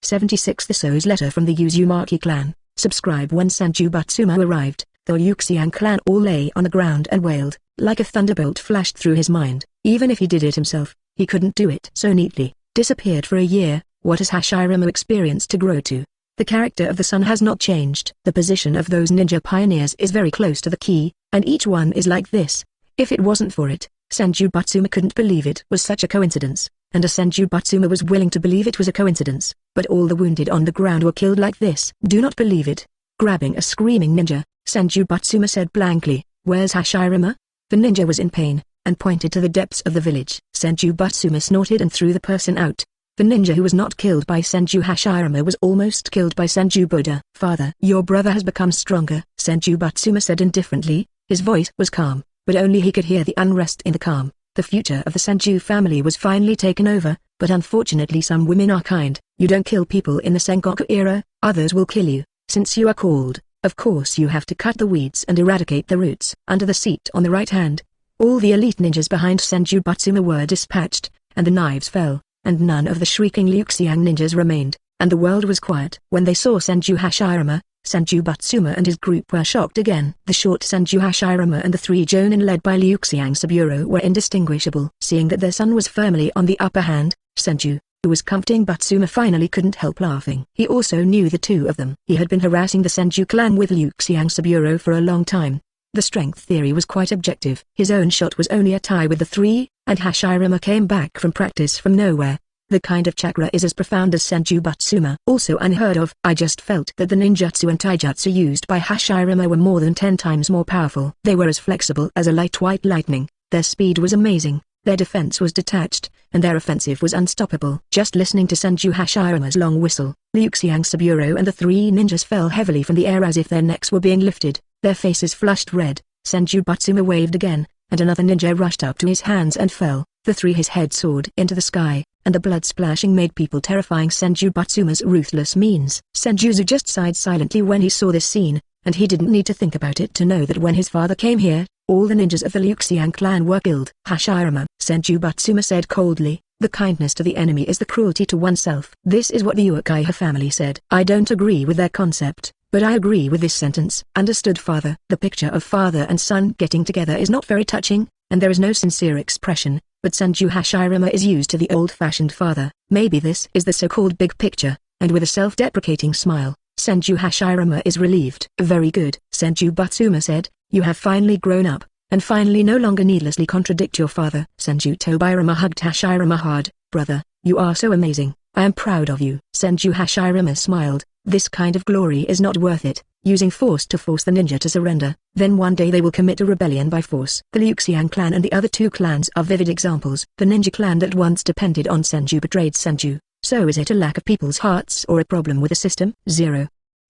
76. The So's letter from the Uzumaki clan. Subscribe. When Senju Batsuma arrived, the Liuxiang clan all lay on the ground and wailed. Like a thunderbolt flashed through his mind. Even if he did it himself, he couldn't do it so neatly. Disappeared for a year, what has Hashirama experienced to grow to? The character of the son has not changed. The position of those ninja pioneers is very close to the key, and each one is like this. If it wasn't for it, Senju Batsuma couldn't believe it was such a coincidence, and a Senju Batsuma was willing to believe it was a coincidence, but all the wounded on the ground were killed like this. Do not believe it. Grabbing a screaming ninja, Senju Batsuma said blankly, "Where's Hashirama?" The ninja was in pain, and pointed to the depths of the village. Senju Batsuma snorted and threw the person out. The ninja who was not killed by Senju Hashirama was almost killed by Senju Buddha. "Father, your brother has become stronger," Senju Batsuma said indifferently. His voice was calm, but only he could hear the unrest in the calm. The future of the Senju family was finally taken over, but unfortunately some women are kind. You don't kill people in the Sengoku era, others will kill you. Since you are called, of course you have to cut the weeds and eradicate the roots. Under the seat on the right hand, all the elite ninjas behind Senju Batsuma were dispatched, and the knives fell, and none of the shrieking Liuxiang ninjas remained, and the world was quiet. When they saw Senju Hashirama, Senju Batsuma and his group were shocked again. The short Senju Hashirama and the three jonin led by Liuxiang Saburo were indistinguishable. Seeing that their son was firmly on the upper hand, Senju, who was comforting Batsuma, finally couldn't help laughing. He also knew the two of them. He had been harassing the Senju clan with Liuxiang Saburo for a long time. The strength theory was quite objective. His own shot was only a tie with the three, and Hashirama came back from practice from nowhere. The kind of chakra is as profound as Senju Batsuma. Also unheard of. I just felt that the ninjutsu and taijutsu used by Hashirama were more than 10 times more powerful. They were as flexible as a light white lightning. Their speed was amazing. Their defense was detached, and their offensive was unstoppable. Just listening to Senju Hashirama's long whistle, Liuxiang Saburo and the three ninjas fell heavily from the air as if their necks were being lifted. Their faces flushed red. Senju Batsuma waved again, and another ninja rushed up to his hands and fell. The three his head soared into the sky, and the blood splashing made people terrifying. Senju Batsuma's ruthless means. Senjutsu just sighed silently when he saw this scene, and he didn't need to think about it to know that when his father came here, all the ninjas of the Liuxiang clan were killed. Hashirama, Senju Batsuma said coldly, the kindness to the enemy is the cruelty to oneself. This is what the Uchiha family said. I don't agree with their concept, but I agree with this sentence. Understood, father. The picture of father and son getting together is not very touching, and there is no sincere expression, but Senju Hashirama is used to the old-fashioned father. Maybe this is the so-called big picture, and with a self-deprecating smile, Senju Hashirama is relieved. Very good, Senju Batsuma said, you have finally grown up, and finally no longer needlessly contradict your father. Senju Tobirama hugged Hashirama hard. Brother, you are so amazing, I am proud of you. Senju Hashirama smiled. This kind of glory is not worth it, using force to force the ninja to surrender. Then one day they will commit a rebellion by force. The Liuxiang clan and the other two clans are vivid examples. The ninja clan that once depended on Senju betrayed Senju. So is it a lack of people's hearts or a problem with the system? 0.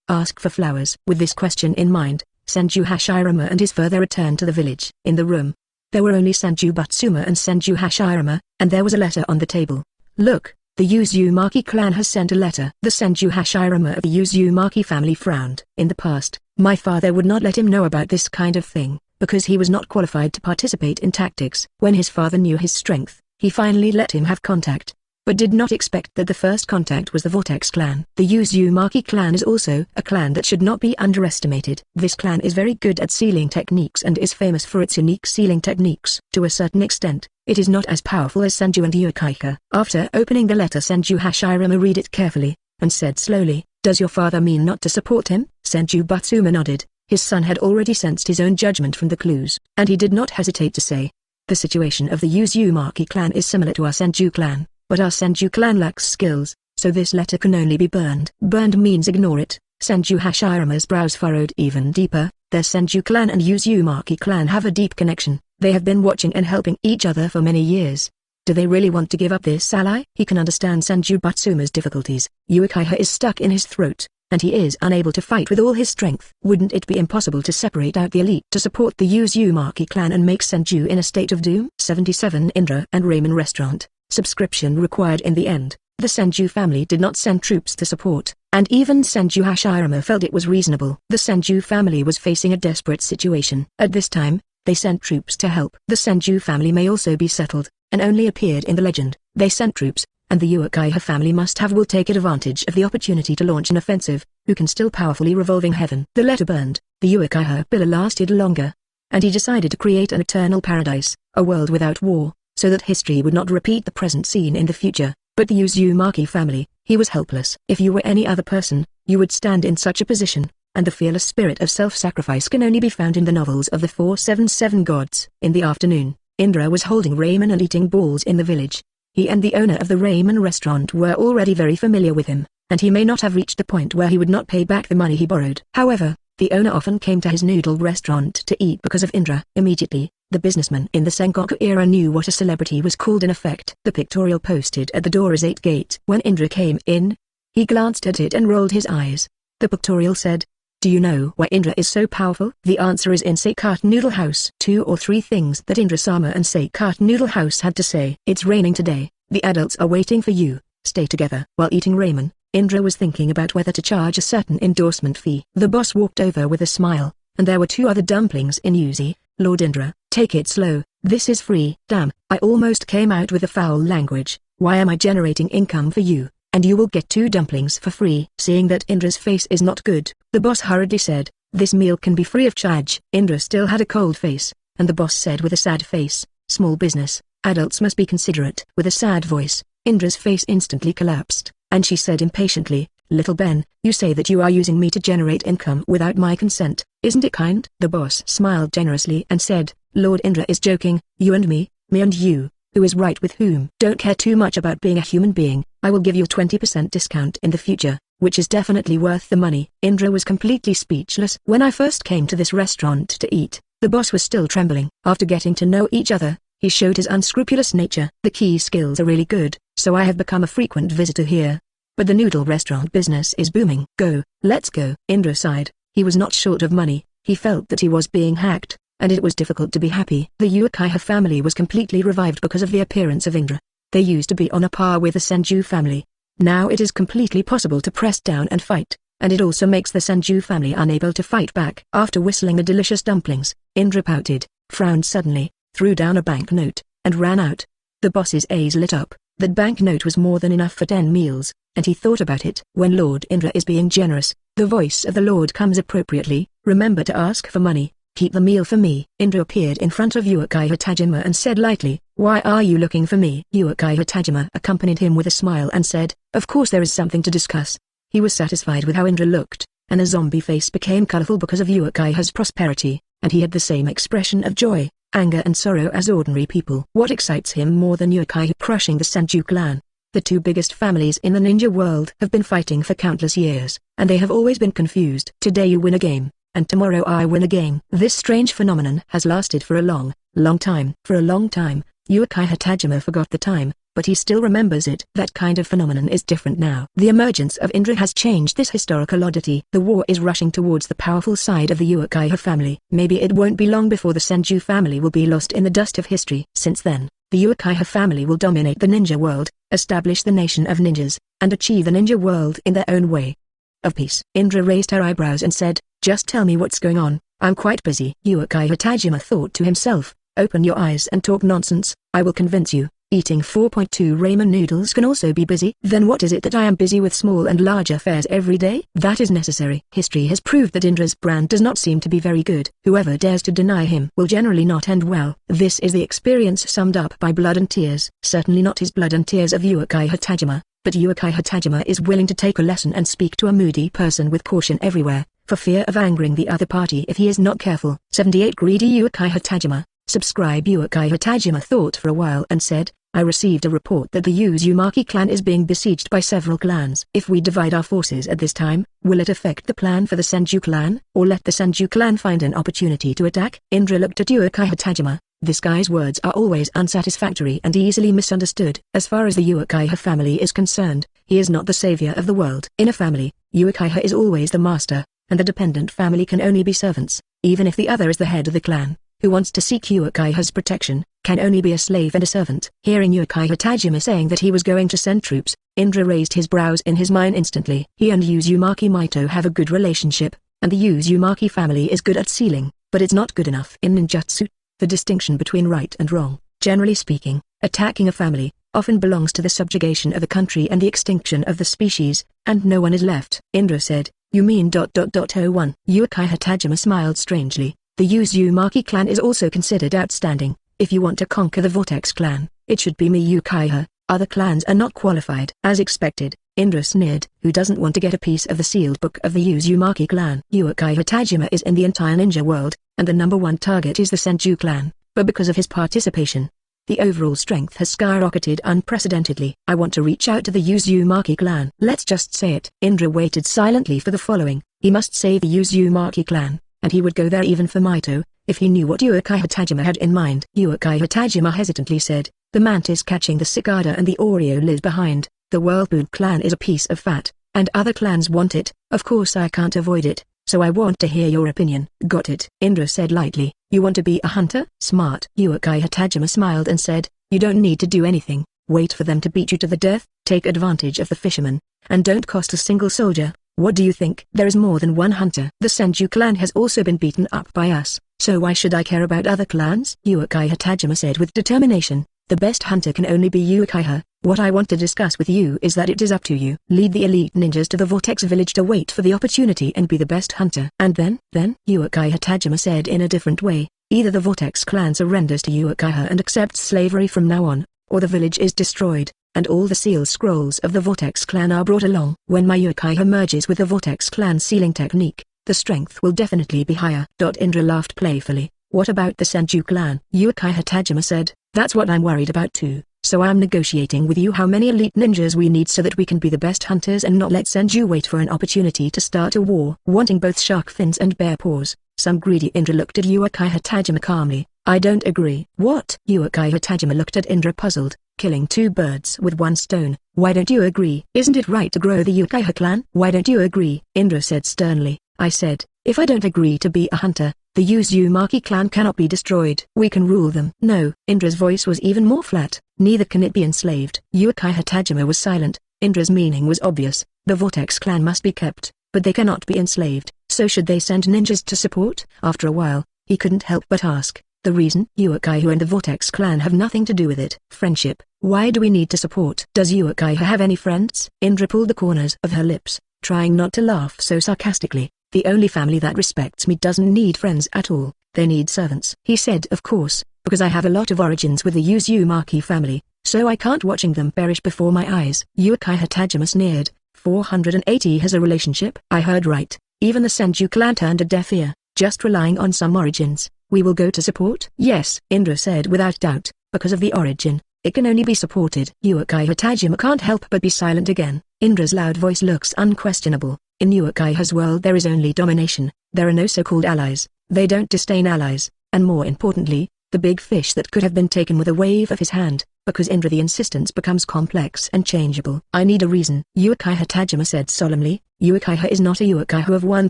Ask for flowers. With this question in mind, Senju Hashirama and his father returned to the village. In the room, there were only Senju Batsuma and Senju Hashirama, and there was a letter on the table. Look, the Uzumaki clan has sent a letter. The Senju Hashirama of the Uzumaki family frowned. In the past, my father would not let him know about this kind of thing, because he was not qualified to participate in tactics. When his father knew his strength, he finally let him have contact, but did not expect that the first contact was the Vortex clan. The Uzumaki clan is also a clan that should not be underestimated. This clan is very good at sealing techniques and is famous for its unique sealing techniques. To a certain extent, it is not as powerful as Senju and Uchiha. After opening the letter, Senju Hashirama read it carefully, and said slowly, does your father mean not to support him? Senju Batsuma nodded. His son had already sensed his own judgment from the clues, and he did not hesitate to say, the situation of the Uzumaki clan is similar to our Senju clan. But our Senju clan lacks skills, so this letter can only be burned. Burned means ignore it. Senju Hashirama's brows furrowed even deeper. Their Senju clan and Uzumaki clan have a deep connection. They have been watching and helping each other for many years. Do they really want to give up this ally? He can understand Senju Batsuma's difficulties. Uchiha is stuck in his throat, and he is unable to fight with all his strength. Wouldn't it be impossible to separate out the elite to support the Uzumaki clan and make Senju in a state of doom? 77 Indra and Ramen Restaurant. Subscription required. In the end, the Senju family did not send troops to support, and even Senju Hashirama felt it was reasonable. The Senju family was facing a desperate situation. At this time, they sent troops to help. The Senju family may also be settled, and only appeared in the legend. They sent troops, and the Uchiha family must have will take advantage of the opportunity to launch an offensive, who can still powerfully revolving heaven. The letter burned, the Uchiha pillar lasted longer, and he decided to create an eternal paradise, a world without war, so that history would not repeat the present scene in the future. But the Uzumaki family, he was helpless. If you were any other person, you would stand in such a position, and the fearless spirit of self-sacrifice can only be found in the novels of the 477 gods. In the afternoon, Indra was holding ramen and eating balls in the village. He and the owner of the ramen restaurant were already very familiar with him, and he may not have reached the point where he would not pay back the money he borrowed. However, the owner often came to his noodle restaurant to eat because of Indra. Immediately, the businessman in the Sengoku era knew what a celebrity was called in effect. The pictorial posted at the door is 8 gate. When Indra came in, he glanced at it and rolled his eyes. The pictorial said, "Do you know why Indra is so powerful?" The answer is in Seikart Noodle House. 2 or 3 things that Indra-sama and Seikart Noodle House had to say. It's raining today, the adults are waiting for you, stay together. While eating ramen, Indra was thinking about whether to charge a certain endorsement fee. The boss walked over with a smile, and there were 2 other dumplings in Yuzi. "Lord Indra, take it slow, this is free." "Damn, I almost came out with a foul language. Why am I generating income for you, and you will get 2 dumplings for free?" Seeing that Indra's face is not good, the boss hurriedly said, "This meal can be free of charge." Indra still had a cold face, and the boss said with a sad face, "Small business, adults must be considerate." With a sad voice, Indra's face instantly collapsed, and she said impatiently, "Little Ben, you say that you are using me to generate income without my consent, isn't it kind?" The boss smiled generously and said, "Lord Indra is joking, you and me and you, who is right with whom? Don't care too much about being a human being, I will give you a 20% discount in the future, which is definitely worth the money." Indra was completely speechless. "When I first came to this restaurant to eat, the boss was still trembling. After getting to know each other, he showed his unscrupulous nature. The key skills are really good, so I have become a frequent visitor here. But the noodle restaurant business is booming." "Go, let's go." Indra sighed. He was not short of money, he felt that he was being hacked, and it was difficult to be happy. The Uchiha family was completely revived because of the appearance of Indra. They used to be on a par with the Senju family. Now it is completely possible to press down and fight, and it also makes the Senju family unable to fight back. After whistling the delicious dumplings, Indra pouted, frowned suddenly, threw down a banknote, and ran out. The boss's eyes lit up. That banknote was more than enough for 10 meals, and he thought about it. When Lord Indra is being generous, the voice of the Lord comes appropriately. "Remember to ask for money, keep the meal for me." Indra appeared in front of Uchiha Tajima and said lightly, "Why are you looking for me?" Uchiha Tajima accompanied him with a smile and said, "Of course there is something to discuss." He was satisfied with how Indra looked, and a zombie face became colorful because of Uchiha's prosperity, and he had the same expression of joy, anger and sorrow as ordinary people. What excites him more than Uchiha crushing the Senju clan? The 2 biggest families in the ninja world have been fighting for countless years, and they have always been confused. Today you win a game, and tomorrow I win a game. This strange phenomenon has lasted for a long time. For a long time, Uchiha Tajima forgot the time, but he still remembers it. That kind of phenomenon is different now. The emergence of Indra has changed this historical oddity. The war is rushing towards the powerful side of the Uchiha family. Maybe it won't be long before the Senju family will be lost in the dust of history. Since then, the Uchiha family will dominate the ninja world, establish the nation of ninjas, and achieve the ninja world in their own way of peace. Indra raised her eyebrows and said, "Just tell me what's going on, I'm quite busy." Uchiha Tajima thought to himself, "Open your eyes and talk nonsense, I will convince you. Eating 4.2 ramen noodles can also be busy. Then what is it that I am busy with small and large affairs every day? That is necessary." History has proved that Indra's brand does not seem to be very good. Whoever dares to deny him will generally not end well. This is the experience summed up by Blood and Tears. Certainly not his Blood and Tears of Uchiha Tajima, but Uchiha Tajima is willing to take a lesson and speak to a moody person with caution everywhere, for fear of angering the other party if he is not careful. 78 Greedy Uchiha Tajima. Subscribe. Uchiha Tajima thought for a while and said, "I received a report that the Uzumaki clan is being besieged by several clans. If we divide our forces at this time, will it affect the plan for the Senju clan, or let the Senju clan find an opportunity to attack?" Indra looked at Uchiha Tajima. This guy's words are always unsatisfactory and easily misunderstood. As far as the Uchiha family is concerned, he is not the savior of the world. In a family, Uchiha is always the master, and the dependent family can only be servants, even if the other is the head of the clan, who wants to seek Uchiha's protection, can only be a slave and a servant. Hearing Uchiha Tajima saying that he was going to send troops, Indra raised his brows in his mind instantly. He and Uzumaki Maito have a good relationship, and the Uzumaki family is good at sealing, but it's not good enough. In ninjutsu, the distinction between right and wrong, generally speaking, attacking a family, often belongs to the subjugation of a country and the extinction of the species, and no one is left. Indra said, you mean ... Oh, Uchiha Tajima smiled strangely. The Uzumaki clan is also considered outstanding. If you want to conquer the Vortex clan, it should be me Uchiha. Other clans are not qualified. As expected, Indra sneered. Who doesn't want to get a piece of the sealed book of the Uzumaki clan? Uchiha Tajima is in the entire ninja world, and the #1 target is the Senju clan, but because of his participation, the overall strength has skyrocketed unprecedentedly. I want to reach out to the Uzumaki clan. Let's just say it. Indra waited silently for the following. He must save the Uzumaki clan, and he would go there even for Mito, if he knew what Uchiha Tajima had in mind. Uchiha Tajima hesitantly said, the mantis catching the cicada and the Oreo lid behind. The Whirlpool clan is a piece of fat, and other clans want it. Of course I can't avoid it, so I want to hear your opinion. Got it, Indra said lightly. You want to be a hunter? Smart. Uchiha Tajima smiled and said, you don't need to do anything. Wait for them to beat you to the death, take advantage of the fishermen, and don't cost a single soldier. What do you think? There is more than one hunter. The Senju clan has also been beaten up by us, so why should I care about other clans? Uchiha Tajima said with determination. The best hunter can only be Uchiha. What I want to discuss with you is that it is up to you. Lead the elite ninjas to the Vortex village to wait for the opportunity and be the best hunter. And then, Uchiha Tajima said in a different way, either the Vortex clan surrenders to Uchiha and accepts slavery from now on, or the village is destroyed, and all the seal scrolls of the Vortex clan are brought along. When my Uchiha merges with the Vortex clan sealing technique, the strength will definitely be higher. Indra laughed playfully. What about the Senju clan? Uchiha Tajima said, that's what I'm worried about too, so I'm negotiating with you how many elite ninjas we need so that we can be the best hunters and not let Senju wait for an opportunity to start a war. Wanting both shark fins and bear paws, some greedy Indra looked at Uchiha Tajima calmly. I don't agree. What? Uchiha Tajima looked at Indra puzzled, killing two birds with one stone. Why don't you agree? Isn't it right to grow the Uchiha clan? Why don't you agree? Indra said sternly. I said, if I don't agree to be a hunter, the Uzumaki clan cannot be destroyed. We can rule them. No. Indra's voice was even more flat. Neither can it be enslaved. Uchiha Tajima was silent. Indra's meaning was obvious. The Vortex clan must be kept, but they cannot be enslaved. So should they send ninjas to support? After a while, he couldn't help but ask. The reason? Uchiha and the Vortex clan have nothing to do with it. Friendship. Why do we need to support? Does Uchiha have any friends? Indra pulled the corners of her lips, trying not to laugh so sarcastically. The only family that respects me doesn't need friends at all, they need servants. He said of course, because I have a lot of origins with the Uzumaki family, so I can't watching them perish before my eyes. Uchiha Tajima sneered, 480 has a relationship? I heard right, even the Senju clan turned a deaf ear, just relying on some origins. We will go to support? Yes, Indra said without doubt, because of the origin, it can only be supported. Uchiha Tajima can't help but be silent again. Indra's loud voice looks unquestionable. In Uchiha's world there is only domination, there are no so-called allies, they don't disdain allies, and more importantly, the big fish that could have been taken with a wave of his hand, because Indra the insistence becomes complex and changeable. I need a reason. Uchiha Tajima said solemnly, Uchiha is not a Uchiha of one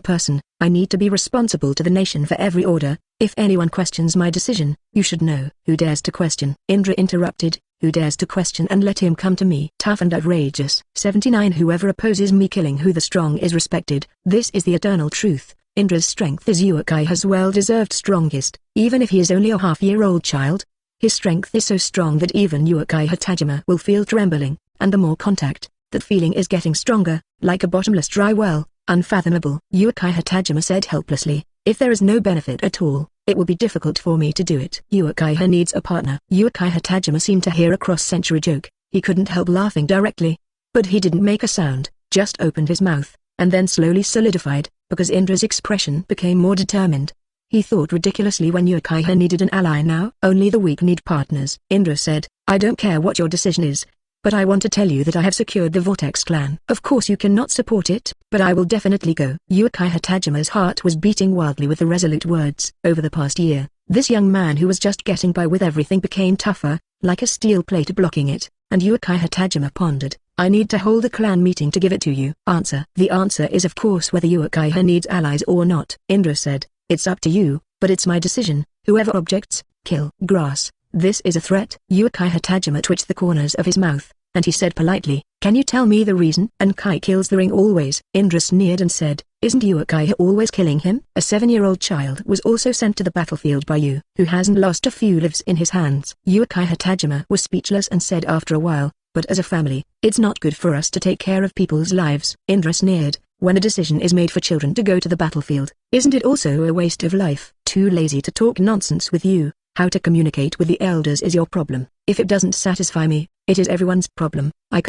person, I need to be responsible to the nation for every order. If anyone questions my decision, you should know. Who dares to question? Indra interrupted. Who dares to question and let him come to me? Tough and outrageous. 79 Whoever opposes me killing who the strong is respected. This is the eternal truth. Indra's strength is Uchiha's well-deserved strongest, even if he is only a half-year-old child. His strength is so strong that even Uchiha Tajima will feel trembling, and the more contact, that feeling is getting stronger, like a bottomless dry well, unfathomable. Uchiha Tajima said helplessly, if there is no benefit at all, it will be difficult for me to do it. Uchiha needs a partner. Uchiha Tajima seemed to hear a cross-century joke. He couldn't help laughing directly. But he didn't make a sound, just opened his mouth, and then slowly solidified, because Indra's expression became more determined. He thought ridiculously when Uchiha needed an ally now. Only the weak need partners. Indra said, I don't care what your decision is, but I want to tell you that I have secured the Vortex clan. Of course you cannot support it, but I will definitely go. Uchiha Tajima's heart was beating wildly with the resolute words. Over the past year, this young man who was just getting by with everything became tougher, like a steel plate blocking it, and Uchiha Tajima pondered, I need to hold a clan meeting to give it to you. Answer. The answer is of course whether Uchiha needs allies or not. Indra said, it's up to you, but it's my decision. Whoever objects, kill. Grass. This is a threat. Uchiha Tajima twitched the corners of his mouth, and he said politely, "Can you tell me the reason?" "And Kai kills the ring always." Indra sneered and said, "Isn't Uchiha always killing him?" A 7-year-old child was also sent to the battlefield by you, who hasn't lost a few lives in his hands. Uchiha Tajima was speechless and said after a while, "But as a family, it's not good for us to take care of people's lives." Indra sneered, "When a decision is made for children to go to the battlefield, isn't it also a waste of life?" "Too lazy to talk nonsense with you. How to communicate with the elders is your problem. If it doesn't satisfy me, it is everyone's problem. I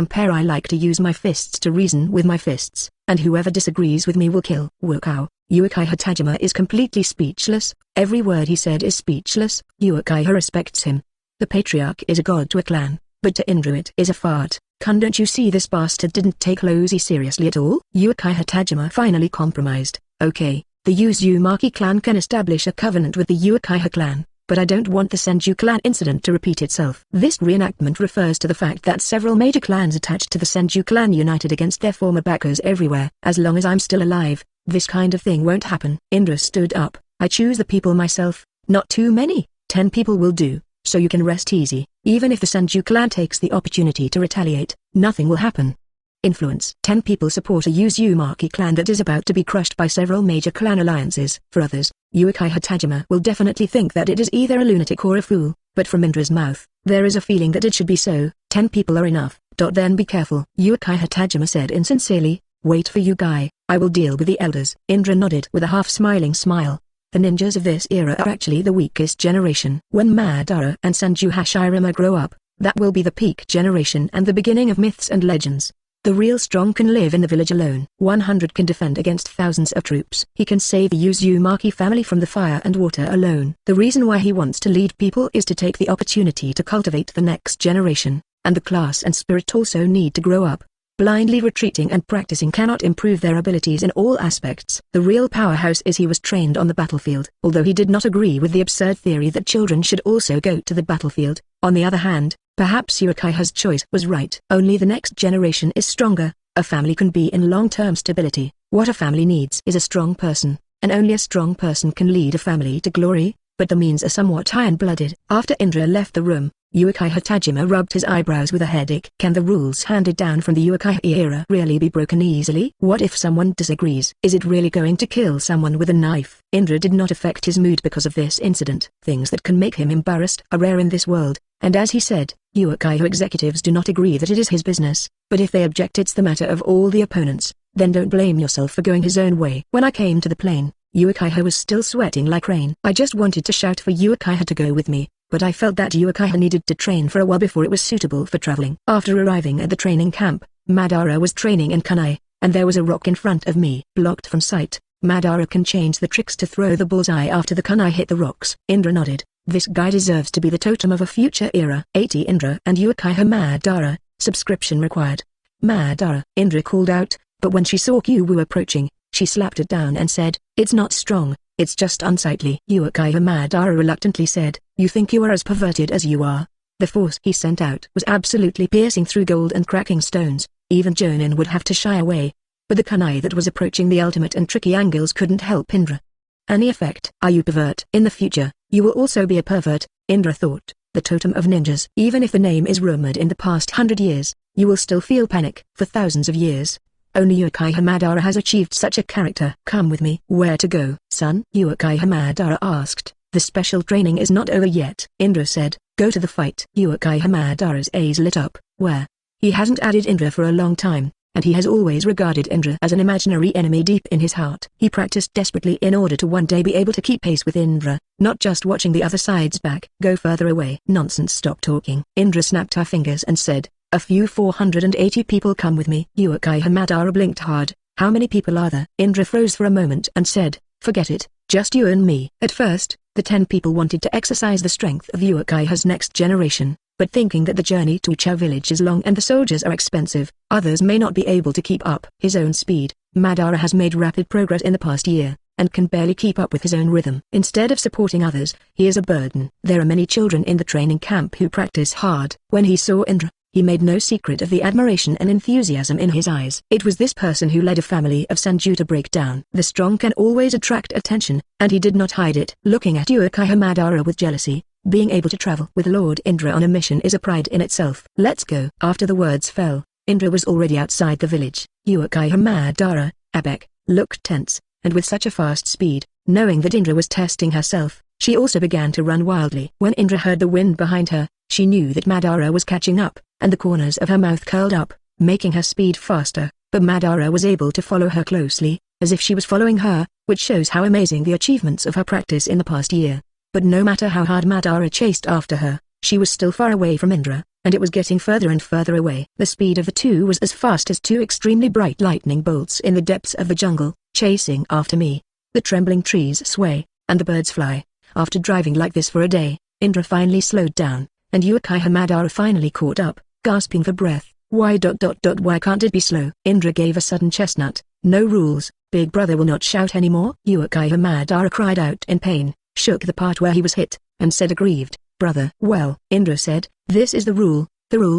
like to use my fists to reason with my fists, and whoever disagrees with me will kill." Wow. Uchiha Tajima is completely speechless. Every word he said is speechless. Uchiha respects him. The patriarch is a god to a clan, but to Indra it is a fart. Don't you see this bastard didn't take Lozi seriously at all? Uchiha Tajima finally compromised. "Okay, the Uzumaki clan can establish a covenant with the Uchiha clan, but I don't want the Senju clan incident to repeat itself." This reenactment refers to the fact that several major clans attached to the Senju clan united against their former backers everywhere. "As long as I'm still alive, this kind of thing won't happen." Indra stood up. "I choose the people myself, not too many. 10 people will do, so you can rest easy. Even if the Senju clan takes the opportunity to retaliate, nothing will happen." Influence. 10 people support a Uzumaki clan that is about to be crushed by several major clan alliances. For others, Uchiha Tajima will definitely think that it is either a lunatic or a fool, but from Indra's mouth, there is a feeling that it should be so. 10 people are enough. Then be careful. Uchiha Tajima said insincerely, "Wait for you guy, I will deal with the elders." Indra nodded with a half-smiling smile. The ninjas of this era are actually the weakest generation. When Madara and Sanju Hashirama grow up, that will be the peak generation and the beginning of myths and legends. The real strong can live in the village alone. 100 can defend against thousands of troops. He can save the Uzumaki family from the fire and water alone. The reason why he wants to lead people is to take the opportunity to cultivate the next generation, and the class and spirit also need to grow up. Blindly retreating and practicing cannot improve their abilities in all aspects. The real powerhouse is he was trained on the battlefield. Although he did not agree with the absurd theory that children should also go to the battlefield, on the other hand, perhaps Uchiha's choice was right. Only the next generation is stronger. A family can be in long-term stability. What a family needs is a strong person, and only a strong person can lead a family to glory, but the means are somewhat iron-blooded. After Indra left the room, Uchiha Tajima rubbed his eyebrows with a headache. Can the rules handed down from the Uchiha era really be broken easily? What if someone disagrees? Is it really going to kill someone with a knife? Indra did not affect his mood because of this incident. Things that can make him embarrassed are rare in this world, and as he said, Uchiha executives do not agree that it is his business, but if they object it's the matter of all the opponents, then don't blame yourself for going his own way. When I came to the plane, Uchiha was still sweating like rain. I just wanted to shout for Uchiha to go with me, but I felt that Uchiha needed to train for a while before it was suitable for traveling. After arriving at the training camp, Madara was training in kunai, and there was a rock in front of me. Blocked from sight, Madara can change the tricks to throw the bullseye after the kunai hit the rocks. Indra nodded. This guy deserves to be the totem of a future era. 80 Indra and Uchiha Madara, subscription required. Madara, Indra called out, but when she saw Kuwu approaching, she slapped it down and said, "It's not strong, it's just unsightly." Uchiha Madara reluctantly said, "You think you are as perverted as you are?" The force he sent out was absolutely piercing through gold and cracking stones. Even Jonin would have to shy away. But the kunai that was approaching the ultimate and tricky angles couldn't help Indra. Any effect? Are you pervert? In the future, you will also be a pervert, Indra thought. The totem of ninjas. Even if the name is rumored in the past 100 years, you will still feel panic. For thousands of years, only Uchiha Madara has achieved such a character. Come with me. Where to go, son? Uchiha Madara asked. The special training is not over yet. Indra said, "Go to the fight." Uchiha Madara's eyes lit up. Where? He hasn't added Indra for a long time, and he has always regarded Indra as an imaginary enemy deep in his heart. He practiced desperately in order to one day be able to keep pace with Indra, not just watching the other side's back. Go further away. Nonsense, stop talking. Indra snapped her fingers and said, "A few 480 people come with me." Uchiha Madara blinked hard. How many people are there? Indra froze for a moment and said, "Forget it, just you and me." At first, the 10 people wanted to exercise the strength of Uchiha's next generation, but thinking that the journey to Uchiha village is long and the soldiers are expensive, others may not be able to keep up his own speed. Madara has made rapid progress in the past year, and can barely keep up with his own rhythm. Instead of supporting others, he is a burden. There are many children in the training camp who practice hard. When he saw Indra, he made no secret of the admiration and enthusiasm in his eyes. It was this person who led a family of Sanju to break down. The strong can always attract attention, and he did not hide it. Looking at Uchiha Madara with jealousy, Being able to travel with Lord Indra on a mission is a pride in itself. Let's go. After the words fell, Indra was already outside the village. Uchiha Madara, Abek, looked tense, and with such a fast speed, knowing that Indra was testing herself, she also began to run wildly. When Indra heard the wind behind her, she knew that Madara was catching up, and the corners of her mouth curled up, making her speed faster, but Madara was able to follow her closely, as if she was following her, which shows how amazing the achievements of her practice in the past year. But no matter how hard Madara chased after her, she was still far away from Indra, and it was getting further and further away. The speed of the two was as fast as two extremely bright lightning bolts in the depths of the jungle, chasing after me. The trembling trees sway, and the birds fly. After driving like this for a day, Indra finally slowed down, and Uchiha Madara finally caught up, gasping for breath. Why can't it be slow? Indra gave a sudden chestnut. No rules, big brother will not shout anymore? Uchiha Madara cried out in pain, shook the part where he was hit, and said aggrieved, brother. Well, Indra said, this is the rule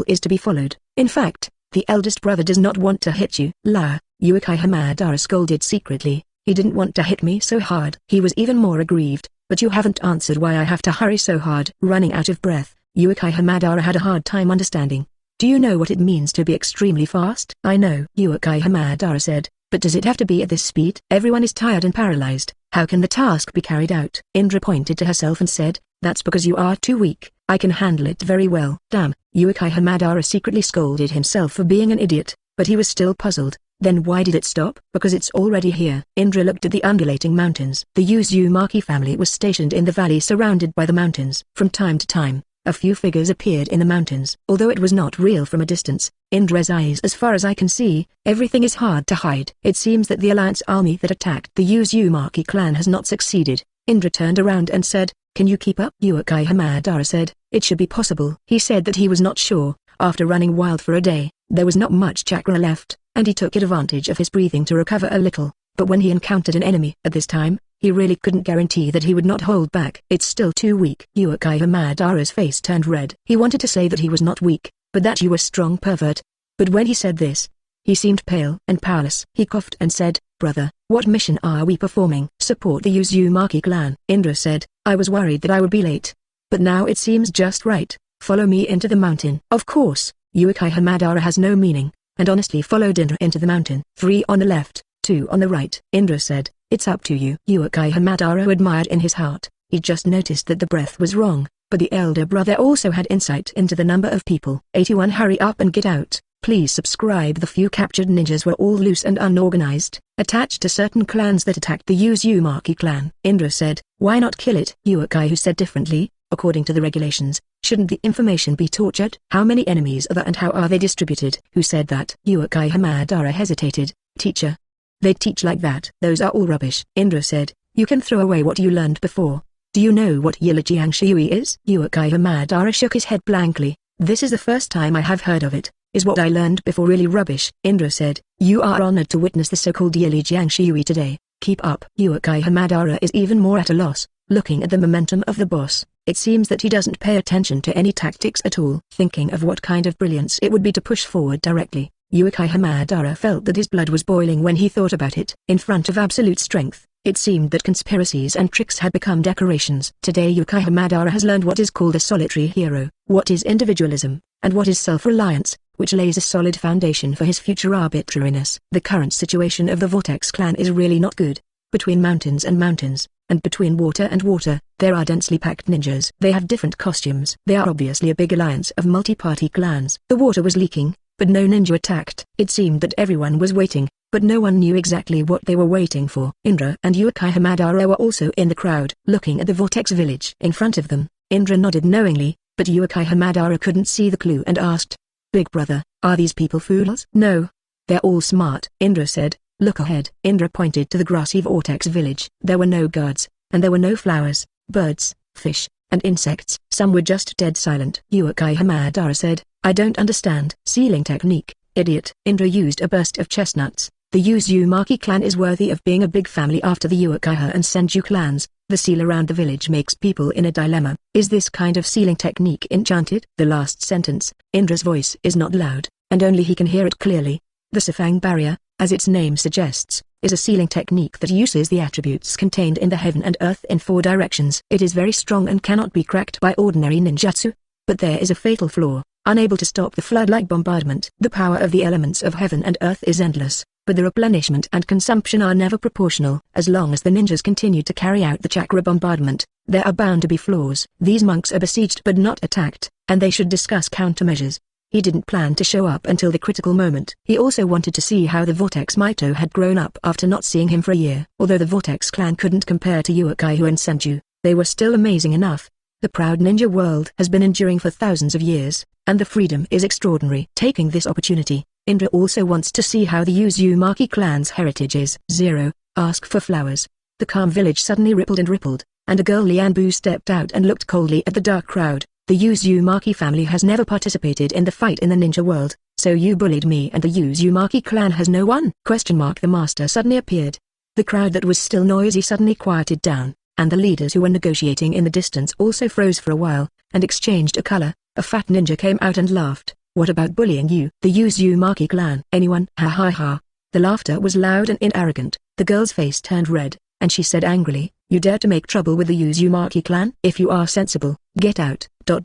is to be followed. In fact, the eldest brother does not want to hit you. La, Uchiha Madara scolded secretly, he didn't want to hit me so hard. He was even more aggrieved, but you haven't answered why I have to hurry so hard. Running out of breath, Uchiha Madara had a hard time understanding. Do you know what it means to be extremely fast? I know, Uchiha Madara said, but does it have to be at this speed? Everyone is tired and paralyzed. How can the task be carried out? Indra pointed to herself and said, that's because you are too weak. I can handle it very well. Damn, Uchiha Madara secretly scolded himself for being an idiot, but he was still puzzled. Then why did it stop? Because it's already here. Indra looked at the undulating mountains. The Uzumaki family was stationed in the valley surrounded by the mountains. From time to time, a few figures appeared in the mountains. Although it was not real from a distance, Indra's eyes, as far as I can see, everything is hard to hide. It seems that the alliance army that attacked the Uzumaki clan has not succeeded. Indra turned around and said, can you keep up? Uchiha Madara said, it should be possible. He said that he was not sure. After running wild for a day, there was not much chakra left, and he took advantage of his breathing to recover a little. But when he encountered an enemy at this time, he really couldn't guarantee that he would not hold back. It's still too weak. Uchiha Madara's face turned red. He wanted to say that he was not weak, but that you were strong pervert. But when he said this, he seemed pale and powerless. He coughed and said, brother, what mission are we performing? Support the Uzumaki clan. Indra said, I was worried that I would be late. But now it seems just right. Follow me into the mountain. Of course, Uchiha Madara has no meaning, and honestly followed Indra into the mountain. 3 on the left, 2 on the right. Indra said, it's up to you. Uchiha Madara admired in his heart. He just noticed that the breath was wrong, but the elder brother also had insight into the number of people. 81 Hurry up and get out. Please subscribe. The few captured ninjas were all loose and unorganized, attached to certain clans that attacked the Uzumaki clan. Indra said, why not kill it? Uchiha said differently, according to the regulations, shouldn't the information be tortured? How many enemies are there and how are they distributed? Who said that? Uchiha Madara hesitated. Teacher. They teach like that. Those are all rubbish. Indra said, you can throw away what you learned before. Do you know what Yilajiang Shui is? Uchiha Madara shook his head blankly. This is the first time I have heard of it. Is what I learned before really rubbish? Indra said, you are honored to witness the so-called Yilajiang Shui today. Keep up. Uchiha Madara is even more at a loss, looking at the momentum of the boss. It seems that he doesn't pay attention to any tactics at all. Thinking of what kind of brilliance it would be to push forward directly, Uchiha Madara felt that his blood was boiling when he thought about it. In front of absolute strength, it seemed that conspiracies and tricks had become decorations. Today Uchiha Madara has learned what is called a solitary hero, what is individualism, and what is self-reliance, which lays a solid foundation for his future arbitrariness. The current situation of the Vortex clan is really not good. Between mountains and mountains, and between water and water, there are densely packed ninjas. They have different costumes. They are obviously a big alliance of multi-party clans. The water was leaking, but no ninja attacked. It seemed that everyone was waiting, but no one knew exactly what they were waiting for. Indra and Uchiha Madara were also in the crowd, looking at the Vortex village. In front of them, Indra nodded knowingly, but Uchiha Madara couldn't see the clue and asked, Big brother, are these people fools? No. They're all smart. Indra said, look ahead. Indra pointed to the grassy Vortex village. There were no guards, and there were no flowers, birds, fish, and insects. Some were just dead silent. Uchiha Madara said, I don't understand. Sealing technique, idiot. Indra used a burst of chestnuts. The Uzumaki clan is worthy of being a big family after the Uchiha and Senju clans. The seal around the village makes people in a dilemma. Is this kind of sealing technique enchanted? The last sentence, Indra's voice is not loud, and only he can hear it clearly. The Sifang barrier, as its name suggests, is a sealing technique that uses the attributes contained in the heaven and earth in 4 directions. It is very strong and cannot be cracked by ordinary ninjutsu. But there is a fatal flaw, unable to stop the flood-like bombardment. The power of the elements of heaven and earth is endless, but the replenishment and consumption are never proportional. As long as the ninjas continue to carry out the chakra bombardment, there are bound to be flaws. These monks are besieged but not attacked, and they should discuss countermeasures. He didn't plan to show up until the critical moment. He also wanted to see how the Vortex Mito had grown up after not seeing him for a year. Although the Vortex clan couldn't compare to Uchiha and Senju, they were still amazing enough. The proud ninja world has been enduring for thousands of years, and the freedom is extraordinary. Taking this opportunity, Indra also wants to see how the Uzumaki clan's heritage is. 0. Ask for flowers. The calm village suddenly rippled, and a girl Lianbu stepped out and looked coldly at the dark crowd. The Uzumaki family has never participated in the fight in the ninja world, so you bullied me and the Uzumaki clan has no one? The master suddenly appeared. The crowd that was still noisy suddenly quieted down, and the leaders who were negotiating in the distance also froze for a while, and exchanged a color. A fat ninja came out and laughed. What about bullying you? The Uzumaki clan? Anyone? Ha ha ha. The laughter was loud and arrogant. The girl's face turned red, and she said angrily, you dare to make trouble with the Uzumaki clan? If you are sensible, get out. 0.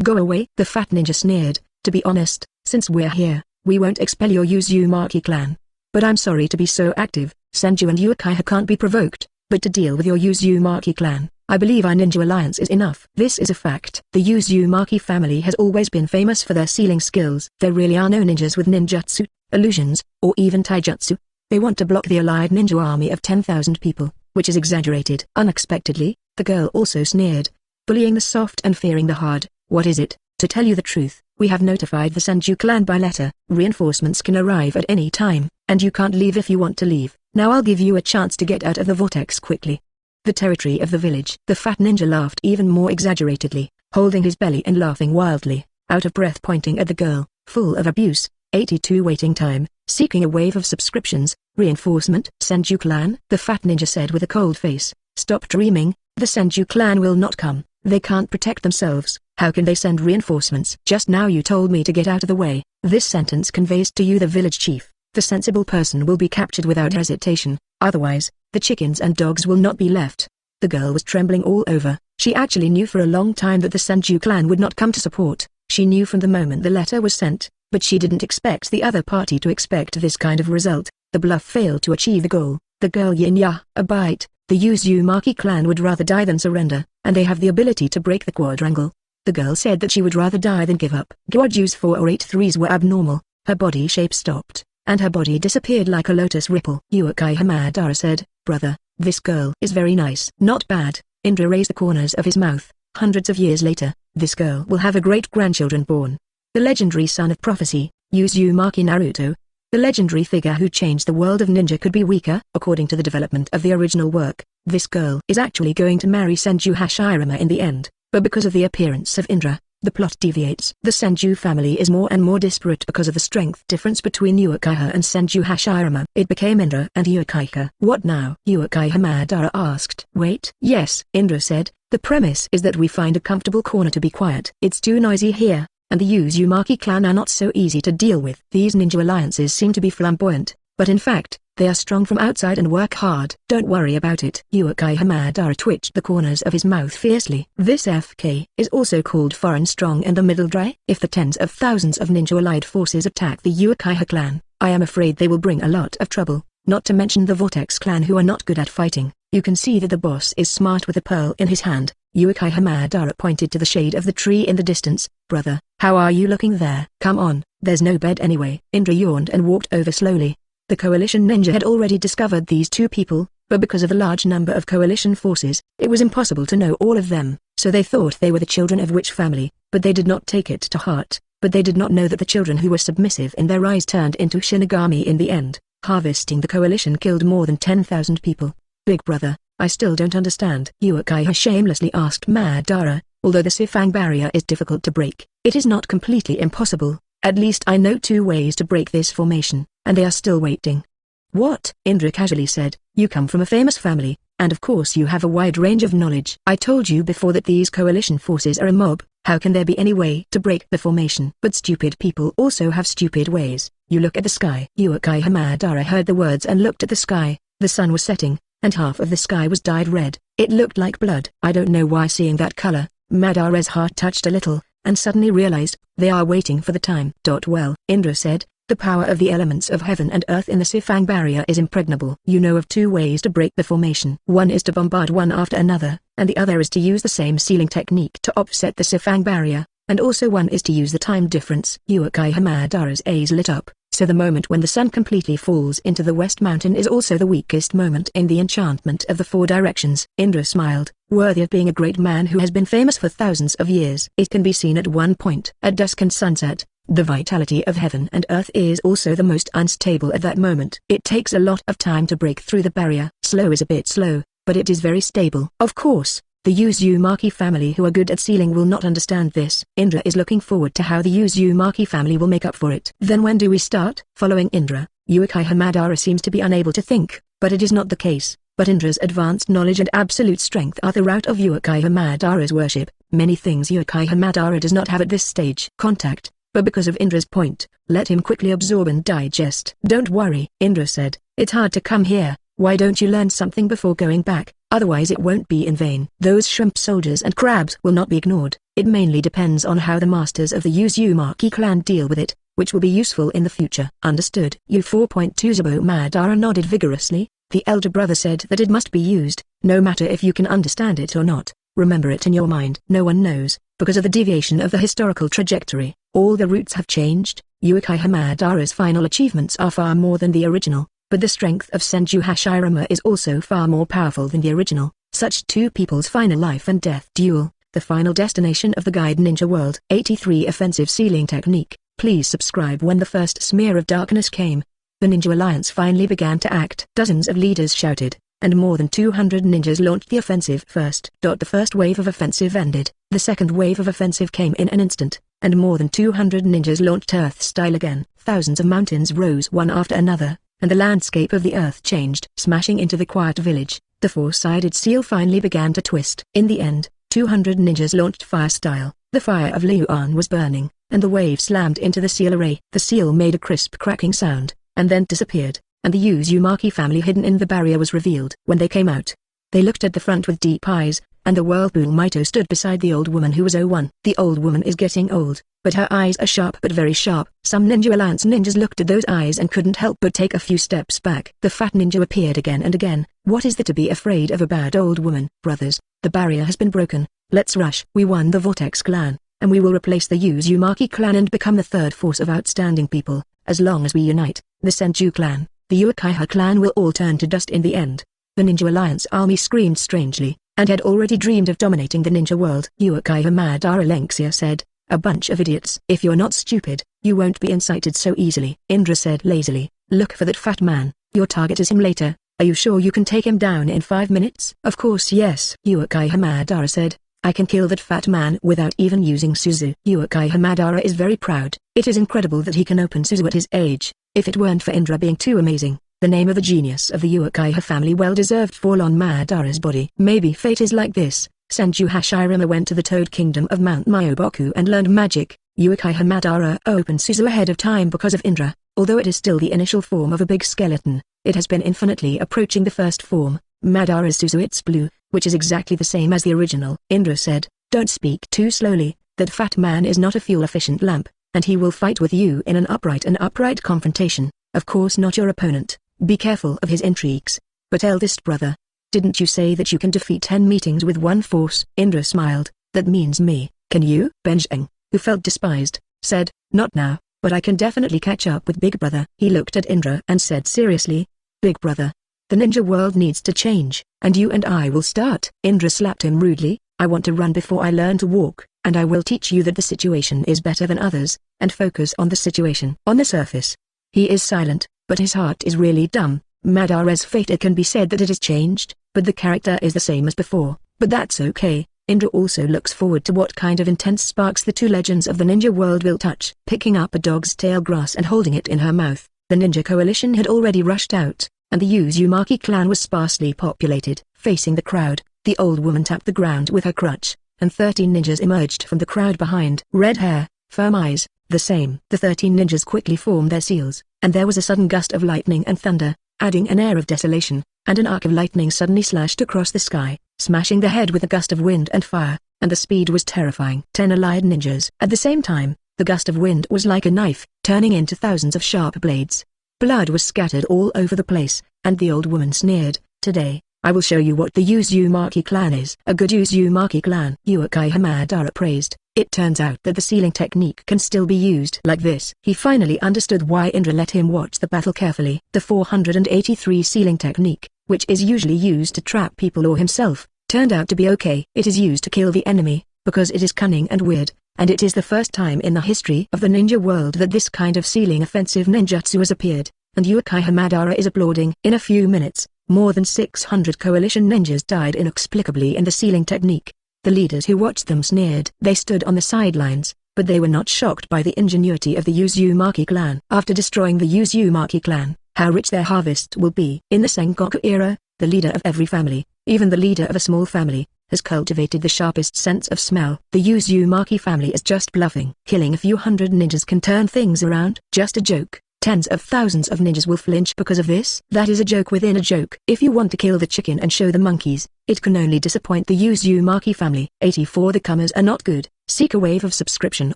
Go away. The fat ninja sneered. To be honest, since we're here, we won't expel your Uzumaki clan. But I'm sorry to be so active, Senju and Uchiha can't be provoked, but to deal with your Uzumaki clan, I believe our ninja alliance is enough. This is a fact. The Uzumaki family has always been famous for their sealing skills. There really are no ninjas with ninjutsu, illusions, or even taijutsu. They want to block the allied ninja army of 10,000 people, which is exaggerated. Unexpectedly, the girl also sneered. Bullying the soft and fearing the hard, what is it? To tell you the truth, we have notified the Senju clan by letter. Reinforcements can arrive at any time, and you can't leave if you want to leave. Now I'll give you a chance to get out of the vortex quickly. The territory of the village. The fat ninja laughed even more exaggeratedly, holding his belly and laughing wildly, out of breath pointing at the girl, full of abuse. 82 waiting time, seeking a wave of subscriptions, reinforcement. Senju clan? The fat ninja said with a cold face, stop dreaming, the Senju clan will not come, they can't protect themselves, how can they send reinforcements? Just now you told me to get out of the way. This sentence conveys to you the village chief, the sensible person will be captured without hesitation, otherwise, the chickens and dogs will not be left. The girl was trembling all over. She actually knew for a long time that the Senju clan would not come to support. She knew from the moment the letter was sent, but she didn't expect the other party to expect this kind of result. The bluff failed to achieve the goal. The girl Yinya, a bite. The Uzumaki clan would rather die than surrender, and they have the ability to break the quadrangle. The girl said that she would rather die than give up. Gyoju's 4 or 8 threes were abnormal. Her body shape stopped, and her body disappeared like a lotus ripple. Uchiha Madara said, brother, this girl is very nice. Not bad. Indra raised the corners of his mouth. Hundreds of years later, this girl will have a great-grandchildren born. The legendary son of prophecy, Uzumaki Naruto. The legendary figure who changed the world of ninja could be weaker. According to the development of the original work, this girl is actually going to marry Senju Hashirama in the end, but because of the appearance of Indra, the plot deviates. The Senju family is more and more disparate because of the strength difference between Uchiha and Senju Hashirama. It became Indra and Uchiha. What now? Uchiha Madara asked. Wait. Yes, Indra said, the premise is that we find a comfortable corner to be quiet. It's too noisy here, and the Uzumaki clan are not so easy to deal with. These ninja alliances seem to be flamboyant, but in fact, they are strong from outside and work hard. Don't worry about it. Uchiha Madara twitched the corners of his mouth fiercely. This FK is also called foreign strong and the middle dry. If the tens of thousands of ninja allied forces attack the Uchiha clan, I am afraid they will bring a lot of trouble, not to mention the Vortex clan who are not good at fighting. You can see that the boss is smart with a pearl in his hand. Uchiha Madara pointed to the shade of the tree in the distance. Brother, how are you looking there? Come on, there's no bed anyway. Indra yawned and walked over slowly. The coalition ninja had already discovered these two people, but because of the large number of coalition forces, it was impossible to know all of them, so they thought they were the children of which family, but they did not take it to heart. But they did not know that the children who were submissive in their eyes turned into Shinigami in the end. Harvesting the coalition killed more than 10,000 people. Big brother, I still don't understand. Uchiha shamelessly asked Madara, although the Sifang barrier is difficult to break, it is not completely impossible. At least I know 2 ways to break this formation, and they are still waiting. What? Indra casually said, you come from a famous family, and of course you have a wide range of knowledge. I told you before that these coalition forces are a mob, how can there be any way to break the formation? But stupid people also have stupid ways. You look at the sky. Uchiha Madara heard the words and looked at the sky. The sun was setting, and half of the sky was dyed red. It looked like blood. I don't know why seeing that color. Madara's heart touched a little, and suddenly realized, they are waiting for the time. Well, Indra said, the power of the elements of heaven and earth in the Sifang barrier is impregnable. You know of two ways to break the formation. One is to bombard one after another, and the other is to use the same sealing technique to offset the Sifang barrier, and also one is to use the time difference. Uchiha Madara's eyes lit up. So the moment when the sun completely falls into the west mountain is also the weakest moment in the enchantment of the four directions. Indra smiled, worthy of being a great man who has been famous for thousands of years. It can be seen at one point. At dusk and sunset, the vitality of heaven and earth is also the most unstable at that moment. It takes a lot of time to break through the barrier. Slow is a bit slow, but it is very stable. Of course, the Uzumaki family who are good at sealing will not understand this. Indra is looking forward to how the Uzumaki family will make up for it. Then when do we start? Following Indra, Uchiha Madara seems to be unable to think, but it is not the case. But Indra's advanced knowledge and absolute strength are the root of Uchiha Madara's worship. Many things Uchiha Madara does not have at this stage. Contact, but because of Indra's point, let him quickly absorb and digest. Don't worry, Indra said, it's hard to come here. Why don't you learn something before going back? Otherwise it won't be in vain. Those shrimp soldiers and crabs will not be ignored. It mainly depends on how the masters of the Uzumaki clan deal with it, which will be useful in the future. Understood. U4.20 Madara nodded vigorously. The elder brother said that it must be used, no matter if you can understand it or not. Remember it in your mind. No one knows, because of the deviation of the historical trajectory. All the roots have changed. Uchiha Madara's final achievements are far more than the original. But the strength of Senju Hashirama is also far more powerful than the original. Such two people's final life and death duel, the final destination of the Guide Ninja World. 83 Offensive Sealing Technique. Please subscribe. When the first smear of darkness came, the Ninja Alliance finally began to act. Dozens of leaders shouted, and more than 200 ninjas launched the offensive first. The first wave of offensive ended. The second wave of offensive came in an instant, and more than 200 ninjas launched Earth style again. Thousands of mountains rose one after another, and the landscape of the earth changed. Smashing into the quiet village, the four-sided seal finally began to twist. In the end, 200 ninjas launched fire style. The fire of Liuan was burning, and the wave slammed into the seal array. The seal made a crisp cracking sound, and then disappeared, and the Uzumaki family hidden in the barrier was revealed. When they came out, they looked at the front with deep eyes, and the whirlpool Mito stood beside the old woman who was 01. The old woman is getting old, but her eyes are sharp but very sharp. Some Ninja Alliance ninjas looked at those eyes and couldn't help but take a few steps back. The fat ninja appeared again and again. What is there to be afraid of a bad old woman? Brothers, the barrier has been broken. Let's rush. We won the Vortex clan, and we will replace the Uzumaki clan and become the third force of outstanding people. As long as we unite, the Senju clan, the Uchiha clan will all turn to dust in the end. The Ninja Alliance army screamed strangely, and had already dreamed of dominating the ninja world. Uchiha Madara Lenxia said, a bunch of idiots. If you're not stupid, you won't be incited so easily. Indra said lazily, look for that fat man. Your target is him later. Are you sure you can take him down in 5 minutes? Of course yes. Uchiha Madara said, I can kill that fat man without even using Suzu. Uchiha Madara is very proud. It is incredible that he can open Suzu at his age. If it weren't for Indra being too amazing, the name of the genius of the Uchiha family well-deserved fall on Madara's body. Maybe fate is like this. Senju Hashirama went to the Toad Kingdom of Mount Myoboku and learned magic. Uchiha Madara opened Suzu ahead of time because of Indra. Although it is still the initial form of a big skeleton, it has been infinitely approaching the first form, Madara's Suzu. It's blue, which is exactly the same as the original. Indra said, don't speak too slowly. That fat man is not a fuel-efficient lamp, and he will fight with you in an upright confrontation. Of course not your opponent. Be careful of his intrigues. But eldest brother, didn't you say that you can defeat 10 meetings with one force? Indra smiled, that means me. Can you? Benjeng, who felt despised, said, not now, but I can definitely catch up with big brother. He looked at Indra and said seriously, big brother, the ninja world needs to change, and you and I will start. Indra slapped him rudely, I want to run before I learn to walk, and I will teach you that the situation is better than others, and focus on the situation. On the surface, he is silent, but his heart is really dumb. Madara's fate, it can be said that it has changed, but the character is the same as before. But that's okay. Indra also looks forward to what kind of intense sparks the two legends of the ninja world will touch. Picking up a dog's tail grass and holding it in her mouth, the ninja coalition had already rushed out, and the Uzumaki clan was sparsely populated. Facing the crowd, the old woman tapped the ground with her crutch, and 13 ninjas emerged from the crowd behind. Red hair, firm eyes, The same. The 13 ninjas quickly formed their seals, and there was a sudden gust of lightning and thunder, adding an air of desolation, and an arc of lightning suddenly slashed across the sky, smashing the head with a gust of wind and fire, and the speed was terrifying. 10 allied ninjas. At the same time, the gust of wind was like a knife, turning into thousands of sharp blades. Blood was scattered all over the place, and the old woman sneered, "Today, I will show you what the Uzumaki clan is." A good Uzumaki clan, Uchiha Hamadara praised. It turns out that the sealing technique can still be used like this. He finally understood why Indra let him watch the battle carefully. The 483 sealing technique, which is usually used to trap people or himself, turned out to be okay. It is used to kill the enemy, because it is cunning and weird, and it is the first time in the history of the ninja world that this kind of sealing offensive ninjutsu has appeared, and Uchiha Hamadara is applauding. In a few minutes, more than 600 coalition ninjas died inexplicably in the sealing technique. The leaders who watched them sneered. They stood on the sidelines, but they were not shocked by the ingenuity of the Uzumaki clan. After destroying the Uzumaki clan, how rich their harvest will be. In the Sengoku era, the leader of every family, even the leader of a small family, has cultivated the sharpest sense of smell. The Uzumaki family is just bluffing. Killing a few hundred ninjas can turn things around. Just a joke. Tens of thousands of ninjas will flinch because of this. That is a joke within a joke. If you want to kill the chicken and show the monkeys, it can only disappoint the Uzumaki family. 84 The comers are not good. Seek a wave of subscription.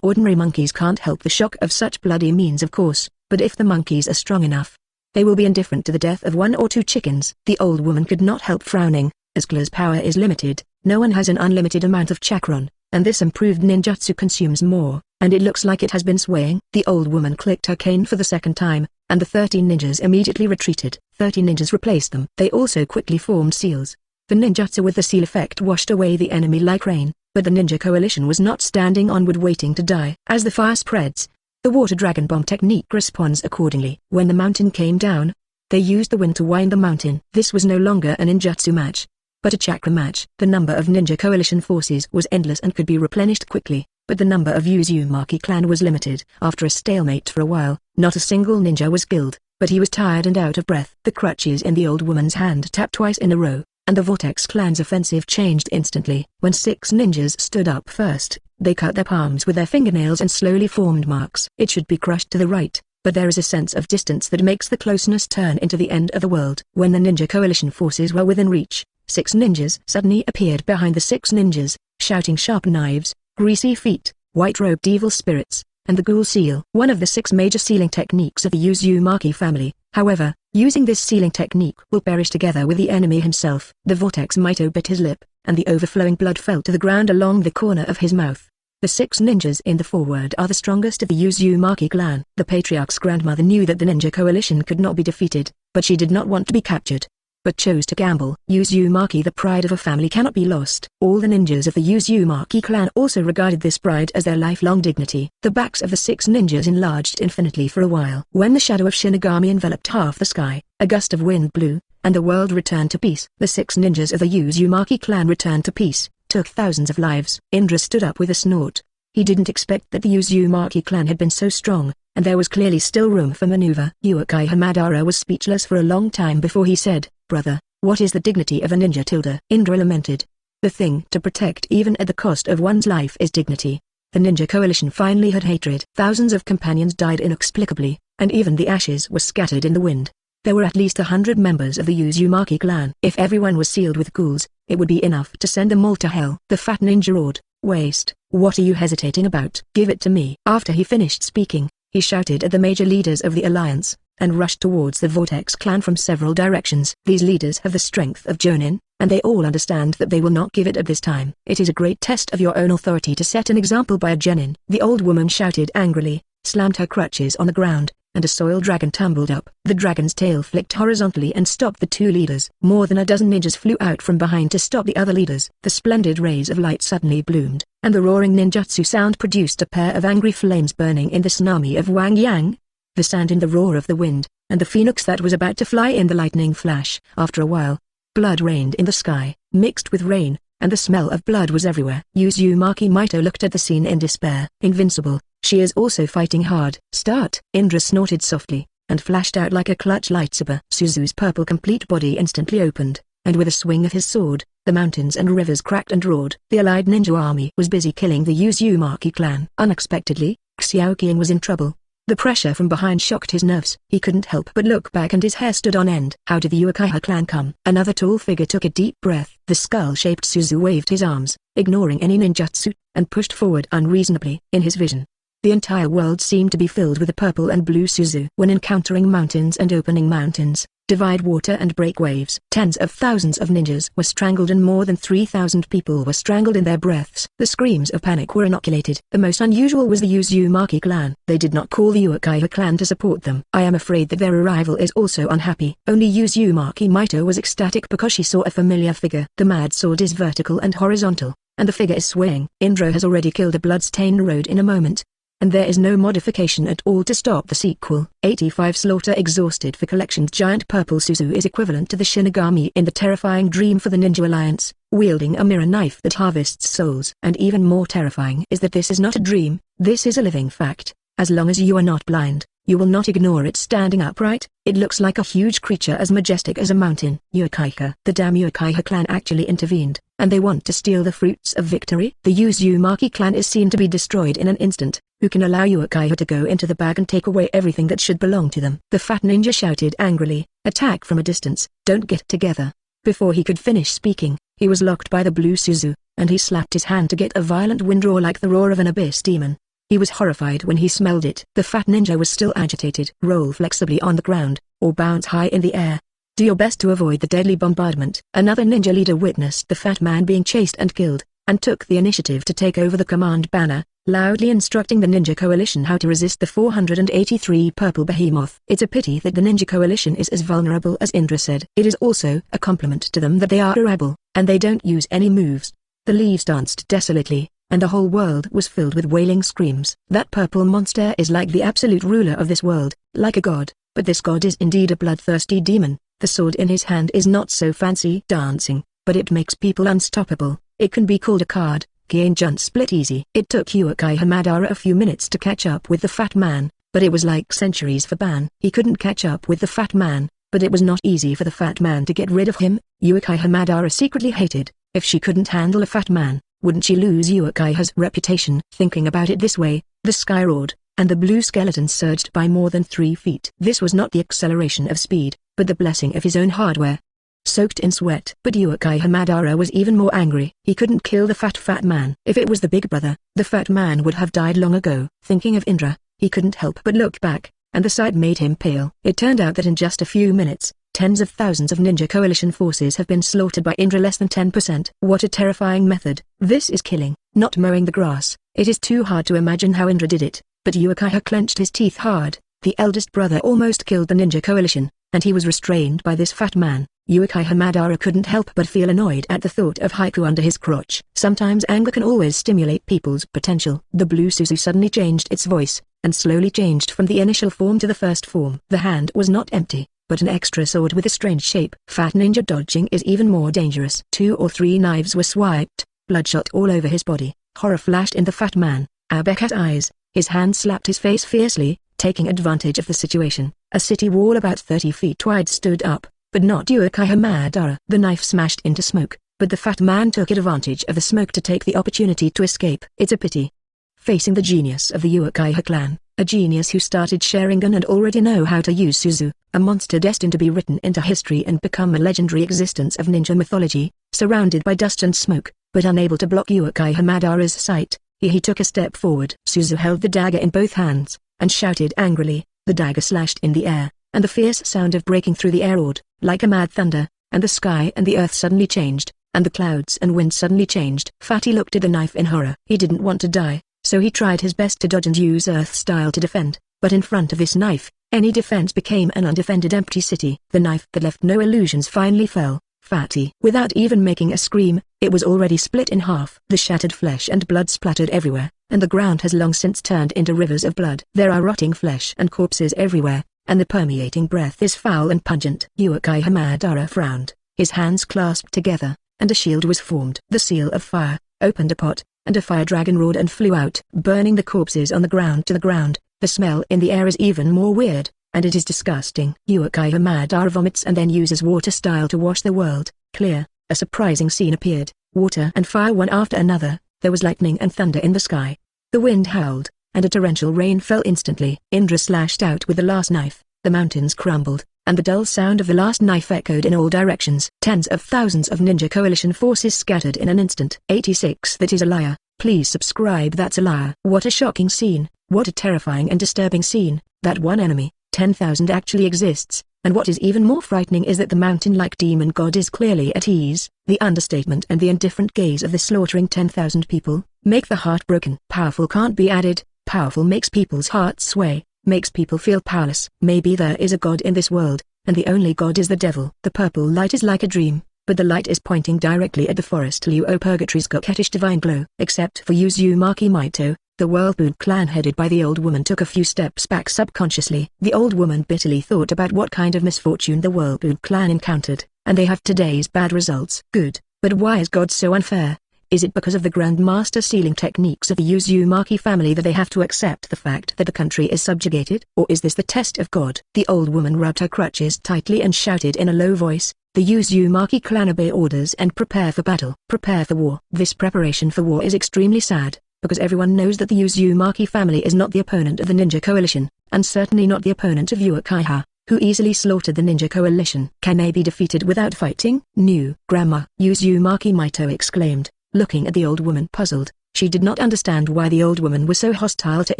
Ordinary monkeys can't help the shock of such bloody means, of course, but if the monkeys are strong enough, they will be indifferent to the death of 1 or 2 chickens. The old woman could not help frowning. As Claw's power is limited, no one has an unlimited amount of chakron, and this improved ninjutsu consumes more, and it looks like it has been swaying. The old woman clicked her cane for the second time, and the 13 ninjas immediately retreated. 30 ninjas replaced them. They also quickly formed seals. The ninjutsu with the seal effect washed away the enemy like rain, but the ninja coalition was not standing onward waiting to die. As the fire spreads, the water dragon bomb technique responds accordingly. When the mountain came down, they used the wind to wind the mountain. This was no longer a ninjutsu match, but a chakra match. The number of ninja coalition forces was endless and could be replenished quickly, but the number of Uzumaki clan was limited. After a stalemate for a while, not a single ninja was killed, but he was tired and out of breath. The crutches in the old woman's hand tapped twice in a row, and the Vortex clan's offensive changed instantly. When 6 ninjas stood up first, they cut their palms with their fingernails and slowly formed marks. It should be crushed to the right, but there is a sense of distance that makes the closeness turn into the end of the world. When the ninja coalition forces were within reach, 6 ninjas suddenly appeared behind the 6 ninjas, shouting sharp knives, greasy feet, white-robed evil spirits, and the ghoul seal. One of the 6 major sealing techniques of the Uzumaki family, however, using this sealing technique will perish together with the enemy himself. The Vortex Mito bit his lip, and the overflowing blood fell to the ground along the corner of his mouth. The 6 ninjas in the forward are the strongest of the Uzumaki clan. The patriarch's grandmother knew that the ninja coalition could not be defeated, but she did not want to be captured, but chose to gamble. Uzumaki, the pride of a family, cannot be lost. All the ninjas of the Uzumaki clan also regarded this pride as their lifelong dignity. The backs of the 6 ninjas enlarged infinitely for a while. When the shadow of Shinigami enveloped half the sky, a gust of wind blew, and the world returned to peace. The 6 ninjas of the Uzumaki clan returned to peace, took thousands of lives. Indra stood up with a snort. He didn't expect that the Uzumaki clan had been so strong, and there was clearly still room for maneuver. Uchiha Hamadara was speechless for a long time before he said, "Brother, what is the dignity of a ninja?" Indra lamented. "The thing to protect even at the cost of one's life is dignity." The ninja coalition finally had hatred. Thousands of companions died inexplicably, and even the ashes were scattered in the wind. There were at least 100 members of the Uzumaki clan. If everyone was sealed with ghouls, it would be enough to send them all to hell. The fat ninja roared, "Waste, what are you hesitating about? Give it to me." After he finished speaking, he shouted at the major leaders of the alliance, and rushed towards the Vortex clan from several directions. These leaders have the strength of Jonin, and they all understand that they will not give it at this time. It is a great test of your own authority to set an example by a genin. The old woman shouted angrily, slammed her crutches on the ground, and a soil dragon tumbled up. The dragon's tail flicked horizontally and stopped the 2 leaders. More than a dozen ninjas flew out from behind to stop the other leaders. The splendid rays of light suddenly bloomed, and the roaring ninjutsu sound produced a pair of angry flames burning in the tsunami of Wang Yang, the sand in the roar of the wind, and the phoenix that was about to fly in the lightning flash. After a while, blood rained in the sky, mixed with rain, and the smell of blood was everywhere. Uzumaki Mito looked at the scene in despair. Invincible, she is also fighting hard. Start! Indra snorted softly, and flashed out like a clutch lightsaber. Suzu's purple complete body instantly opened, and with a swing of his sword, the mountains and rivers cracked and roared. The allied ninja army was busy killing the Uzumaki clan. Unexpectedly, Xiaoqiang was in trouble. The pressure from behind shocked his nerves. He couldn't help but look back and his hair stood on end. How did the Uchiha clan come? Another tall figure took a deep breath. The skull-shaped Suzu waved his arms, ignoring any ninjutsu, and pushed forward unreasonably. In his vision, the entire world seemed to be filled with a purple and blue Suzu. When encountering mountains and opening mountains, divide water and break waves. Tens of thousands of ninjas were strangled and more than 3,000 people were strangled in their breaths. The screams of panic were inoculated. The most unusual was the Uzumaki clan. They did not call the Uchiha clan to support them. I am afraid that their arrival is also unhappy. Only Uzumaki Mito was ecstatic because she saw a familiar figure. The mad sword is vertical and horizontal, and the figure is swaying. Indra has already killed a bloodstained road in a moment, and there is no modification at all to stop the sequel. 85 Slaughter exhausted for collections. Giant purple Suzu is equivalent to the Shinigami in the terrifying dream for the Ninja Alliance, wielding a mirror knife that harvests souls. And even more terrifying is that this is not a dream, this is a living fact. As long as you are not blind, you will not ignore it standing upright. It looks like a huge creature as majestic as a mountain. Uchiha. The damn Uchiha clan actually intervened, and they want to steal the fruits of victory. The Uzumaki clan is seen to be destroyed in an instant. Who can allow Uchiha to go into the bag and take away everything that should belong to them? The fat ninja shouted angrily, attack from a distance, don't get together. Before he could finish speaking, he was locked by the blue Suzu, and he slapped his hand to get a violent wind roar like the roar of an abyss demon. He was horrified when he smelled it. The fat ninja was still agitated. Roll flexibly on the ground, or bounce high in the air. Do your best to avoid the deadly bombardment. Another ninja leader witnessed the fat man being chased and killed, and took the initiative to take over the command banner, loudly instructing the Ninja Coalition how to resist the 483 Purple Behemoth. It's a pity that the Ninja Coalition is as vulnerable as Indra said. It is also a compliment to them that they are a rebel, and they don't use any moves. The leaves danced desolately, and the whole world was filled with wailing screams. That purple monster is like the absolute ruler of this world, like a god, but this god is indeed a bloodthirsty demon. The sword in his hand is not so fancy dancing, but it makes people unstoppable. It can be called a card. Kianjun split easy. It took Uchiha Madara a few minutes to catch up with the fat man, but it was like centuries for Ban. He couldn't catch up with the fat man, but it was not easy for the fat man to get rid of him. Uchiha Madara secretly hated, if she couldn't handle a fat man, wouldn't she lose Uchiha's reputation? Thinking about it this way, the sky roared, and the blue skeleton surged by more than 3 feet. This was not the acceleration of speed, but the blessing of his own hardware. Soaked in sweat. But Uchiha Madara was even more angry. He couldn't kill the fat man. If it was the big brother, the fat man would have died long ago. Thinking of Indra, he couldn't help but look back, and the sight made him pale. It turned out that in just a few minutes, tens of thousands of Ninja Coalition forces have been slaughtered by Indra. Less than 10%. What a terrifying method. This is killing, not mowing the grass. It is too hard to imagine how Indra did it, but Uchiha clenched his teeth hard. The eldest brother almost killed the Ninja Coalition, and he was restrained by this fat man. Uchiha Madara couldn't help but feel annoyed at the thought of Haiku under his crotch. Sometimes anger can always stimulate people's potential. The blue Suzu suddenly changed its voice, and slowly changed from the initial form to the first form. The hand was not empty, but an extra sword with a strange shape. Fat ninja dodging is even more dangerous. 2 or 3 knives were swiped, bloodshot all over his body. Horror flashed in the fat man, Abekat eyes. His hand slapped his face fiercely, taking advantage of the situation. A city wall about 30 feet wide stood up, but not Uchiha Madara. The knife smashed into smoke, but the fat man took advantage of the smoke to take the opportunity to escape. It's a pity. Facing the genius of the Uchiha clan, a genius who started Sharingan and already know how to use Suzu, a monster destined to be written into history and become a legendary existence of ninja mythology, surrounded by dust and smoke, but unable to block Uchiha Madara's sight, he took a step forward. Suzu held the dagger in both hands, and shouted angrily. The dagger slashed in the air, and the fierce sound of breaking through the air roared, like a mad thunder, and the sky and the earth suddenly changed, and the clouds and wind suddenly changed. Fatty looked at the knife in horror. He didn't want to die, so he tried his best to dodge and use earth style to defend, but in front of this knife, any defense became an undefended empty city. The knife that left no illusions finally fell. Fatty, without even making a scream, it was already split in half. The shattered flesh and blood splattered everywhere, and the ground has long since turned into rivers of blood. There are rotting flesh and corpses everywhere, and the permeating breath is foul and pungent. Uchiha Madara frowned, his hands clasped together, and a shield was formed. The seal of fire opened a pot, and a fire dragon roared and flew out, burning the corpses on the ground to the ground. The smell in the air is even more weird, and it is disgusting. Uchiha Madara vomits and then uses water style to wash the world clear. A surprising scene appeared, water and fire one after another. There was lightning and thunder in the sky. The wind howled, and a torrential rain fell instantly. Indra slashed out with the last knife, the mountains crumbled, and the dull sound of the last knife echoed in all directions. Tens of thousands of ninja coalition forces scattered in an instant. 86 That is a liar. Please subscribe. That's a liar. What a shocking scene, what a terrifying and disturbing scene, that one enemy, 10,000 actually exists, and what is even more frightening is that the mountain-like demon god is clearly at ease. The understatement and the indifferent gaze of the slaughtering 10,000 people make the heart broken. Powerful can't be added, powerful makes people's hearts sway, makes people feel powerless. Maybe there is a god in this world, and the only god is the devil. The purple light is like a dream, but the light is pointing directly at the forest Luo Purgatory's coquettish divine glow. Except for Uzumaki Maito, the whirlpool clan headed by the old woman took a few steps back subconsciously. The old woman bitterly thought about what kind of misfortune the whirlpool clan encountered, and they have today's bad results. Good, but why is God so unfair? Is it because of the grandmaster sealing techniques of the Uzumaki family that they have to accept the fact that the country is subjugated? Or is this the test of God? The old woman rubbed her crutches tightly and shouted in a low voice, "The Uzumaki clan obey orders and prepare for battle. Prepare for war." This preparation for war is extremely sad, because everyone knows that the Uzumaki family is not the opponent of the Ninja Coalition, and certainly not the opponent of Uchiha, who easily slaughtered the Ninja Coalition. Can they be defeated without fighting? "New Grandma," Uzumaki Maito exclaimed, looking at the old woman puzzled. She did not understand why the old woman was so hostile to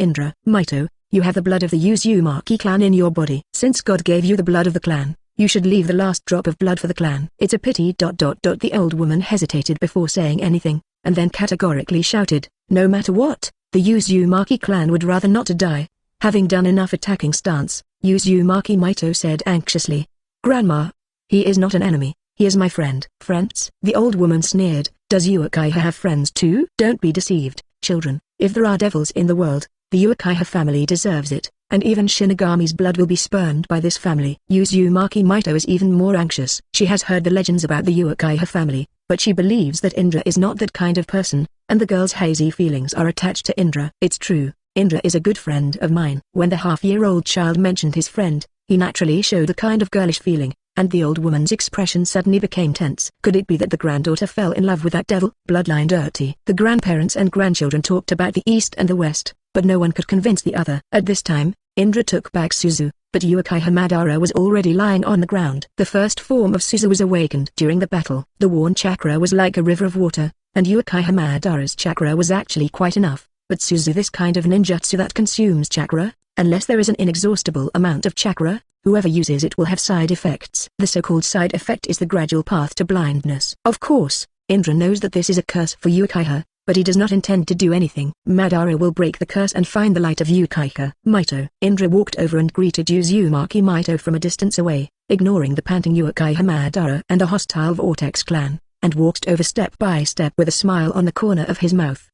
Indra. "Maito, you have the blood of the Uzumaki clan in your body. Since God gave you the blood of the clan, you should leave the last drop of blood for the clan. It's a pity. The old woman hesitated before saying anything, and then categorically shouted, "No matter what, the Uzumaki clan would rather not to die." Having done enough attacking stance, Uzumaki Maito said anxiously, "Grandma, he is not an enemy, he is my friend." "Friends?" The old woman sneered. "Does Uchiha have friends too?" "Don't be deceived, children. If there are devils in the world, the Uchiha family deserves it, and even Shinigami's blood will be spurned by this family." Uzumaki Maito is even more anxious. She has heard the legends about the Uchiha family, but she believes that Indra is not that kind of person, and the girl's hazy feelings are attached to Indra. "It's true, Indra is a good friend of mine." When the half-year-old child mentioned his friend, he naturally showed a kind of girlish feeling, and the old woman's expression suddenly became tense. Could it be that the granddaughter fell in love with that devil? Bloodline dirty. The grandparents and grandchildren talked about the East and the West, but no one could convince the other. At this time, Indra took back Suzu, but Uchiha Madara was already lying on the ground. The first form of Suzu was awakened during the battle. The worn chakra was like a river of water, and Uchiha Madara's chakra was actually quite enough, but Suzu, this kind of ninjutsu that consumes chakra, unless there is an inexhaustible amount of chakra, whoever uses it will have side effects. The so-called side effect is the gradual path to blindness. Of course, Indra knows that this is a curse for Uchiha, but he does not intend to do anything. Madara will break the curse and find the light of Uchiha. "Maito." Indra walked over and greeted Uzumaki Maito from a distance away, ignoring the panting Uchiha Madara and the hostile Vortex clan, and walked over step by step with a smile on the corner of his mouth.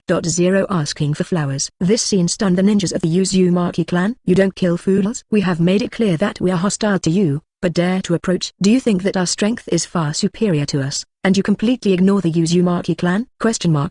Asking for flowers. This scene stunned the ninjas of the Uzumaki clan. "You don't kill fools. We have made it clear that we are hostile to you, but dare to approach. Do you think that our strength is far superior to us, and you completely ignore the Uzumaki clan?"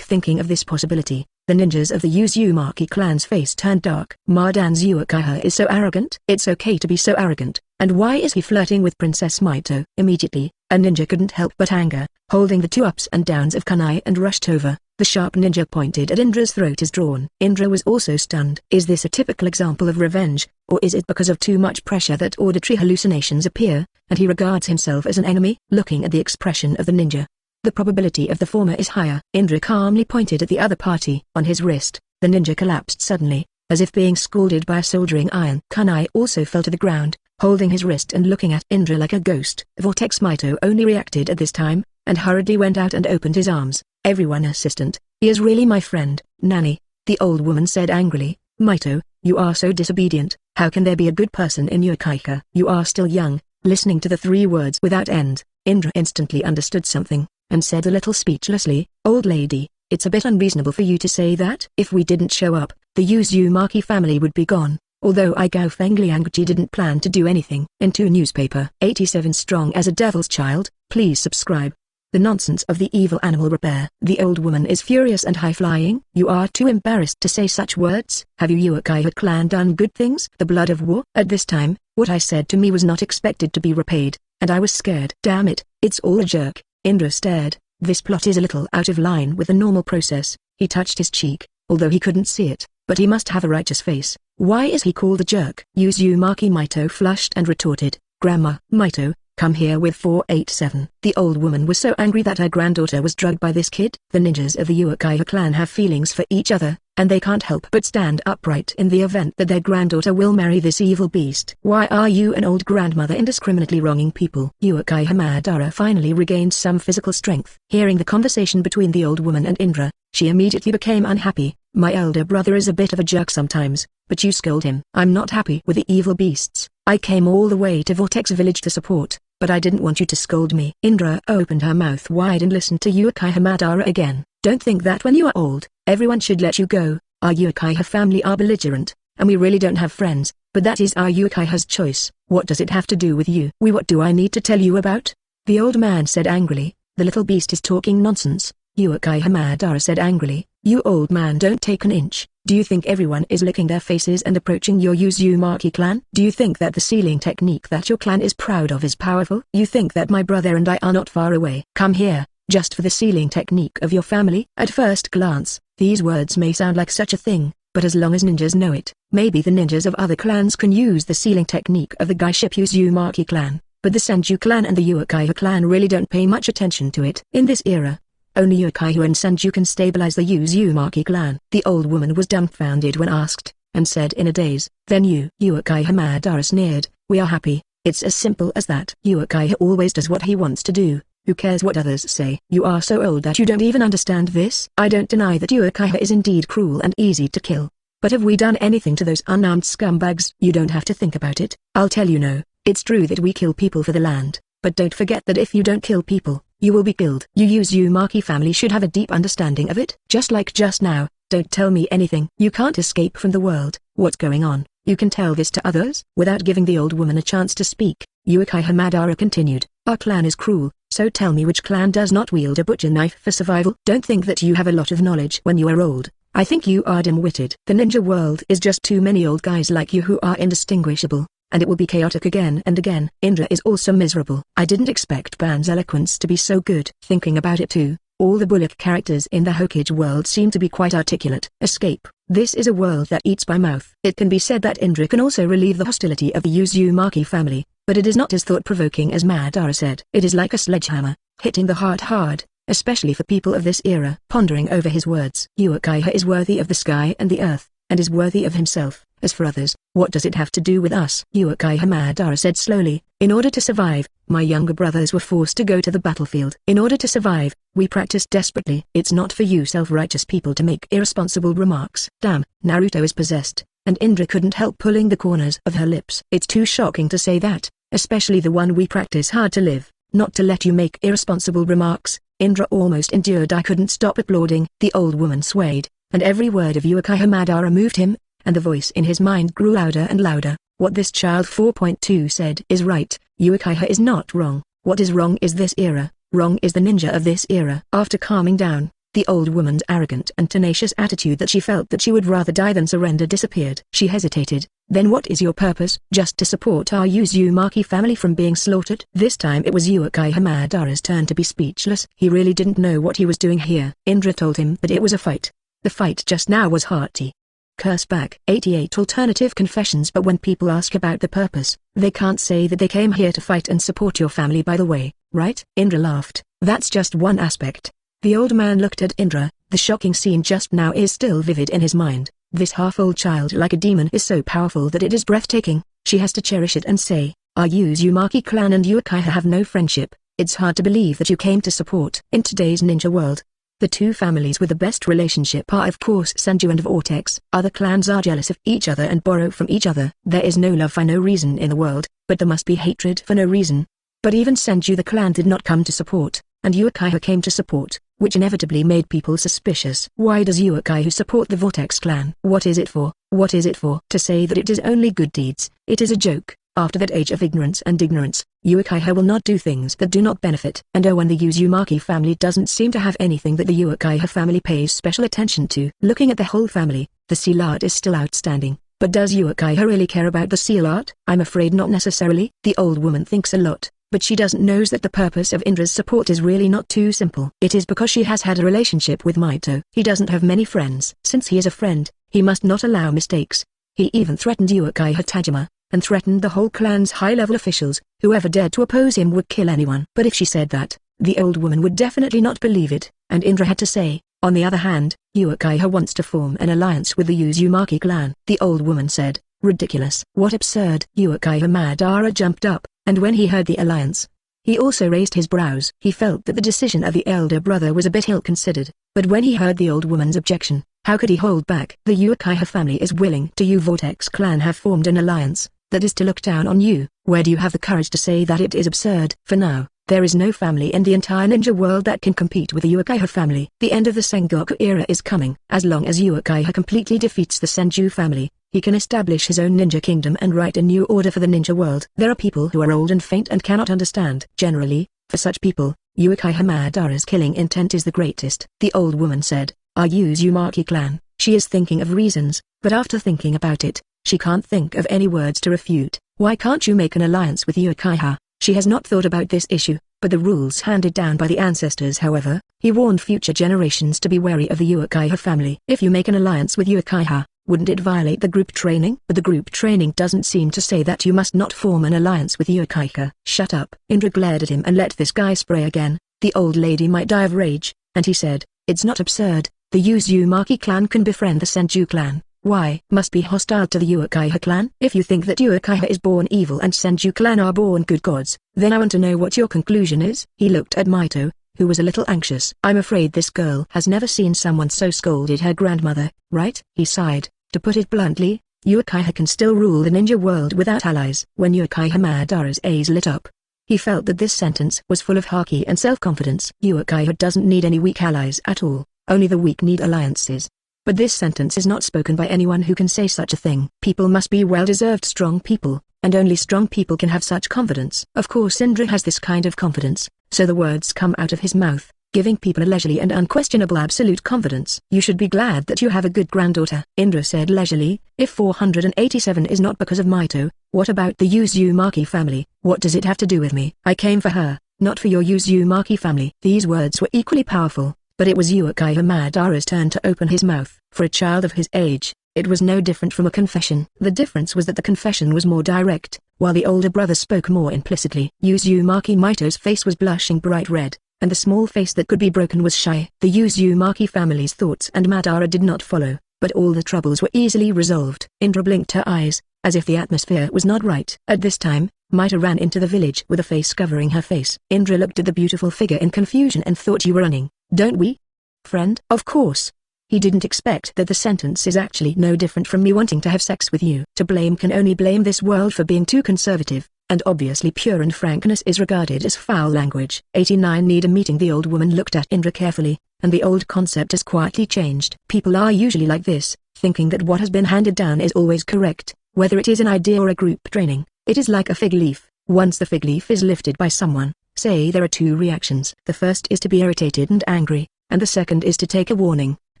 Thinking of this possibility, the ninjas of the Uzumaki clan's face turned dark. Mardan's Uchiha is so arrogant. It's okay to be so arrogant, and why is he flirting with Princess Maito? Immediately, a ninja couldn't help but anger, holding the two ups and downs of kunai and rushed over. The sharp ninja pointed at Indra's throat is drawn. Indra was also stunned. Is this a typical example of revenge, or is it because of too much pressure that auditory hallucinations appear, and he regards himself as an enemy? Looking at the expression of the ninja, the probability of the former is higher. Indra calmly pointed at the other party. On his wrist, the ninja collapsed suddenly, as if being scalded by a soldering iron. Kunai also fell to the ground, holding his wrist and looking at Indra like a ghost. Vortex Maito only reacted at this time, and hurriedly went out and opened his arms. "Everyone assistant, he is really my friend." "Nanny," the old woman said angrily, "Maito, you are so disobedient. How can there be a good person in Uchiha? You are still young." Listening to the 3 words without end, Indra instantly understood something, and said a little speechlessly, "Old lady, it's a bit unreasonable for you to say that. If we didn't show up, the Uzumaki family would be gone. Although Igao Fengliangji didn't plan to do anything." Into newspaper. 87 Strong as a devil's child. Please subscribe. The nonsense of the evil animal repair. The old woman is furious and high-flying. "You are too embarrassed to say such words. Have you Uchiha clan done good things? The blood of war?" At this time, what I said to me was not expected to be repaid, and I was scared. "Damn it, it's all a jerk." Indra stared. This plot is a little out of line with the normal process. He touched his cheek, although he couldn't see it, but he must have a righteous face. Why is he called a jerk? Uzumaki Mito flushed and retorted, Grandma, Mito, come here with 487. The old woman was so angry that her granddaughter was drugged by this kid. The ninjas of the Uchiha clan have feelings for each other, and they can't help but stand upright in the event that their granddaughter will marry this evil beast. Why are you an old grandmother indiscriminately wronging people? Uchiha Madara finally regained some physical strength. Hearing the conversation between the old woman and Indra, she immediately became unhappy. My elder brother is a bit of a jerk sometimes, but you scold him. I'm not happy with the evil beasts. I came all the way to Vortex Village to support, but I didn't want you to scold me. Indra opened her mouth wide and listened to Uchiha Madara again. Don't think that when you are old, everyone should let you go. Our Uchiha family are belligerent, and we really don't have friends, but that is our Uchiha's choice. What does it have to do with you? What do I need to tell you about? The old man said angrily. The little beast is talking nonsense. Uchiha Madara said angrily. You old man, don't take an inch. Do you think everyone is licking their faces and approaching your Uzumaki clan? Do you think that the sealing technique that your clan is proud of is powerful? You think that my brother and I are not far away? Come here, just for the sealing technique of your family? At first glance, these words may sound like such a thing, but as long as ninjas know it, maybe the ninjas of other clans can use the sealing technique of the Gaiship Uzumaki clan, but the Senju clan and the Uchiha clan really don't pay much attention to it. In this era, only Uchiha and Senju can stabilize the Uzumaki clan. The old woman was dumbfounded when asked, and said in a daze, then Uchiha Madara sneered, we are happy, it's as simple as that. Uchiha always does what he wants to do, who cares what others say? You are so old that you don't even understand this? I don't deny that Uchiha is indeed cruel and easy to kill. But have we done anything to those unarmed scumbags? You don't have to think about it. I'll tell you no, it's true that we kill people for the land, but don't forget that if you don't kill people, you will be killed. You Uzumaki family should have a deep understanding of it. Just like just now, don't tell me anything. You can't escape from the world. What's going on? You can tell this to others? Without giving the old woman a chance to speak, Uchiha Madara continued, our clan is cruel, so tell me which clan does not wield a butcher knife for survival? Don't think that you have a lot of knowledge when you are old. I think you are dim-witted. The ninja world is just too many old guys like you who are indistinguishable, and it will be chaotic again and again. Indra is also miserable. I didn't expect Ban's eloquence to be so good. Thinking about it too, all the Bullock characters in the Hokage world seem to be quite articulate. Escape. This is a world that eats by mouth. It can be said that Indra can also relieve the hostility of the Uzumaki family, but it is not as thought-provoking as Madara said. It is like a sledgehammer, hitting the heart hard, especially for people of this era. Pondering over his words, Uchiha is worthy of the sky and the earth, and is worthy of himself. As for others, what does it have to do with us? Uchiha Madara said slowly, in order to survive, my younger brothers were forced to go to the battlefield. In order to survive, we practiced desperately. It's not for you self-righteous people to make irresponsible remarks. Damn, Naruto is possessed, and Indra couldn't help pulling the corners of her lips. It's too shocking to say that, especially the one we practice hard to live, not to let you make irresponsible remarks. Indra almost endured. I couldn't stop applauding. The old woman swayed, and every word of Uchiha Madara moved him, and the voice in his mind grew louder and louder. What this child 4.2 said is right. Uchiha is not wrong. What is wrong is this era. Wrong is the ninja of this era. After calming down, the old woman's arrogant and tenacious attitude that she felt that she would rather die than surrender disappeared. She hesitated. Then what is your purpose? Just to support our Uzumaki family from being slaughtered? This time it was Uchiha Madara's turn to be speechless. He really didn't know what he was doing here. Indra told him that it was a fight. The fight just now was hearty. Curse back. 88 alternative confessions. But when people ask about the purpose, they can't say that they came here to fight and support your family by the way, right? Indra laughed. That's just one aspect. The old man looked at Indra. The shocking scene just now is still vivid in his mind. This half-old child like a demon is so powerful that it is breathtaking. She has to cherish it and say, our Uzumaki clan and Uchiha have no friendship. It's hard to believe that you came to support. In today's ninja world, the two families with the best relationship are of course Senju and Vortex. Other clans are jealous of each other and borrow from each other. There is no love for no reason in the world, but there must be hatred for no reason. But even Senju the clan did not come to support, and Uchiha came to support, which inevitably made people suspicious. Why does Uchiha support the Vortex clan? What is it for? What is it for? To say that it is only good deeds. It is a joke. After that age of ignorance, Uchiha will not do things that do not benefit. And oh, when the Uzumaki family doesn't seem to have anything that the Uchiha family pays special attention to. Looking at the whole family, the seal art is still outstanding. But does Uchiha really care about the seal art? I'm afraid not necessarily. The old woman thinks a lot, but she doesn't know that the purpose of Indra's support is really not too simple. It is because she has had a relationship with Mito. He doesn't have many friends. Since he is a friend, He must not allow mistakes. He even threatened Uchiha Tajima, and threatened the whole clan's high-level officials. Whoever dared to oppose him would kill anyone. But if she said that, the old woman would definitely not believe it, and Indra had to say, on the other hand, Uchiha wants to form an alliance with the Uzumaki clan. The old woman said, ridiculous. What absurd. Uchiha Madara jumped up, and when he heard the alliance, he also raised his brows. He felt that the decision of the elder brother was a bit ill-considered, but when he heard the old woman's objection, how could he hold back? The Uchiha family is willing to. You Vortex clan have formed an alliance, that is to look down on you. Where do you have the courage to say that it is absurd? For now, there is no family in the entire ninja world that can compete with the Uchiha family. The end of the Sengoku era is coming. As long as Uchiha completely defeats the Senju family, he can establish his own ninja kingdom and write a new order for the ninja world. There are people who are old and faint and cannot understand. Generally, for such people, Uchiha Madara's killing intent is the greatest. The old woman said, our Uzumaki clan. She is thinking of reasons, but after thinking about it, she can't think of any words to refute. Why can't you make an alliance with Uchiha? She has not thought about this issue, but the rules handed down by the ancestors. However, he warned future generations to be wary of the Uchiha family. If you make an alliance with Uchiha, wouldn't it violate the group training? But the group training doesn't seem to say that you must not form an alliance with Uchiha. Shut up. Indra glared at him and let this guy spray again. The old lady might die of rage, and he said, it's not absurd. The Uzumaki clan can befriend the Senju clan. Why? Must be hostile to the Uchiha clan? If you think that Uchiha is born evil and Senju clan are born good gods, then I want to know what your conclusion is. He looked at Maito, who was a little anxious. I'm afraid this girl has never seen someone so scolded her grandmother, right? He sighed. To put it bluntly, Uchiha can still rule the ninja world without allies. When Uchiha Madara's eyes lit up, he felt that this sentence was full of haki and self-confidence. Uchiha doesn't need any weak allies at all, only the weak need alliances. But this sentence is not spoken by anyone who can say such a thing. People must be well-deserved strong people, and only strong people can have such confidence. Of course Indra has this kind of confidence, so the words come out of his mouth, giving people a leisurely and unquestionable absolute confidence. You should be glad that you have a good granddaughter. Indra said leisurely, if 487 is not because of Maito, what about the Uzumaki family? What does it have to do with me? I came for her, not for your Uzumaki family. These words were equally powerful, but it was Uchiha Madara's turn to open his mouth. For a child of his age, it was no different from a confession. The difference was that the confession was more direct, while the older brother spoke more implicitly. Uzumaki Maito's face was blushing bright red, and the small face that could be broken was shy. The Uzumaki family's thoughts and Madara did not follow, but all the troubles were easily resolved. Indra blinked her eyes, as if the atmosphere was not right. At this time, Maito ran into the village with a face covering her face. Indra looked at the beautiful figure in confusion and thought, you were running, don't we? Friend? Of course. He didn't expect that the sentence is actually no different from me wanting to have sex with you. To blame can only blame this world for being too conservative, and obviously pure and frankness is regarded as foul language. 89 Need a meeting. The old woman looked at Indra carefully, and the old concept has quietly changed. People are usually like this, thinking that what has been handed down is always correct, whether it is an idea or a group training. It is like a fig leaf. Once the fig leaf is lifted by someone, say there are two reactions. The first is to be irritated and angry, and the second is to take a warning,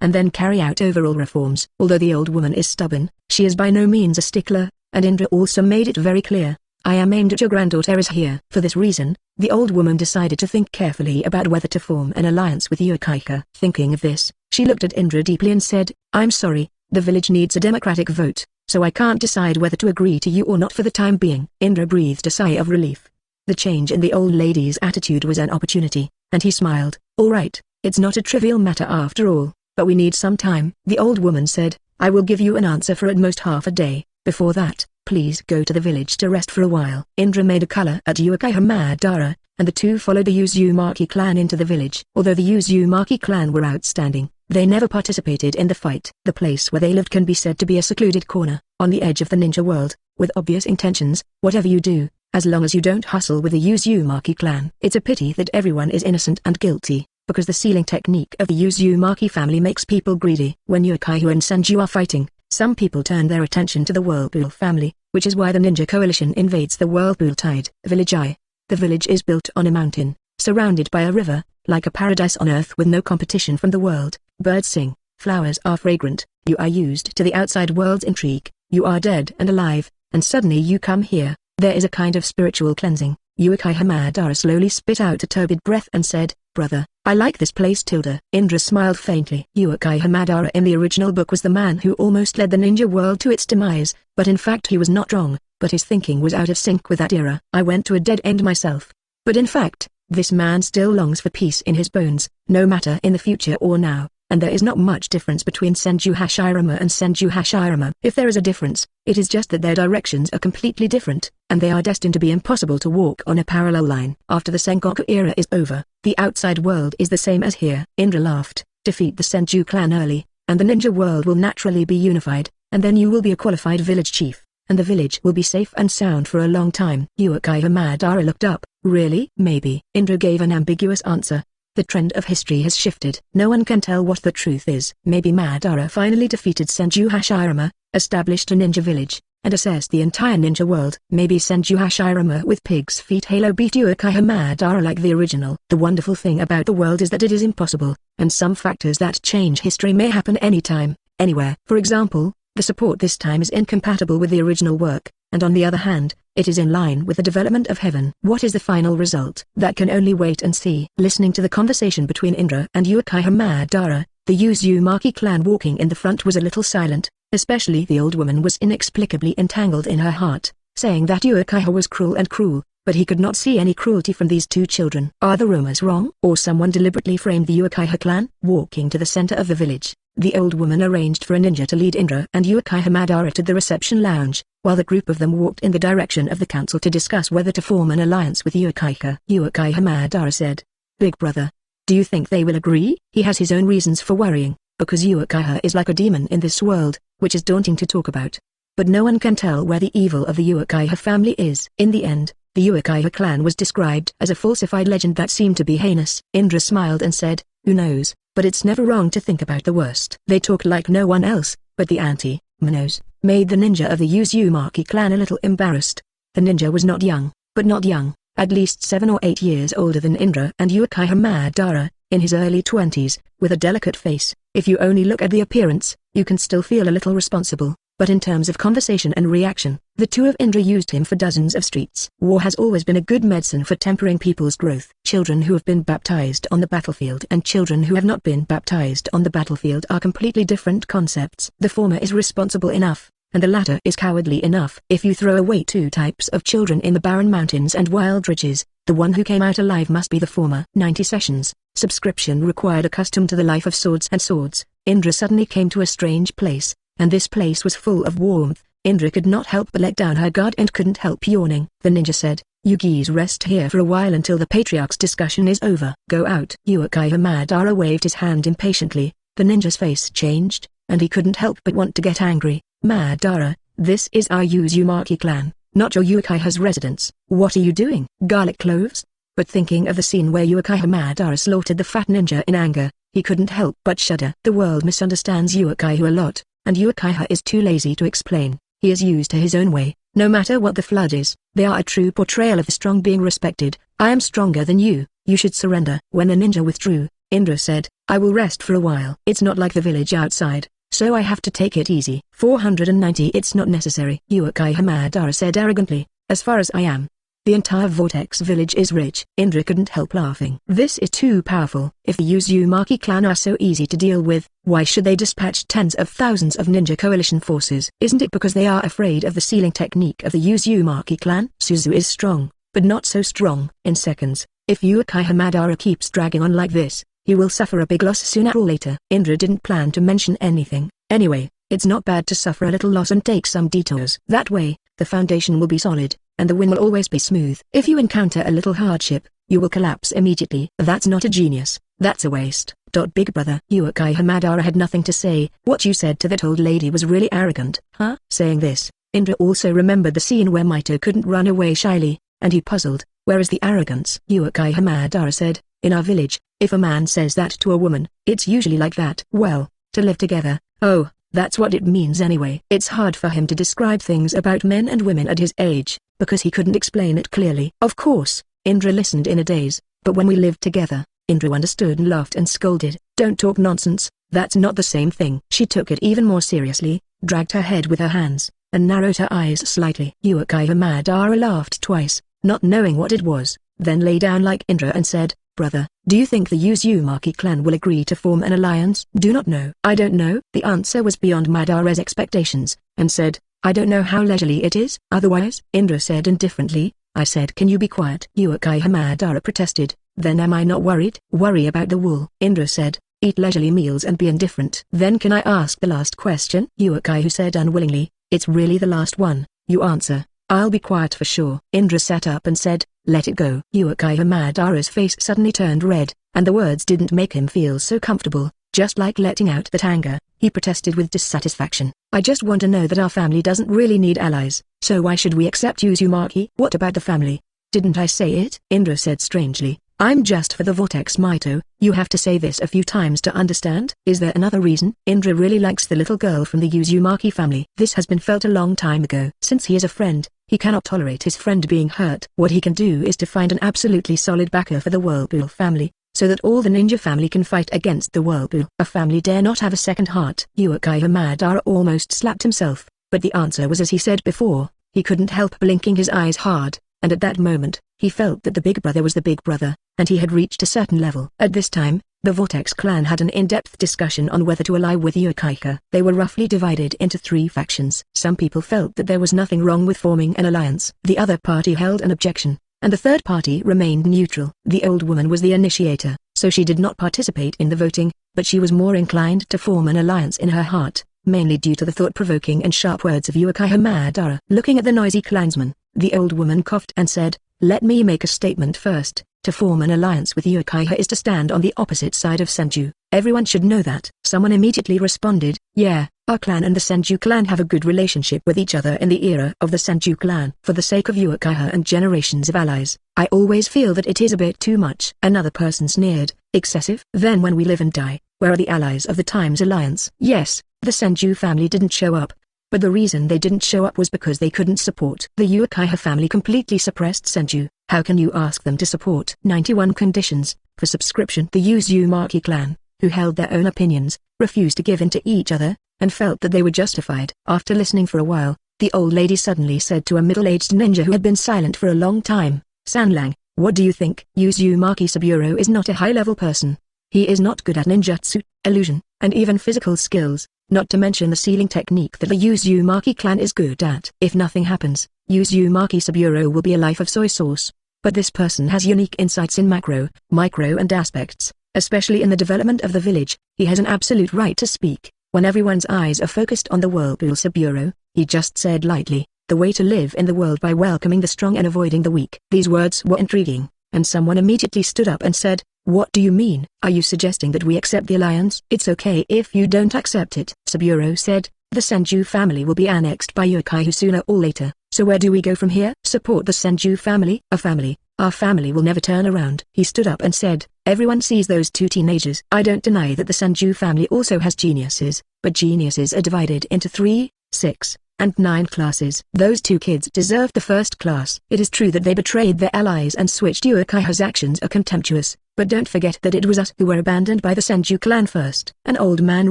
and then carry out overall reforms. Although the old woman is stubborn, she is by no means a stickler, and Indra also made it very clear, I am aimed at your granddaughter is here. For this reason, the old woman decided to think carefully about whether to form an alliance with Uchiha. Thinking of this, she looked at Indra deeply and said, I'm sorry, the village needs a democratic vote, so I can't decide whether to agree to you or not for the time being. Indra breathed a sigh of relief. The change in the old lady's attitude was an opportunity, and he smiled. All right, it's not a trivial matter after all, but we need some time. The old woman said, I will give you an answer for at most half a day. Before that, please go to the village to rest for a while. Indra made a color at Uchiha Madara, and the two followed the Uzumaki clan into the village. Although the Uzumaki clan were outstanding, they never participated in the fight. The place where they lived can be said to be a secluded corner, on the edge of the ninja world, with obvious intentions. Whatever you do, as long as you don't hustle with the Uzumaki clan. It's a pity that everyone is innocent and guilty, because the sealing technique of the Uzumaki family makes people greedy. When Uchiha and Senju are fighting, some people turn their attention to the Whirlpool family, which is why the ninja coalition invades the Whirlpool Tide. Village I. The village is built on a mountain, surrounded by a river, like a paradise on earth with no competition from the world. Birds sing, flowers are fragrant, you are used to the outside world's intrigue, you are dead and alive, and suddenly you come here. There is a kind of spiritual cleansing. Uchiha Madara slowly spit out a turbid breath and said, Brother, I like this place tilde. Indra smiled faintly. Uchiha Madara in the original book was the man who almost led the ninja world to its demise, but in fact he was not wrong, but his thinking was out of sync with that era. I went to a dead end myself. But in fact, this man still longs for peace in his bones, no matter in the future or now, and there is not much difference between Senju Hashirama and Senju Hashirama. If there is a difference, it is just that their directions are completely different, and they are destined to be impossible to walk on a parallel line. After the Sengoku era is over, the outside world is the same as here. Indra laughed. Defeat the Senju clan early, and the ninja world will naturally be unified, and then you will be a qualified village chief, and the village will be safe and sound for a long time. Uchiha Madara looked up. Really? Maybe. Indra gave an ambiguous answer. The trend of history has shifted. No one can tell what the truth is. Maybe Madara finally defeated Senju Hashirama, established a ninja village, and assessed the entire ninja world. Maybe Senju Hashirama with pig's feet halo beat Uchiha Madara like the original. The wonderful thing about the world is that it is impossible, and some factors that change history may happen anytime, anywhere. For example, the support this time is incompatible with the original work, and on the other hand, it is in line with the development of heaven. What is the final result? That can only wait and see. Listening to the conversation between Indra and Uchiha Madara, the Uzumaki clan walking in the front was a little silent, especially the old woman was inexplicably entangled in her heart, saying that Uchiha was cruel, but he could not see any cruelty from these two children. Are the rumors wrong? Or someone deliberately framed the Uchiha clan? Walking to the center of the village, the old woman arranged for a ninja to lead Indra and Uchiha Madara to the reception lounge, while the group of them walked in the direction of the council to discuss whether to form an alliance with Uchiha. Uchiha Madara said, "Big brother, do you think they will agree?" He has his own reasons for worrying, because Uchiha is like a demon in this world, which is daunting to talk about. But no one can tell where the evil of the Uchiha family is. In the end, the Uchiha clan was described as a falsified legend that seemed to be heinous. Indra smiled and said, "Who knows, but it's never wrong to think about the worst." They talk like no one else, but the anti-Monos made the ninja of the Uzumaki clan a little embarrassed. The ninja was not young, but not young, at least 7 or 8 years older than Indra and Uchiha Madara, in his early 20s, with a delicate face. If you only look at the appearance, you can still feel a little responsible, but in terms of conversation and reaction, the two of Indra used him for dozens of streets. War has always been a good medicine for tempering people's growth. Children who have been baptized on the battlefield and children who have not been baptized on the battlefield are completely different concepts. The former is responsible enough, and the latter is cowardly enough. If you throw away two types of children in the barren mountains and wild ridges, the one who came out alive must be the former. 90 sessions, subscription required. Accustomed to the life of swords and swords, Indra suddenly came to a strange place, and this place was full of warmth. Indra could not help but let down her guard and couldn't help yawning. The ninja said, "You geese rest here for a while until the patriarch's discussion is over. Go out." Uchiha Madara waved his hand impatiently. The ninja's face changed, and he couldn't help but want to get angry. "Madara, this is our Uzumaki clan, not your Uchiha's residence. What are you doing? Garlic cloves?" But thinking of the scene where Uchiha Madara slaughtered the fat ninja in anger, he couldn't help but shudder. The world misunderstands Uchiha a lot, and Uchiha is too lazy to explain. He is used to his own way, no matter what the flood is. They are a true portrayal of the strong being respected. "I am stronger than you should surrender." When the ninja withdrew, Indra said, "I will rest for a while. It's not like the village outside, so I have to take it easy." 490 It's not necessary. Uchiha Madara said arrogantly, "As far as I am, the entire Vortex village is rich." Indra couldn't help laughing. This is too powerful. If the Uzumaki clan are so easy to deal with, why should they dispatch tens of thousands of ninja coalition forces? Isn't it because they are afraid of the sealing technique of the Uzumaki clan? Suzu is strong, but not so strong. In seconds, if Uchiha Madara keeps dragging on like this, he will suffer a big loss sooner or later. Indra didn't plan to mention anything. Anyway, it's not bad to suffer a little loss and take some detours. That way, the foundation will be solid, and the wind will always be smooth. If you encounter a little hardship, you will collapse immediately. That's not a genius, that's a waste. Big brother. Uchiha Madara had nothing to say. What you said to that old lady was really arrogant. Huh? Saying this, Indra also remembered the scene where Mito couldn't run away shyly, and he puzzled, where is the arrogance? Uchiha Madara said, "In our village, if a man says that to a woman, it's usually like that. Well, to live together, oh, that's what it means anyway." It's hard for him to describe things about men and women at his age, because he couldn't explain it clearly. Of course, Indra listened in a daze, but when we lived together, Indra understood and laughed and scolded, "Don't talk nonsense, that's not the same thing." She took it even more seriously, dragged her head with her hands, and narrowed her eyes slightly. Uchiha Madara laughed twice, not knowing what it was, then lay down like Indra and said, brother. Do you think the Uzumaki clan will agree to form an alliance? Do not know. I don't know. The answer was beyond Madara's expectations, and said, I don't know how leisurely it is. Otherwise, Indra said indifferently. I said, can you be quiet? Uchiha Madara protested. Then am I not worried? Worry about the wool. Indra said, eat leisurely meals and be indifferent. Then can I ask the last question? Uchiha said unwillingly, it's really the last one. You answer. I'll be quiet for sure. Indra sat up and said, let it go. Uchiha Madara's face suddenly turned red, and the words didn't make him feel so comfortable. Just like letting out that anger, he protested with dissatisfaction. I just want to know that our family doesn't really need allies, so why should we accept Uzumaki? What about the family? Didn't I say it? Indra said strangely. I'm just for the Vortex Mito. You have to say this a few times to understand. Is there another reason? Indra really likes the little girl from the Uzumaki family. This has been felt a long time ago. Since he is a friend, he cannot tolerate his friend being hurt. What he can do is to find an absolutely solid backer for the Whirlpool family, so that all the ninja family can fight against the Whirlpool. A family dare not have a second heart. Uchiha Madara almost slapped himself, but the answer was as he said before. He couldn't help blinking his eyes hard, and at that moment, he felt that the big brother was the big brother, and he had reached a certain level. At this time, the Vortex clan had an in-depth discussion on whether to ally with Uchiha. They were roughly divided into 3 factions. Some people felt that there was nothing wrong with forming an alliance. The other party held an objection, and the third party remained neutral. The old woman was the initiator, so she did not participate in the voting, but she was more inclined to form an alliance in her heart, mainly due to the thought-provoking and sharp words of Uchiha Madara. Looking at the noisy clansmen, the old woman coughed and said, let me make a statement first. To form an alliance with Uchiha is to stand on the opposite side of Senju. Everyone should know that. Someone immediately responded, yeah, our clan and the Senju clan have a good relationship with each other in the era of the Senju clan. For the sake of Uchiha and generations of allies, I always feel that it is a bit too much. Another person sneered, excessive? Then when we live and die, where are the allies of the Times Alliance? Yes, the Senju family didn't show up. But the reason they didn't show up was because they couldn't support. The Uchiha family completely suppressed Senju. How can you ask them to support? 91 conditions for subscription. The Uzumaki clan, who held their own opinions, refused to give in to each other, and felt that they were justified. After listening for a while, the old lady suddenly said to a middle-aged ninja who had been silent for a long time, Sanlang, what do you think? Uzumaki Saburo is not a high-level person. He is not good at ninjutsu, illusion, and even physical skills, not to mention the sealing technique that the Uzumaki clan is good at. If nothing happens, Uzumaki Saburo will be a life of soy sauce. But this person has unique insights in macro, micro and aspects, especially in the development of the village. He has an absolute right to speak. When everyone's eyes are focused on the Whirlpool Saburo, he just said lightly, the way to live in the world by welcoming the strong and avoiding the weak. These words were intriguing, and someone immediately stood up and said, what do you mean? Are you suggesting that we accept the alliance? It's okay if you don't accept it. Saburo said, the Senju family will be annexed by Uchiha sooner or later, so where do we go from here? Support the Senju family? A family? Our family will never turn around. He stood up and said, everyone sees those 2 teenagers. I don't deny that the Senju family also has geniuses, but geniuses are divided into 3, 6, and 9 classes. Those 2 kids deserved the first class. It is true that they betrayed their allies and switched. Uchiha's actions are contemptuous, but don't forget that it was us who were abandoned by the Senju clan first. An old man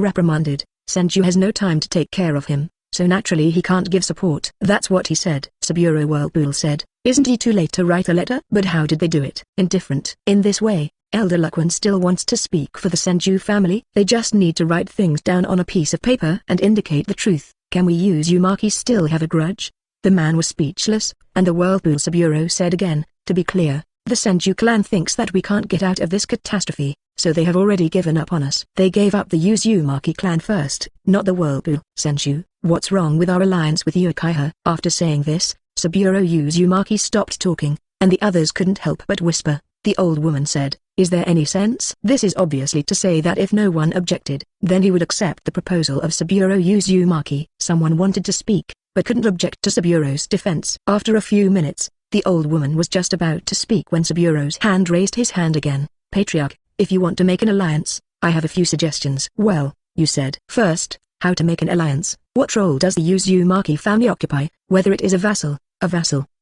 reprimanded, Senju has no time to take care of him, so naturally he can't give support. That's what he said. Saburo Whirlpool said, isn't it too late to write a letter? But how did they do it? Indifferent. In this way, Elder Luckwan still wants to speak for the Senju family. They just need to write things down on a piece of paper and indicate the truth. Can we Uzumaki still have a grudge? The man was speechless, and the Whirlpool Saburo said again, to be clear, the Senju clan thinks that we can't get out of this catastrophe, so they have already given up on us. They gave up the Uzumaki clan first, not the Whirlpool. Senju, what's wrong with our alliance with Uchiha? After saying this, Saburo Uzumaki stopped talking, and the others couldn't help but whisper. The old woman said, is there any sense? This is obviously to say that if no one objected, then he would accept the proposal of Saburo Uzumaki. Someone wanted to speak, but couldn't object to Saburo's defense. After a few minutes, the old woman was just about to speak when Saburo's hand raised his hand again. Patriarch, if you want to make an alliance, I have a few suggestions. Well, you said. First, how to make an alliance. What role does the Uzumaki family occupy, whether it is a vassal,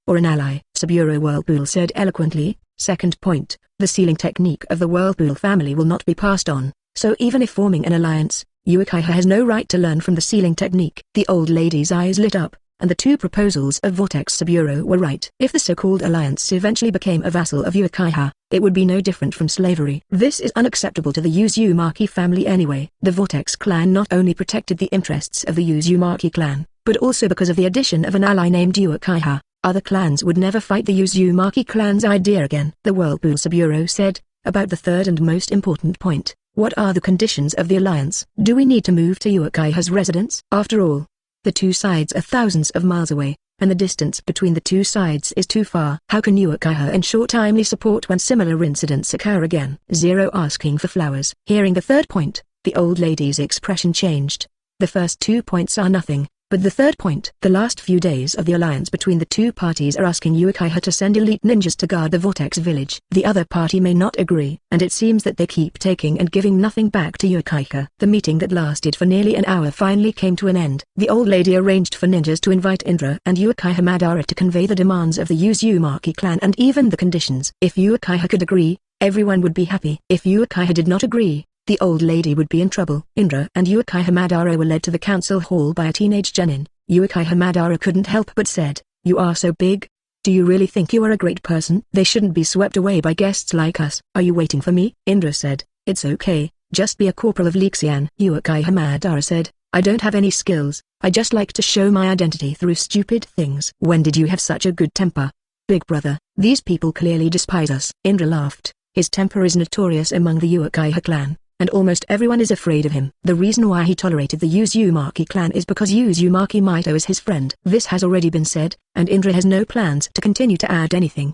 or an ally? Saburo Whirlpool said eloquently. Second point, the sealing technique of the Whirlpool family will not be passed on, so even if forming an alliance, Uchiha has no right to learn from the sealing technique. The old lady's eyes lit up, and the two proposals of Vortex Saburo were right. If the so-called alliance eventually became a vassal of Uchiha, it would be no different from slavery. This is unacceptable to the Uzumaki family anyway. The Vortex clan not only protected the interests of the Uzumaki clan, but also because of the addition of an ally named Uchiha, other clans would never fight the Uzumaki clan's idea again. The Whirlpool Saburo said, about the third and most important point, what are the conditions of the alliance? Do we need to move to Uchiha's residence? After all, the two sides are thousands of miles away, and the distance between the two sides is too far. How can Uchiha ensure timely support when similar incidents occur again? Zero asking for flowers. Hearing the third point, the old lady's expression changed. The first 2 points are nothing, but the third point. The last few days of the alliance between the two parties are asking Uchiha to send elite ninjas to guard the Vortex village. The other party may not agree, and it seems that they keep taking and giving nothing back to Uchiha. The meeting that lasted for nearly an hour finally came to an end. The old lady arranged for ninjas to invite Indra and Uchiha Madara to convey the demands of the Uzumaki clan and even the conditions. If Uchiha could agree, everyone would be happy. If Uchiha did not agree, the old lady would be in trouble. Indra and Uchiha Madara were led to the council hall by a teenage genin. Uchiha Madara couldn't help but said, "You are so big. Do you really think you are a great person? They shouldn't be swept away by guests like us." "Are you waiting for me?" Indra said. "It's okay, just be a corporal of Lixian." Uchiha Madara said, "I don't have any skills, I just like to show my identity through stupid things." "When did you have such a good temper?" "Big brother, these people clearly despise us." Indra laughed. His temper is notorious among the Uchiha clan, and almost everyone is afraid of him. The reason why he tolerated the Uzumaki clan is because Uzumaki Mito is his friend. This has already been said, and Indra has no plans to continue to add anything.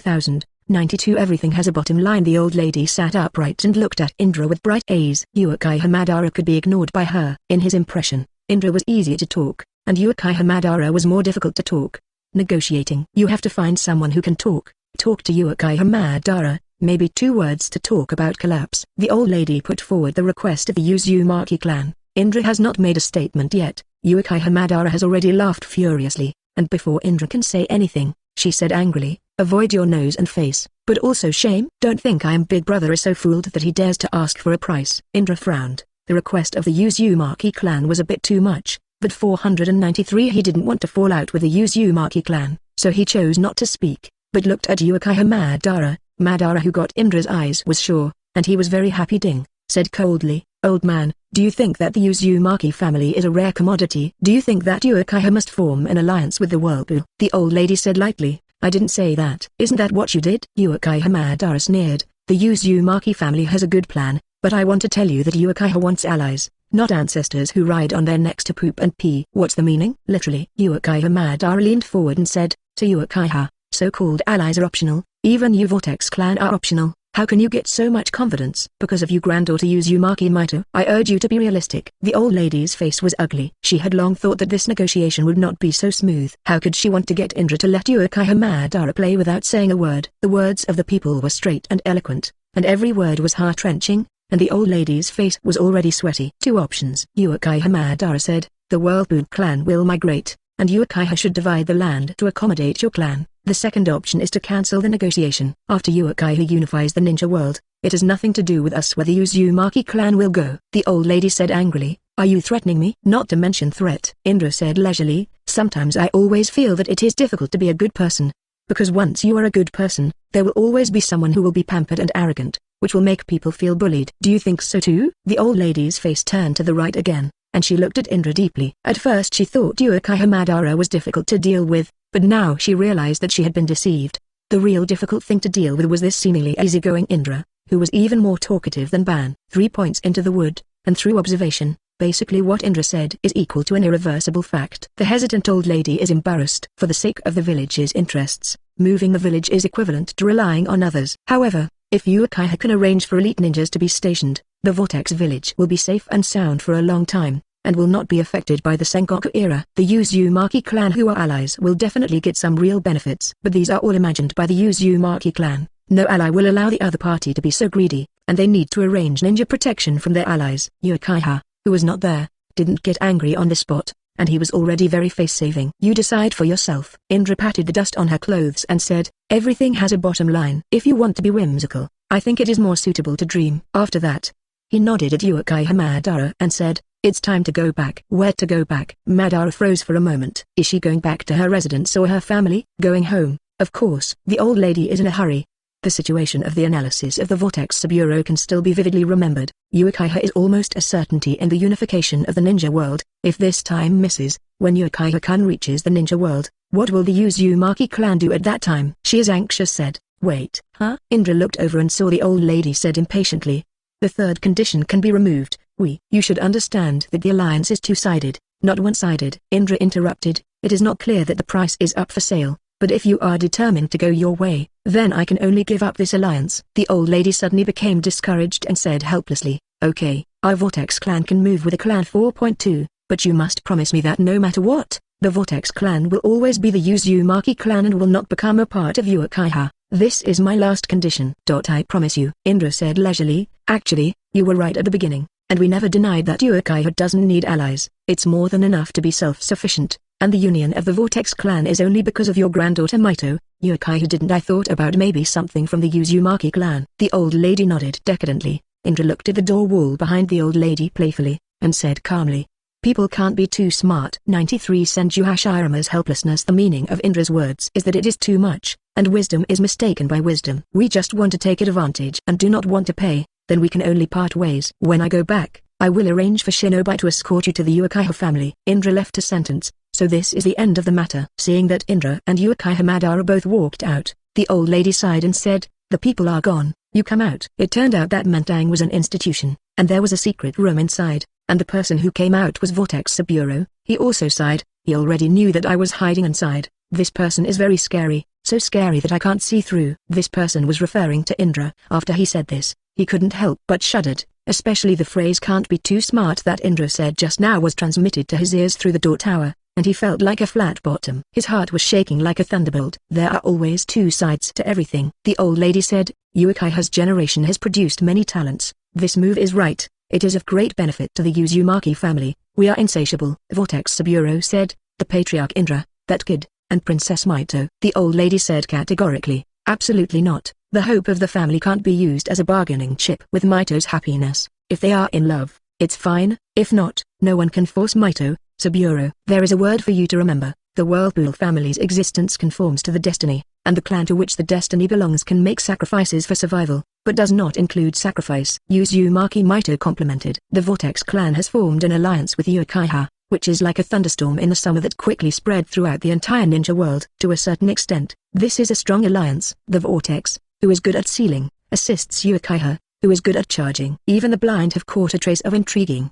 1092 Everything has a bottom line. The old lady sat upright and looked at Indra with bright eyes. Uchiha Madara could be ignored by her. In his impression, Indra was easier to talk, and Uchiha Madara was more difficult to talk. Negotiating. You have to find someone who can talk. Talk to Uchiha Madara. Maybe 2 words to talk about collapse. The old lady put forward the request of the Uzumaki clan. Indra has not made a statement yet. Uchiha Madara has already laughed furiously, and before Indra can say anything, she said angrily, "Avoid your nose and face, but also shame. Don't think I am big brother is so fooled that he dares to ask for a price." Indra frowned. The request of the Uzumaki clan was a bit too much, but 493 he didn't want to fall out with the Uzumaki clan, so he chose not to speak, but looked at Uchiha Madara. Madara, who got Indra's eyes, was sure, and he was very happy. Ding, said coldly, "Old man, do you think that the Uzumaki family is a rare commodity? Do you think that Uchiha must form an alliance with the Whirlpool?" The old lady said lightly, "I didn't say that." "Isn't that what you did?" Uchiha Madara sneered. "The Uzumaki family has a good plan, but I want to tell you that Uchiha wants allies, not ancestors who ride on their necks to poop and pee." "What's the meaning?" "Literally." Uchiha Madara leaned forward and said, "To Uchiha, so-called allies are optional. Even you Vortex clan are optional. How can you get so much confidence?" "Because of you granddaughter Uzumaki Mito. I urge you to be realistic." The old lady's face was ugly. She had long thought that this negotiation would not be so smooth. How could she want to get Indra to let Uchiha Madara play without saying a word? The words of the people were straight and eloquent, and every word was heart-wrenching, and the old lady's face was already sweaty. 2 options. Uchiha Madara said, "The Whirlpool clan will migrate, and Uchiha should divide the land to accommodate your clan. The second option is to cancel the negotiation. After Uchiha unifies the ninja world, it has nothing to do with us where the Uzumaki clan will go." The old lady said angrily, "Are you threatening me?" "Not to mention threat." Indra said leisurely, "Sometimes I always feel that it is difficult to be a good person. Because once you are a good person, there will always be someone who will be pampered and arrogant, which will make people feel bullied." "Do you think so too?" The old lady's face turned to the right again, and she looked at Indra deeply. At first she thought Uchiha Madara was difficult to deal with, but now she realized that she had been deceived. The real difficult thing to deal with was this seemingly easygoing Indra, who was even more talkative than Ban. 3 points into the wood, and through observation, basically what Indra said is equal to an irreversible fact. The hesitant old lady is embarrassed. For the sake of the village's interests, moving the village is equivalent to relying on others. However, if Uchiha can arrange for elite ninjas to be stationed, the Vortex village will be safe and sound for a long time, and will not be affected by the Sengoku era. The Uzumaki clan who are allies will definitely get some real benefits. But these are all imagined by the Uzumaki clan. No ally will allow the other party to be so greedy, and they need to arrange ninja protection from their allies. Uchiha, who was not there, didn't get angry on the spot, and he was already very face-saving. "You decide for yourself." Indra patted the dust on her clothes and said, "Everything has a bottom line. If you want to be whimsical, I think it is more suitable to dream." After that, he nodded at Uchiha Madara and said, It's time to go back. Where to go back? Madara froze for a moment. Is she going back to her residence or her family? Going home, of course. The old lady is in a hurry. The situation of the analysis of the Vortex Bureau can still be vividly remembered. Uchiha is almost a certainty in the unification of the ninja world. If this time misses, when Uchiha-kun reaches the ninja world, what will the Uzumaki clan do at that time? She is anxious said. Wait, huh? Indra looked over and saw the old lady said impatiently. The third condition can be removed. You should understand that the alliance is two-sided, not one-sided. Indra interrupted. It is not clear that the price is up for sale, but if you are determined to go your way, then I can only give up this alliance. The old lady suddenly became discouraged and said helplessly, okay, our Vortex clan can move with a clan 4.2, but you must promise me that no matter what, the Vortex clan will always be the Uzumaki clan and will not become a part of Uchiha. This is my last condition. I promise you, Indra said leisurely. Actually, you were right at the beginning, and we never denied that Uchiha doesn't need allies. It's more than enough to be self-sufficient, and the union of the Vortex clan is only because of your granddaughter Mito. Uchiha didn't. I thought about maybe something from the Uzumaki clan. The old lady nodded decadently. Indra looked at the door wall behind the old lady playfully, and said calmly, people can't be too smart. 93 Senju Hashirama's helplessness. The meaning of Indra's words is that it is too much, and wisdom is mistaken by wisdom. We just want to take advantage and do not want to pay, then we can only part ways. When I go back, I will arrange for Shinobi to escort you to the Uchiha family. Indra left a sentence, so this is the end of the matter. Seeing that Indra and Uchiha Madara both walked out, the old lady sighed and said, the people are gone, you come out. It turned out that Mentang was an institution, and there was a secret room inside, and the person who came out was Vortex Bureau. He also sighed. He already knew that I was hiding inside. This person is very scary, so scary that I can't see through. This person was referring to Indra. After he said this, he couldn't help but shuddered, especially the phrase can't be too smart that Indra said just now was transmitted to his ears through the door tower, and he felt like a flat bottom. His heart was shaking like a thunderbolt. There are always two sides to everything. The old lady said, Uchiha's generation has produced many talents. This move is right. It is of great benefit to the Uzumaki family. We are insatiable. Vortex Bureau said, the patriarch Indra, that kid, and Princess Mito. The old lady said categorically, absolutely not. The hope of the family can't be used as a bargaining chip with Mito's happiness. If they are in love, it's fine. If not, no one can force Mito. Saburo. There is a word for you to remember. The Whirlpool family's existence conforms to the destiny, and the clan to which the destiny belongs can make sacrifices for survival, but does not include sacrifice. Uzumaki Mito complimented. The Vortex clan has formed an alliance with Uchiha, which is like a thunderstorm in the summer that quickly spread throughout the entire ninja world. To a certain extent, this is a strong alliance. The Vortex, who is good at sealing, assists Uchiha, who is good at charging. Even the blind have caught a trace of intriguing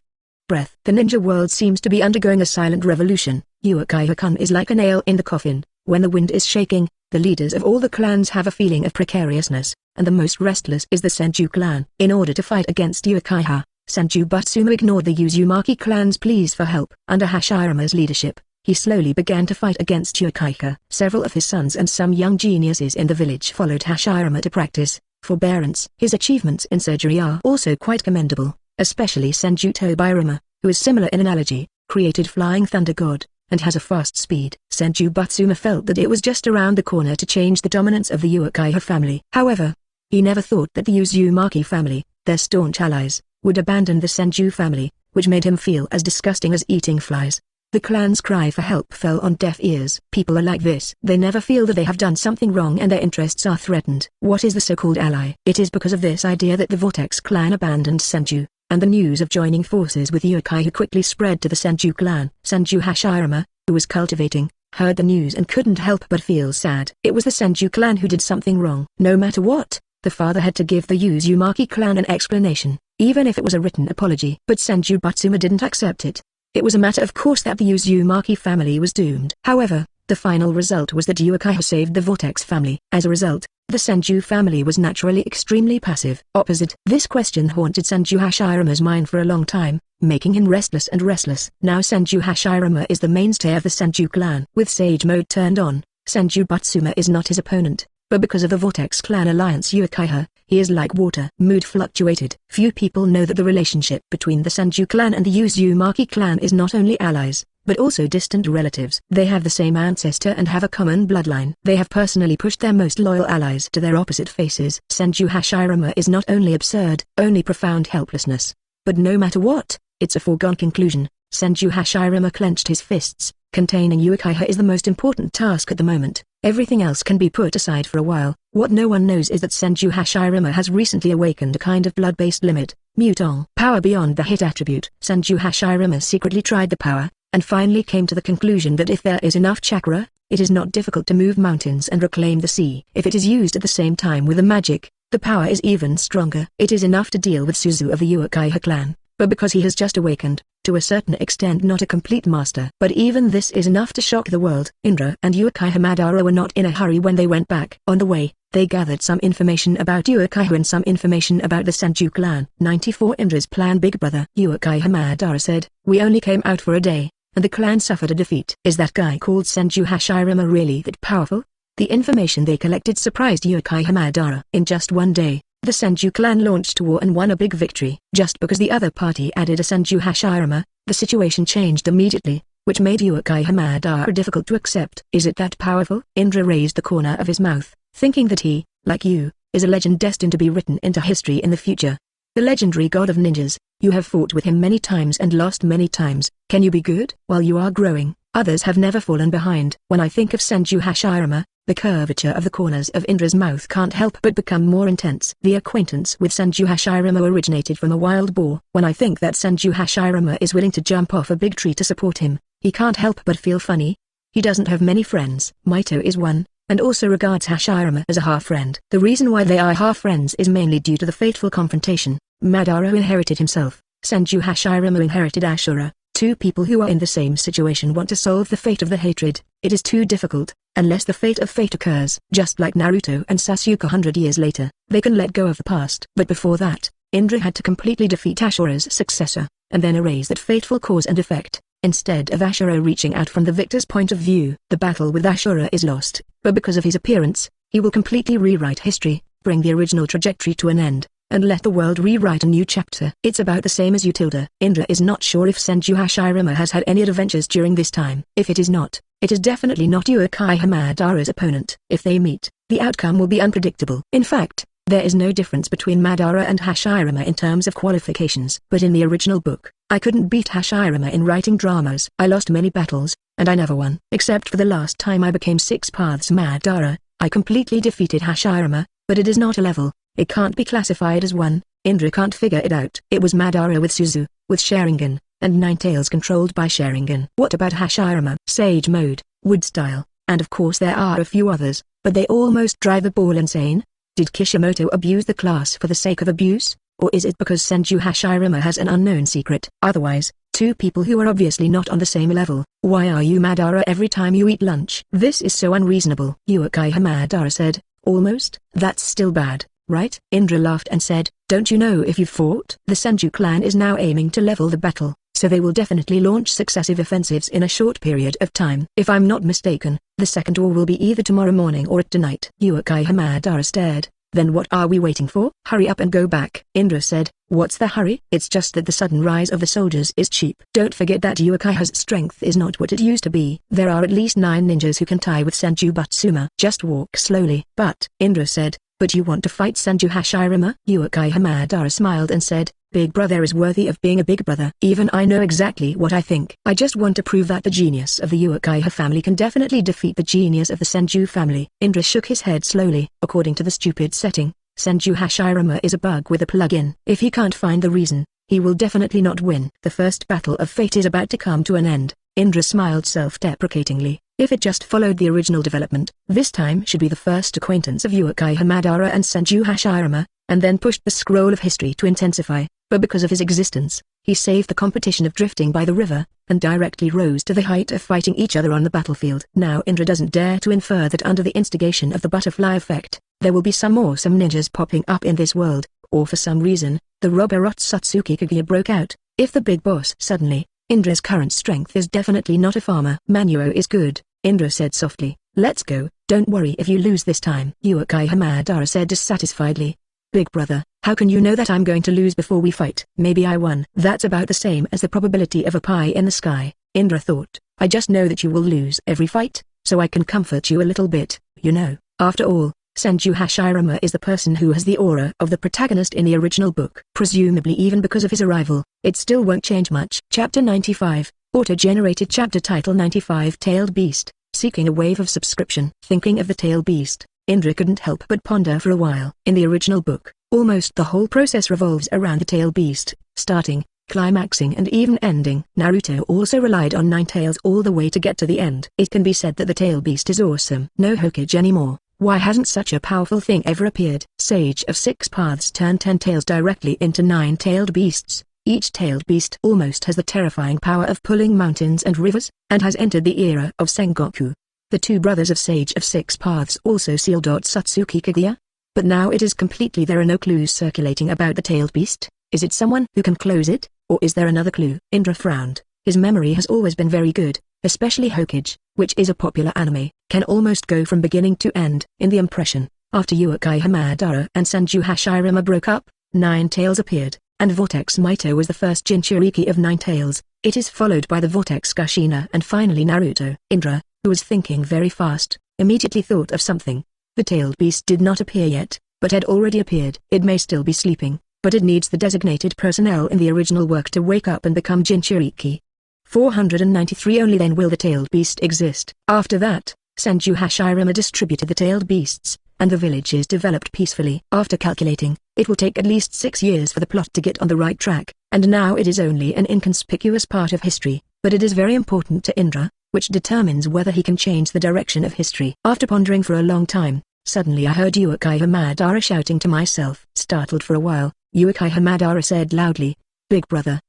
breath. The ninja world seems to be undergoing a silent revolution. Uchiha-kun is like a nail in the coffin. When the wind is shaking, the leaders of all the clans have a feeling of precariousness, and the most restless is the Senju clan. In order to fight against Uchiha, Senju Butsumu ignored the Uzumaki clan's pleas for help. Under Hashirama's leadership, he slowly began to fight against Uchiha. Several of his sons and some young geniuses in the village followed Hashirama to practice forbearance. His achievements in surgery are also quite commendable, especially Senju Tobirama, who is similar in analogy, created Flying Thunder God, and has a fast speed. Senju Butsumu felt that it was just around the corner to change the dominance of the Uchiha family. However, he never thought that the Uzumaki family, their staunch allies, would abandon the Senju family, which made him feel as disgusting as eating flies. The clan's cry for help fell on deaf ears. People are like this. They never feel that they have done something wrong and their interests are threatened. What is the so-called ally? It is because of this idea that the Vortex clan abandoned Senju, and the news of joining forces with Uchiha quickly spread to the Senju clan. Senju Hashirama, who was cultivating, heard the news and couldn't help but feel sad. It was the Senju clan who did something wrong. No matter what, the father had to give the Uzumaki clan an explanation, even if it was a written apology. But Senju Butsumu didn't accept it. It was a matter of course that the Uzumaki family was doomed. However, the final result was that Uchiha saved the Vortex family. As a result, the Senju family was naturally extremely passive. Opposite. This question haunted Senju Hashirama's mind for a long time, making him restless and restless. Now Senju Hashirama is the mainstay of the Senju clan. With Sage Mode turned on, Senju Butsumu is not his opponent, but because of the Vortex clan alliance Uchiha, he is like water. Mood fluctuated. Few people know that the relationship between the Senju clan and the Uzumaki clan is not only allies, but also distant relatives. They have the same ancestor and have a common bloodline. They have personally pushed their most loyal allies to their opposite faces. Senju Hashirama is not only absurd, only profound helplessness. But no matter what, It's a foregone conclusion. Senju Hashirama clenched his fists. Containing Uchiha is the most important task at the moment. Everything else can be put aside for a while. What no one knows is that Senju Hashirama has recently awakened a kind of blood-based limit, Mutong power beyond the hit attribute. Senju Hashirama secretly tried the power, and finally came to the conclusion that if there is enough chakra, it is not difficult to move mountains and reclaim the sea. If it is used at the same time with the magic, the power is even stronger. It is enough to deal with Suzu of the Uchiha clan, but because he has just awakened, to a certain extent not a complete master. But even this is enough to shock the world. Indra and Uchiha Madara were not in a hurry when they went back. On the way, they gathered some information about Uchiha and some information about the Senju clan. 94 Indra's plan. Big brother Uchiha Madara said, "We only came out for a day, and the clan suffered a defeat." Is that guy called Senju Hashirama really that powerful? The information they collected surprised Uchiha Madara. In just one day, the Senju clan launched war and won a big victory. Just because the other party added a Senju Hashirama, the situation changed immediately, which made Uchiha Madara difficult to accept. Is it that powerful? Indra raised the corner of his mouth, thinking that he, like you, is a legend destined to be written into history in the future. The legendary god of ninjas, you have fought with him many times and lost many times. Can you be good? While you are growing, others have never fallen behind. When I think of Senju Hashirama, the curvature of the corners of Indra's mouth can't help but become more intense. The acquaintance with Senju Hashirama originated from a wild boar. When I think that Senju Hashirama is willing to jump off a big tree to support him, he can't help but feel funny. He doesn't have many friends. Maito is one, and also regards Hashirama as a half-friend. The reason why they are half-friends is mainly due to the fateful confrontation. Madara inherited himself, Senju Hashirama inherited Ashura. Two people who are in the same situation want to solve the fate of the hatred. It is too difficult, unless the fate of fate occurs. Just like Naruto and Sasuke 100 years later, they can let go of the past. But before that, Indra had to completely defeat Ashura's successor, and then erase that fateful cause and effect. Instead of Ashura reaching out from the victor's point of view, the battle with Ashura is lost, but because of his appearance, he will completely rewrite history, bring the original trajectory to an end, and let the world rewrite a new chapter. It's about the same as Utilda. Indra is not sure if Senju Hashirama has had any adventures during this time. If it is not, it is definitely not Uchiha Madara's opponent. If they meet, the outcome will be unpredictable. In fact, there is no difference between Madara and Hashirama in terms of qualifications. But in the original book, I couldn't beat Hashirama in writing dramas. I lost many battles, and I never won. Except for the last time I became 6 Paths Madara, I completely defeated Hashirama, but it is not a level. It can't be classified as one. Indra can't figure it out. It was Madara with Suzu, with Sharingan, and Ninetales controlled by Sharingan. What about Hashirama? Sage Mode, Wood Style, and of course there are a few others, but they almost drive a ball insane. Did Kishimoto abuse the class for the sake of abuse, or is it because Senju Hashirama has an unknown secret? Otherwise, two people who are obviously not on the same level. Why are you Madara every time you eat lunch? This is so unreasonable. Uchiha Madara said, almost. That's still bad, right? Indra laughed and said, don't you know if you've fought? The Senju clan is now aiming to level the battle, so they will definitely launch successive offensives in a short period of time. If I'm not mistaken, the second war will be either tomorrow morning or at tonight. Uchiha Madara stared. Then what are we waiting for? Hurry up and go back. Indra said, what's the hurry? It's just that the sudden rise of the soldiers is cheap. Don't forget that Uchiha's strength is not what it used to be. There are at least 9 ninjas who can tie with Senju Butsuma. Just walk slowly. But, Indra said, but you want to fight Senju Hashirama? Uchiha Madara smiled and said, Big brother is worthy of being a big brother. Even I know exactly what I think. I just want to prove that the genius of the Uchiha family can definitely defeat the genius of the Senju family. Indra shook his head slowly. According to the stupid setting, Senju Hashirama is a bug with a plug-in. If he can't find the reason, he will definitely not win. The first battle of fate is about to come to an end. Indra smiled self-deprecatingly. If it just followed the original development, this time should be the first acquaintance of Uchiha Madara and Senju Hashirama, and then pushed the scroll of history to intensify. But because of his existence, he saved the competition of drifting by the river, and directly rose to the height of fighting each other on the battlefield. Now Indra doesn't dare to infer that under the instigation of the butterfly effect, there will be some awesome ninjas popping up in this world, or for some reason, the robber Otsutsuki Kaguya broke out. If the big boss suddenly, Indra's current strength is definitely not a farmer. Manuo is good, Indra said softly. Let's go, don't worry if you lose this time. Uchiha Madara said dissatisfiedly. Big brother, how can you know that I'm going to lose before we fight? Maybe I won. That's about the same as the probability of a pie in the sky, Indra thought. I just know that you will lose every fight, so I can comfort you a little bit, you know. After all, Senju Hashirama is the person who has the aura of the protagonist in the original book. Presumably even because of his arrival, it still won't change much. Chapter 95, Auto-generated chapter title 95 Tailed Beast, seeking a wave of subscription. Thinking of the tailed beast, Indra couldn't help but ponder for a while. In the original book, almost the whole process revolves around the tailed beast, starting, climaxing and even ending. Naruto also relied on 9 tails all the way to get to the end. It can be said that the tailed beast is awesome. No Hokage anymore. Why hasn't such a powerful thing ever appeared? Sage of 6 Paths turned 10 tails directly into 9 tailed beasts. Each tailed beast almost has the terrifying power of pulling mountains and rivers, and has entered the era of Sengoku. The 2 brothers of Sage of 6 Paths also sealed Otsutsuki Kaguya. But now it is completely there are no clues circulating about the tailed beast. Is it someone who can close it, or is there another clue? Indra frowned. His memory has always been very good, especially Hokage, which is a popular anime, can almost go from beginning to end. In the impression, after Uchiha Madara and Senju Hashirama broke up, 9 tails appeared, and Vortex Mito was the first Jinchuriki of 9 tails. It is followed by the Vortex Kushina and finally Naruto. Indra, who was thinking very fast, immediately thought of something. The tailed beast did not appear yet, but had already appeared. It may still be sleeping, but it needs the designated personnel in the original work to wake up and become Jinchuriki. 493 Only then will the tailed beast exist. After that, Senju Hashirama distributed the tailed beasts, and the villages developed peacefully. After calculating, it will take at least 6 years for the plot to get on the right track, and now it is only an inconspicuous part of history, but it is very important to Indra, which determines whether he can change the direction of history. After pondering for a long time, suddenly I heard Uchiha Madara shouting to myself. Startled for a while, Uchiha Madara said loudly, Big brother,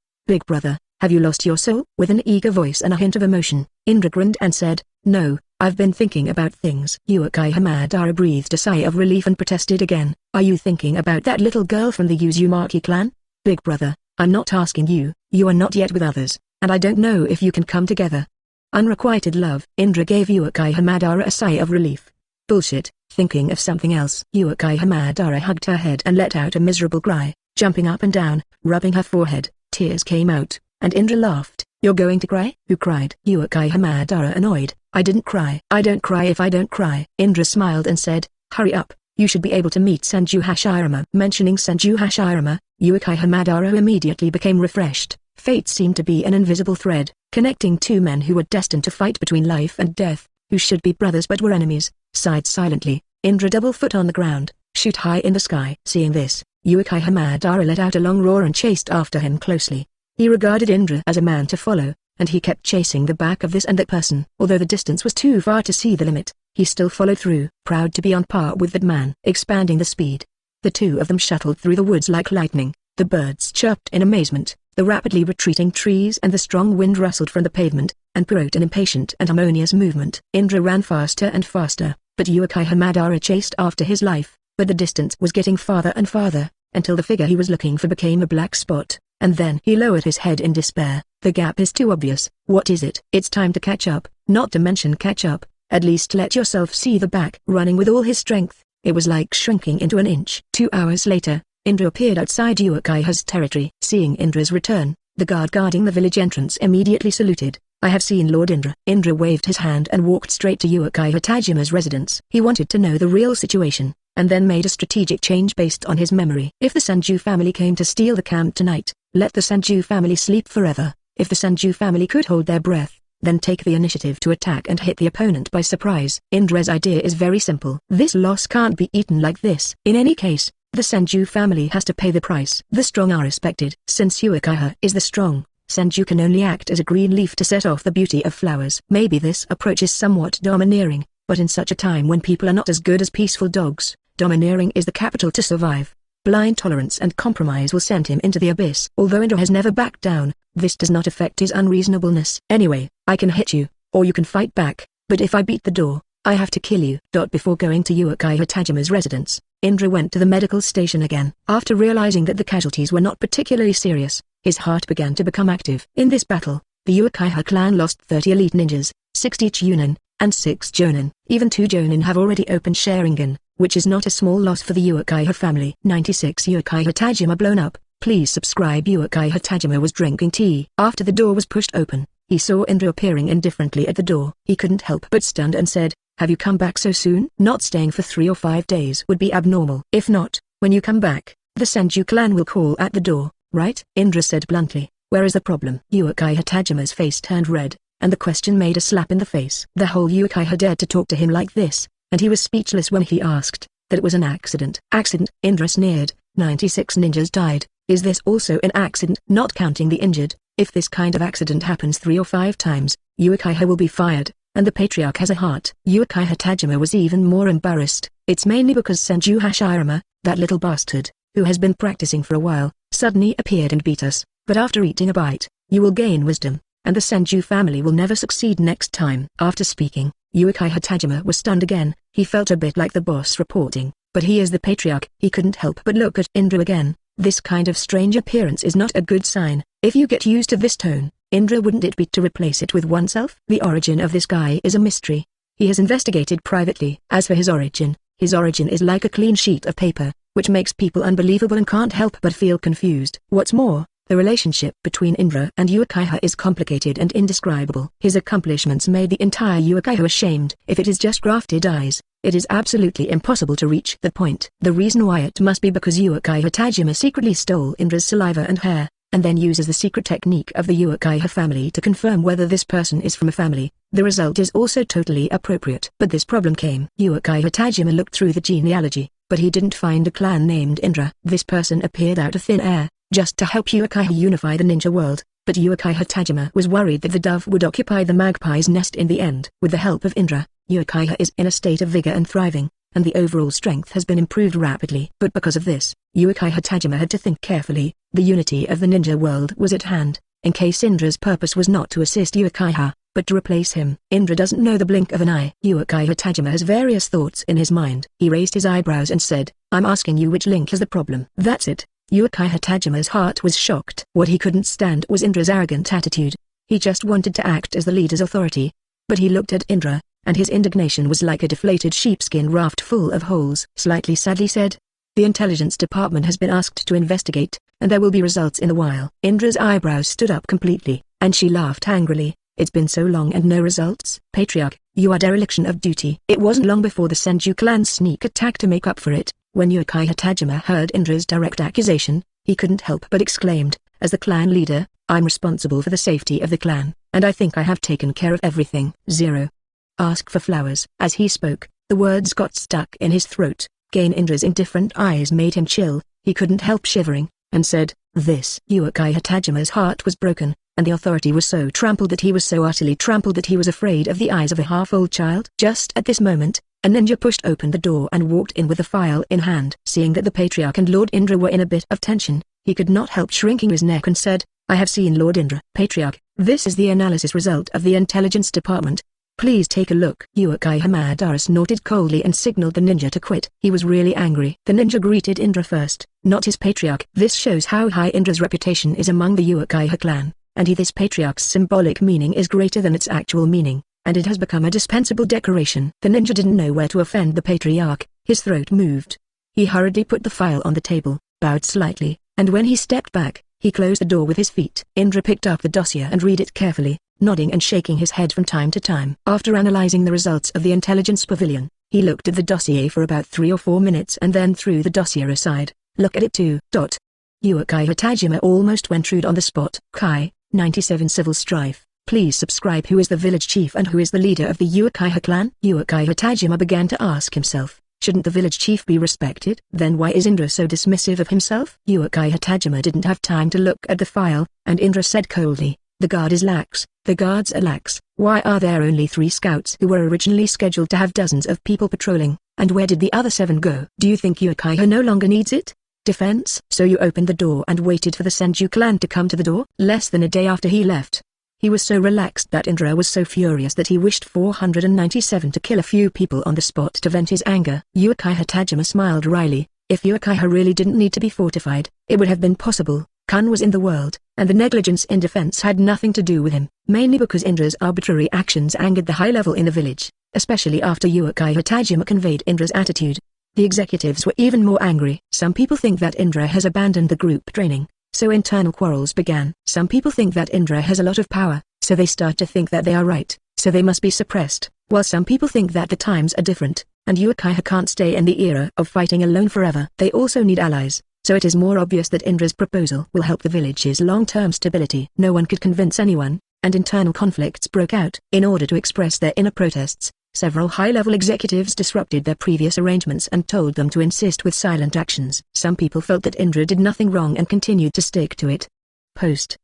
have you lost your soul? With an eager voice and a hint of emotion, Indra grinned and said, No, I've been thinking about things. Uchiha Madara breathed a sigh of relief and protested again. Are you thinking about that little girl from the Uzumaki clan? Big brother, I'm not asking you, you are not yet with others, and I don't know if you can come together. Unrequited love. Indra gave Uchiha Madara a sigh of relief. Bullshit, thinking of something else. Uchiha Madara hugged her head and let out a miserable cry, jumping up and down, rubbing her forehead. Tears came out, and Indra laughed. You're going to cry? Who cried? Uchiha Madara annoyed. I didn't cry. I don't cry if I don't cry. Indra smiled and said, Hurry up, you should be able to meet Senju Hashirama. Mentioning Senju Hashirama, Uchiha Madara immediately became refreshed. Fate seemed to be an invisible thread, connecting 2 men who were destined to fight between life and death, who should be brothers but were enemies. Sighed silently, Indra double foot on the ground, shoot high in the sky. Seeing this, Uchiha Madara let out a long roar and chased after him closely. He regarded Indra as a man to follow, and he kept chasing the back of this and that person. Although the distance was too far to see the limit, he still followed through, proud to be on par with that man. Expanding the speed, the 2 of them shuttled through the woods like lightning. The birds chirped in amazement, the rapidly retreating trees and the strong wind rustled from the pavement, and brought an impatient and harmonious movement. Indra ran faster and faster, but Uchiha Madara chased after his life, but the distance was getting farther and farther, until the figure he was looking for became a black spot, and then he lowered his head in despair. The gap is too obvious. What is it? It's time to catch up, not to mention catch up, at least let yourself see the back. Running with all his strength, it was like shrinking into an inch. 2 hours later, Indra appeared outside Uchiha's territory. Seeing Indra's return, the guard guarding the village entrance immediately saluted. I have seen Lord Indra. Indra waved his hand and walked straight to Uchiha Tajima's residence. He wanted to know the real situation, and then made a strategic change based on his memory. If the Senju family came to steal the camp tonight, let the Senju family sleep forever. If the Senju family could hold their breath, then take the initiative to attack and hit the opponent by surprise. Indra's idea is very simple. This loss can't be eaten like this. In any case, the Senju family has to pay the price. The strong are respected. Since Uchiha is the strong, Senju can only act as a green leaf to set off the beauty of flowers. Maybe this approach is somewhat domineering, but in such a time when people are not as good as peaceful dogs, domineering is the capital to survive. Blind tolerance and compromise will send him into the abyss. Although Indra has never backed down, this does not affect his unreasonableness. Anyway, I can hit you, or you can fight back, but if I beat the door, I have to kill you. Before going to Uchiha Tajima's residence, Indra went to the medical station again. After realizing that the casualties were not particularly serious, his heart began to become active. In this battle, the Uchiha clan lost 30 elite ninjas, 60 chunin, and 6 jonin. Even 2 jonin have already opened Sharingan, which is not a small loss for the Uchiha family. 96 Uchiha Tajima blown up. Please subscribe. Uchiha Tajima was drinking tea. After the door was pushed open, he saw Indra appearing indifferently at the door. He couldn't help but stunned and said, Have you come back so soon? Not staying for 3 or 5 days would be abnormal. If not, when you come back, the Senju clan will call at the door, right? Indra said bluntly. Where is the problem? Uchiha Tajima's face turned red, and the question made a slap in the face. The whole Uchiha dared to talk to him like this, and he was speechless when he asked that it was an accident. Accident? Indra sneered. 96 ninjas died. Is this also an accident? Not counting the injured. If this kind of accident happens 3 or 5 times, Uchiha will be fired, and the patriarch has a heart. Uchiha Tajima was even more embarrassed. It's mainly because Senju Hashirama, that little bastard, who has been practicing for a while, suddenly appeared and beat us. But after eating a bite, you will gain wisdom, and the Senju family will never succeed next time. After speaking, Uchiha Tajima was stunned again. He felt a bit like the boss reporting, but he is the patriarch. He couldn't help but look at Indra again. This kind of strange appearance is not a good sign. If you get used to this tone, Indra, wouldn't it be to replace it with oneself? The origin of this guy is a mystery. He has investigated privately. As for his origin is like a clean sheet of paper, which makes people unbelievable and can't help but feel confused. What's more, the relationship between Indra and Uchiha is complicated and indescribable. His accomplishments made the entire Uchiha ashamed. If it is just grafted eyes, it is absolutely impossible to reach that point. The reason why it must be because Uchiha Tajima secretly stole Indra's saliva and hair, and then uses the secret technique of the Uchiha family to confirm whether this person is from a family. The result is also totally appropriate. But this problem came. Uchiha Tajima looked through the genealogy, but he didn't find a clan named Indra. This person appeared out of thin air, just to help Uchiha unify the ninja world, but Uchiha Tajima was worried that the dove would occupy the magpie's nest in the end. With the help of Indra, Uchiha is in a state of vigor and thriving, and the overall strength has been improved rapidly. But because of this, Uchiha Tajima had to think carefully. The unity of the ninja world was at hand, in case Indra's purpose was not to assist Uchiha, but to replace him. Indra doesn't know the blink of an eye. Uchiha Tajima has various thoughts in his mind. He raised his eyebrows and said, I'm asking you which link is the problem. That's it. Uchiha Tajima's heart was shocked. What he couldn't stand was Indra's arrogant attitude. He just wanted to act as the leader's authority. But he looked at Indra, and his indignation was like a deflated sheepskin raft full of holes. Slightly sadly said, the intelligence department has been asked to investigate, and there will be results in a while. Indra's eyebrows stood up completely, and she laughed angrily. It's been so long and no results? Patriarch, you are dereliction of duty. It wasn't long before the Senju clan's sneak attack to make up for it. When Uchiha Tajima heard Indra's direct accusation, he couldn't help but exclaimed, as the clan leader, I'm responsible for the safety of the clan, and I think I have taken care of everything. 0. Ask for flowers. As he spoke, the words got stuck in his throat. Gain Indra's indifferent eyes made him chill. He couldn't help shivering, and said, this. Uchiha Tajima's heart was broken, and the authority was so trampled that he was so utterly trampled that he was afraid of the eyes of a half-old child. Just at this moment, a ninja pushed open the door and walked in with a file in hand. Seeing that the Patriarch and Lord Indra were in a bit of tension, he could not help shrinking his neck and said, I have seen Lord Indra. Patriarch, this is the analysis result of the intelligence department. Please take a look. Uchiha Madara snorted coldly and signaled the ninja to quit. He was really angry. The ninja greeted Indra first, not his patriarch. This shows how high Indra's reputation is among the Uchiha clan, and this patriarch's symbolic meaning is greater than its actual meaning, and it has become a dispensable decoration. The ninja didn't know where to offend the patriarch. His throat moved. He hurriedly put the file on the table, bowed slightly, and when he stepped back, he closed the door with his feet. Indra picked up the dossier and read it carefully, nodding and shaking his head from time to time. After analyzing the results of the intelligence pavilion, he looked at the dossier for about 3 or 4 minutes and then threw the dossier aside. Look at it too. Uchiha Tajima almost went rude on the spot. Kai, 97 Civil Strife. Please subscribe. Who is the village chief and who is the leader of the Uchiha clan? Uchiha Tajima began to ask himself, shouldn't the village chief be respected? Then why is Indra so dismissive of himself? Uchiha Tajima didn't have time to look at the file, and Indra said coldly, the guard is lax. The guards are lax. Why are there only 3 scouts who were originally scheduled to have dozens of people patrolling, and where did the other 7 go? Do you think Uchiha no longer needs it? Defense? So you opened the door and waited for the Senju clan to come to the door? Less than a day after he left, he was so relaxed that Indra was so furious that he wished 497 to kill a few people on the spot to vent his anger. Uchiha Tajima smiled wryly. If Uchiha really didn't need to be fortified, it would have been possible. Khan was in the world, and the negligence in defense had nothing to do with him, mainly because Indra's arbitrary actions angered the high level in the village, especially after Uchiha Tajima conveyed Indra's attitude. The executives were even more angry. Some people think that Indra has abandoned the group training, so internal quarrels began. Some people think that Indra has a lot of power, so they start to think that they are right, so they must be suppressed. While some people think that the times are different, and Uchiha can't stay in the era of fighting alone forever, they also need allies, so it is more obvious that Indra's proposal will help the village's long-term stability. No one could convince anyone, and internal conflicts broke out. In order to express their inner protests, several high-level executives disrupted their previous arrangements and told them to insist with silent actions. Some people felt that Indra did nothing wrong and continued to stick to it.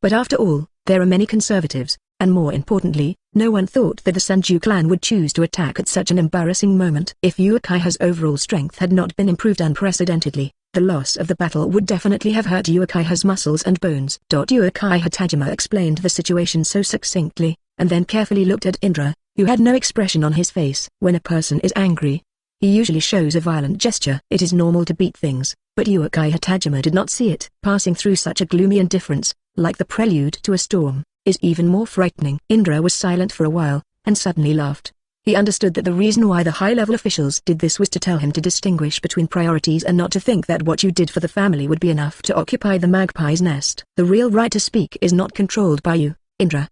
But after all, there are many conservatives, and more importantly, no one thought that the Sanju clan would choose to attack at such an embarrassing moment. If Uchiha's overall strength had not been improved unprecedentedly, the loss of the battle would definitely have hurt Uchiha's muscles and bones. Uchiha Tajima explained the situation so succinctly, and then carefully looked at Indra, who had no expression on his face. When a person is angry, he usually shows a violent gesture. It is normal to beat things, but Uchiha Tajima did not see it. Passing through such a gloomy indifference, like the prelude to a storm, is even more frightening. Indra was silent for a while, and suddenly laughed. He understood that the reason why the high-level officials did this was to tell him to distinguish between priorities and not to think that what you did for the family would be enough to occupy the magpie's nest. The real right to speak is not controlled by you, Indra.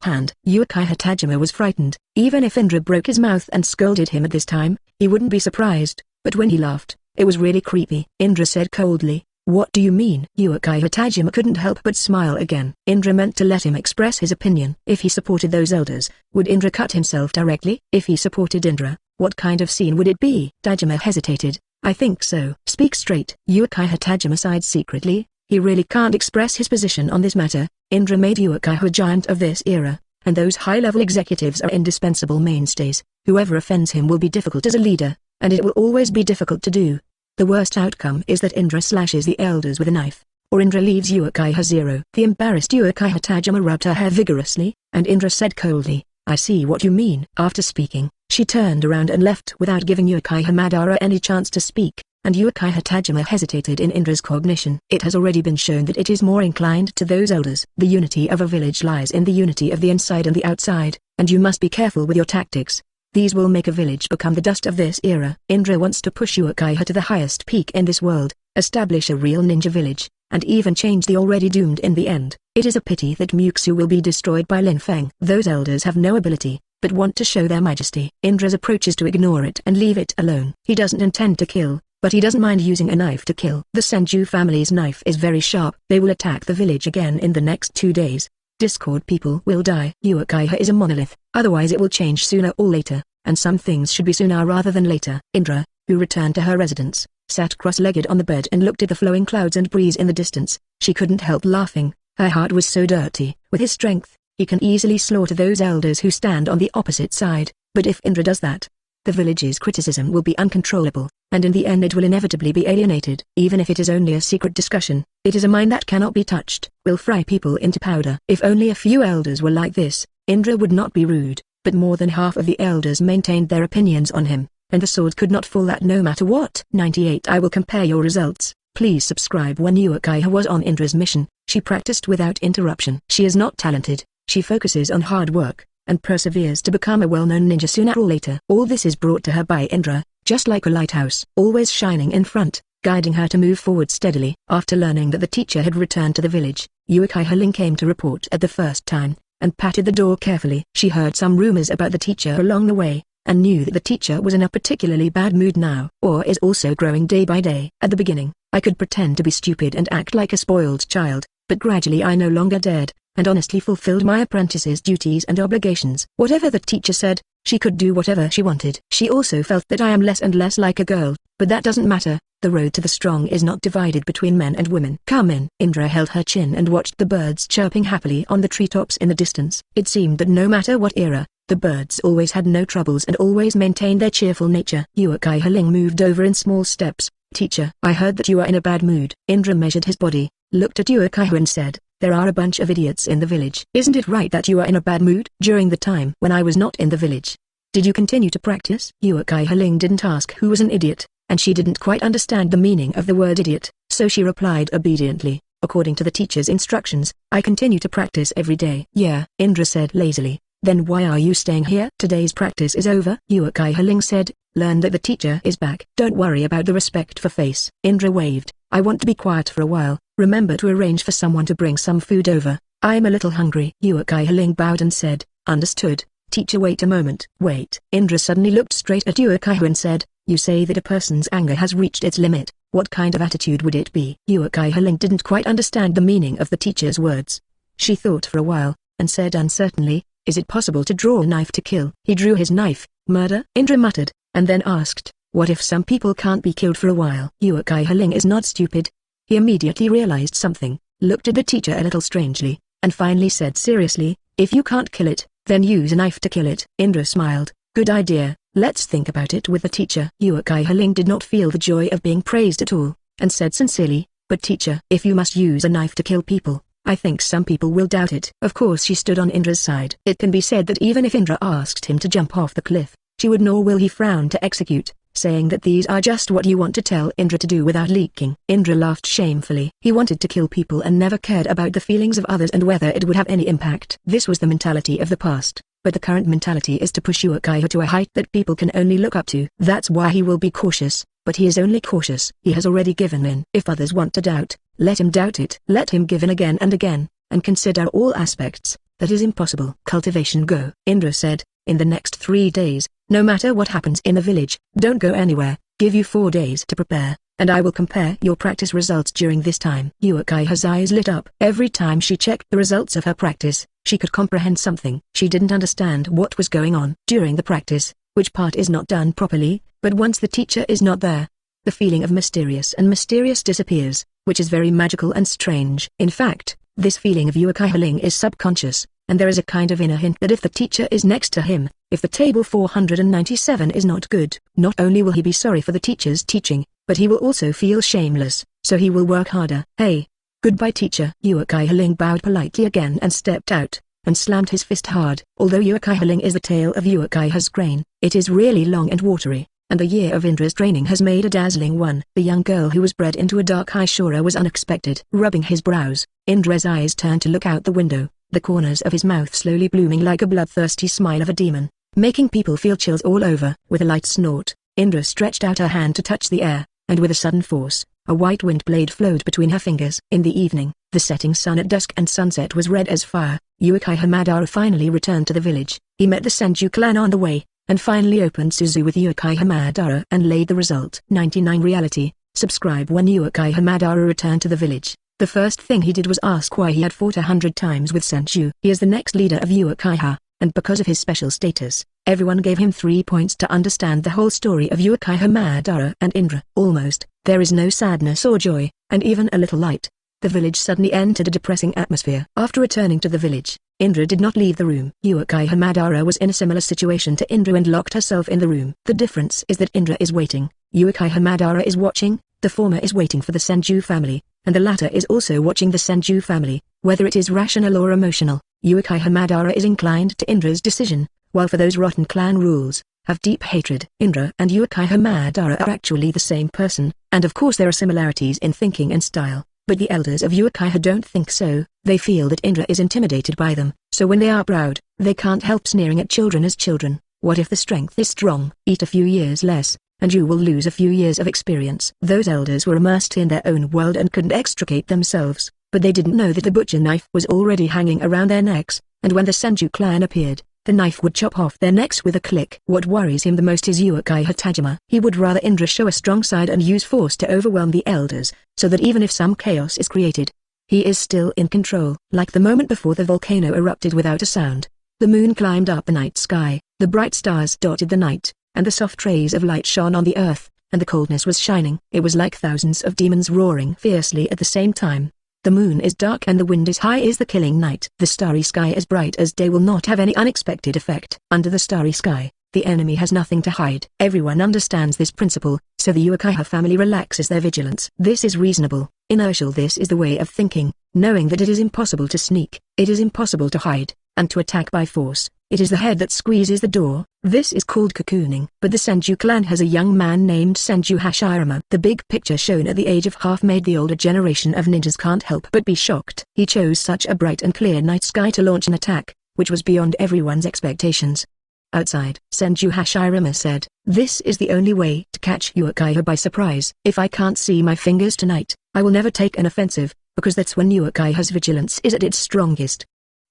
Uchiha Tajima was frightened. Even if Indra broke his mouth and scolded him at this time, he wouldn't be surprised, but when he laughed, it was really creepy. Indra said coldly, "What do you mean?" Uchiha Tajima couldn't help but smile again. Indra meant to let him express his opinion. If he supported those elders, would Indra cut himself directly? If he supported Indra, what kind of scene would it be? Tajima hesitated. "I think so." "Speak straight." Uchiha Tajima sighed secretly. He really can't express his position on this matter. Indra made Uchiha a giant of this era, and those high-level executives are indispensable mainstays. Whoever offends him will be difficult as a leader, and it will always be difficult to do. The worst outcome is that Indra slashes the elders with a knife, or Indra leaves Uchiha zero. The embarrassed Uchiha Tajima rubbed her hair vigorously, and Indra said coldly, "I see what you mean." After speaking, she turned around and left without giving Uchiha Madara any chance to speak, and Uchiha Tajima hesitated in Indra's cognition. It has already been shown that it is more inclined to those elders. The unity of a village lies in the unity of the inside and the outside, and you must be careful with your tactics. These will make a village become the dust of this era. Indra wants to push Uchiha to the highest peak in this world, establish a real ninja village, and even change the already doomed in the end. It is a pity that Muxu will be destroyed by Lin Feng. Those elders have no ability, but want to show their majesty. Indra's approach is to ignore it and leave it alone. He doesn't intend to kill, but he doesn't mind using a knife to kill. The Sanju family's knife is very sharp. They will attack the village again in the next 2 days. Discord people will die. Uchiha is a monolith, otherwise it will change sooner or later, and some things should be sooner rather than later. Indra, who returned to her residence, sat cross-legged on the bed and looked at the flowing clouds and breeze in the distance. She couldn't help laughing. Her heart was so dirty. With his strength, he can easily slaughter those elders who stand on the opposite side, but if Indra does that, the village's criticism will be uncontrollable, and in the end it will inevitably be alienated. Even if it is only a secret discussion, it is a mine that cannot be touched. Will fry people into powder. If only a few elders were like this, Indra would not be rude, but more than half of the elders maintained their opinions on him, and the sword could not fall that no matter what. 98. I will compare your results. Please subscribe. When Uchiha was on Indra's mission, she practiced without interruption. She is not talented, she focuses on hard work, and perseveres to become a well-known ninja sooner or later. All this is brought to her by Indra, just like a lighthouse, always shining in front, guiding her to move forward steadily. After learning that the teacher had returned to the village, Uchiha Ling came to report at the first time, and patted the door carefully. She heard some rumors about the teacher along the way, and knew that the teacher was in a particularly bad mood now, or is also growing day by day. At the beginning, I could pretend to be stupid and act like a spoiled child, but gradually I no longer dared, and honestly fulfilled my apprentice's duties and obligations. Whatever the teacher said, she could do whatever she wanted. She also felt that I am less and less like a girl, but that doesn't matter. The road to the strong is not divided between men and women. Come in. Indra held her chin and watched the birds chirping happily on the treetops in the distance. It seemed that no matter what era, the birds always had no troubles and always maintained their cheerful nature. Uchiha Ling moved over in small steps. Teacher, I heard that you are in a bad mood. Indra measured his body, looked at Uchiha and said, there are a bunch of idiots in the village. Isn't it right that you are in a bad mood? During the time when I was not in the village, did you continue to practice? Uchiha Ling didn't ask who was an idiot, and she didn't quite understand the meaning of the word idiot, so she replied obediently, according to the teacher's instructions, I continue to practice every day. Yeah, Indra said lazily. Then why are you staying here? Today's practice is over. Uchiha Ling said, learn that the teacher is back. Don't worry about the respect for face. Indra waved, I want to be quiet for a while. Remember to arrange for someone to bring some food over. I'm a little hungry. Uchiha Ling bowed and said, understood, teacher wait a moment. Wait. Indra suddenly looked straight at Uchiha and said, you say that a person's anger has reached its limit. What kind of attitude would it be? Uchiha Ling didn't quite understand the meaning of the teacher's words. She thought for a while, and said uncertainly, is it possible to draw a knife to kill? He drew his knife. Murder? Indra muttered, and then asked, what if some people can't be killed for a while? Uchiha Ling is not stupid. He immediately realized something, looked at the teacher a little strangely, and finally said seriously, if you can't kill it, then use a knife to kill it. Indra smiled, good idea, let's think about it with the teacher. Uchiha Ling did not feel the joy of being praised at all, and said sincerely, but teacher, if you must use a knife to kill people, I think some people will doubt it. Of course she stood on Indra's side. It can be said that even if Indra asked him to jump off the cliff, she would nor will he frown to execute, saying that these are just what you want to tell Indra to do without leaking. Indra laughed shamefully. He wanted to kill people and never cared about the feelings of others and whether it would have any impact. This was the mentality of the past, but the current mentality is to push Uchiha to a height that people can only look up to. That's why he will be cautious, but he is only cautious. He has already given in. If others want to doubt, let him doubt it. Let him give in again and again, and consider all aspects. That is impossible. Cultivation go. Indra said, in the next 3 days, no matter what happens in the village, don't go anywhere, give you 4 days to prepare, and I will compare your practice results during this time. Uchiha's eyes lit up. Every time she checked the results of her practice, she could comprehend something. She didn't understand what was going on during the practice, which part is not done properly, but once the teacher is not there, the feeling of mysterious disappears, which is very magical and strange. In fact, this feeling of Uchiha Ling is subconscious, and there is a kind of inner hint that if the teacher is next to him, if the table 497 is not good, not only will he be sorry for the teacher's teaching, but he will also feel shameless, so he will work harder. Hey! Goodbye teacher. Uchiha Ling bowed politely again and stepped out, and slammed his fist hard. Although Uchiha Ling is the tail of Uchiha's grain, it is really long and watery, and the year of Indra's training has made a dazzling one. The young girl who was bred into a dark Hishura was unexpected. Rubbing his brows, Indra's eyes turned to look out the window, the corners of his mouth slowly blooming like a bloodthirsty smile of a demon, making people feel chills all over. With a light snort, Indra stretched out her hand to touch the air, and with a sudden force, a white wind blade flowed between her fingers. In the evening, the setting sun at dusk and sunset was red as fire. Uchiha Madara finally returned to the village. He met the Senju clan on the way, and finally opened Suzu with Uchiha Madara and laid the result. 99 Reality. Subscribe. When Uchiha Madara returned to the village, the first thing he did was ask why he had fought 100 times with Senju. He is the next leader of Uchiha, and because of his special status, everyone gave him 3 points to understand the whole story of Uchiha Madara and Indra. Almost, there is no sadness or joy, and even a little light. The village suddenly entered a depressing atmosphere. After returning to the village, Indra did not leave the room. Uchiha Madara was in a similar situation to Indra and locked herself in the room. The difference is that Indra is waiting, Uchiha Madara is watching. The former is waiting for the Senju family, and the latter is also watching the Senju family. Whether it is rational or emotional, Uchiha Madara is inclined to Indra's decision, while for those rotten clan rules, have deep hatred. Indra and Uchiha Madara are actually the same person, and of course there are similarities in thinking and style, but the elders of Uchiha don't think so. They feel that Indra is intimidated by them, so when they are proud, they can't help sneering at children as children. What if the strength is strong? Eat a few years less, and you will lose a few years of experience. Those elders were immersed in their own world and couldn't extricate themselves, but they didn't know that the butcher knife was already hanging around their necks, and when the Senju clan appeared, the knife would chop off their necks with a click. What worries him the most is Uchiha Tajima. He would rather Indra show a strong side and use force to overwhelm the elders, so that even if some chaos is created, he is still in control. Like the moment before the volcano erupted without a sound, the moon climbed up the night sky, the bright stars dotted the night, and the soft rays of light shone on the earth, and the coldness was shining. It was like thousands of demons roaring fiercely at the same time. The moon is dark and the wind is high is the killing night. The starry sky as bright as day will not have any unexpected effect. Under the starry sky, the enemy has nothing to hide. Everyone understands this principle, so the Uchiha family relaxes their vigilance. This is reasonable, inertial. This is the way of thinking, knowing that it is impossible to sneak, it is impossible to hide, and to attack by force. It is the head that squeezes the door. This is called cocooning. But the Senju clan has a young man named Senju Hashirama. The big picture shown at the age of half made the older generation of ninjas can't help but be shocked. He chose such a bright and clear night sky to launch an attack, which was beyond everyone's expectations. Outside, Senju Hashirama said, "This is the only way to catch Uchiha by surprise. If I can't see my fingers tonight, I will never take an offensive, because that's when Uchiha's vigilance is at its strongest."